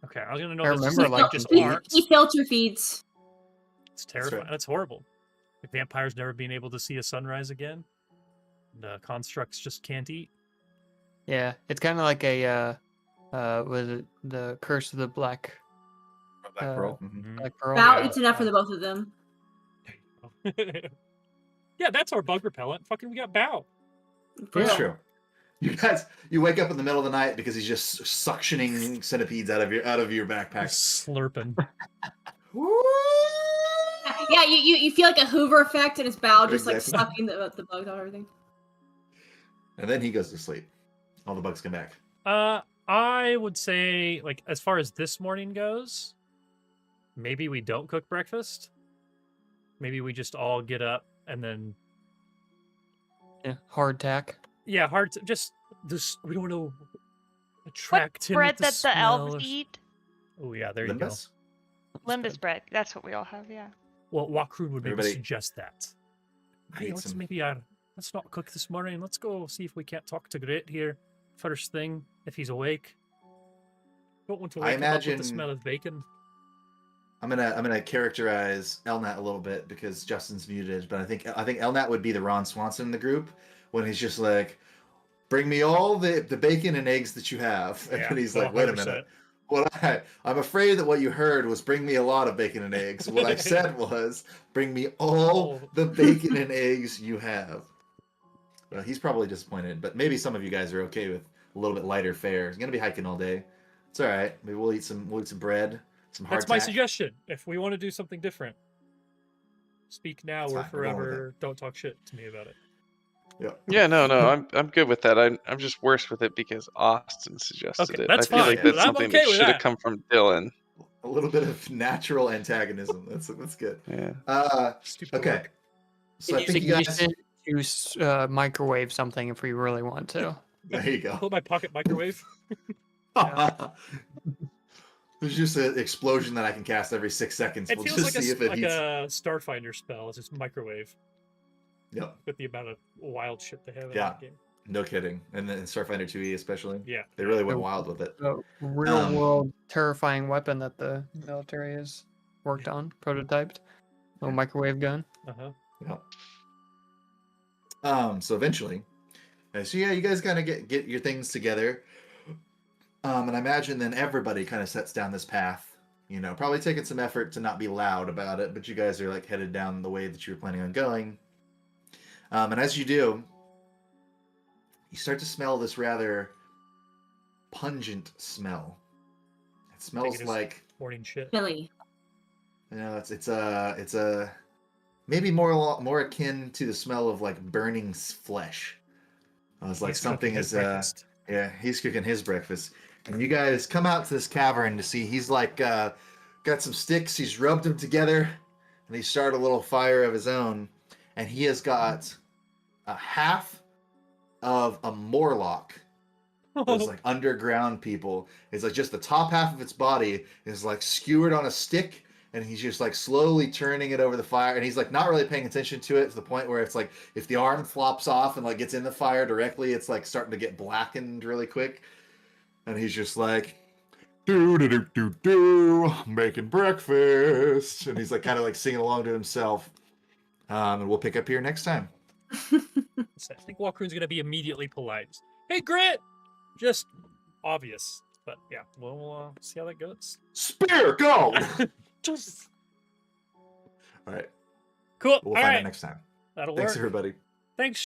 Okay, I was gonna know. I this is remember, like like, just he- art. He filter feeds. It's terrifying. right. That's horrible. Like vampires never being able to see a sunrise again. The constructs just can't eat. Yeah, it's kind of like a was it the Curse of the Black Black Pearl. Mhm. Black Pearl? About Yeah. it's enough for the both of them. Yeah, that's our bug repellent. Fucking, we got Bow. That's Yeah. true. You wake up in the middle of the night because he's just suctioning centipedes out of your backpack. Slurping. Yeah, you feel like a Hoover effect in his bow, just like Exactly. sucking the bugs out of everything. And then he goes to sleep. All the bugs come back. I would say, like, as far as this morning goes, maybe we don't cook breakfast. Maybe we just all get up and then, Yeah, hardtack. yeah, hard to just this. We don't want to attract him. Bread with that the elves smell or- eat. Oh yeah, there you Limbus? Limbus bread. That's what we all have. Yeah. go. Well, Wakrun would maybe Everybody- suggest that. Hey, Eat let's some- let's not cook this morning. Let's go see if we can't talk to Grit here first thing if he's awake. Don't want to I wake him up with the imagine- smell of bacon. I'm gonna characterize Elnat a little bit because Justin's muted, but I think Elnat would be the Ron Swanson in the group when he's just like, "Bring me all the bacon and eggs that you have," and Yeah, then he's like, "Wait a 100%. minute. I'm afraid that what you heard was bring me a lot of bacon and eggs. What I said was bring me all the bacon and eggs you have." Well, he's probably disappointed, but maybe some of you guys are okay with a little bit lighter fare. He's gonna be hiking all day. It's all right. Maybe we'll eat some bread, some That's my hardtack. suggestion. If we want to do something different, Speak now It's or fine, we're going with forever don't talk shit to me about it. Yeah. Yeah, no, I'm good with that. I'm just worse with it because Austin suggested Okay, it. that's I feel fine. like that's I'm something okay that with should have that. come from Dylan. A little bit of natural antagonism. That's good. Yeah. Stupid Okay. orc. So I Use think you guys. ignition to microwave something if we really want to. There you go. Pull my pocket microwave. There's just an explosion that I can cast every 6 seconds. It We'll feels just like see if it like heats. a Starfinder spell. It's just microwave Yep. with the amount of wild shit they have in Yeah. that game. No kidding. And then Starfinder 2E especially. Yeah. They really went So- wild with it. A real world terrifying weapon that the military has worked on, prototyped. Little microwave gun. Uh-huh. Yep. So eventually, so yeah, you guys kind of get your things together. And I imagine then everybody kind of sets down this path. You know, probably taking some effort to not be loud about it, but you guys are like headed down the way that you were planning on going. And as you do, you start to smell this rather pungent smell. It smells is like, morning shit. Billy. you know, it's a maybe more akin to the smell of like burning flesh. It's like He's something cooking his is breakfast. yeah, he's cooking his breakfast. And you guys come out to this cavern to see he's like got some sticks, he's rubbed them together, and he started a little fire of his own. And he has got a half of a Morlock. Those like underground people. It's like just the top half of its body is like skewered on a stick, and he's just like slowly turning it over the fire, and he's like not really paying attention to it to the point where it's like if the arm flops off and like gets in the fire directly, it's like starting to get blackened really quick. And he's just like, do, making breakfast. And he's like kind of like singing along to himself. And we'll pick up here next time. I think Walkroon's gonna be immediately polite. Hey, Grit! Just obvious. But yeah, we'll see how that goes. Spear, go! Just All right. cool. We'll All find right. out next time. That'll Thanks, work. everybody. Thanks,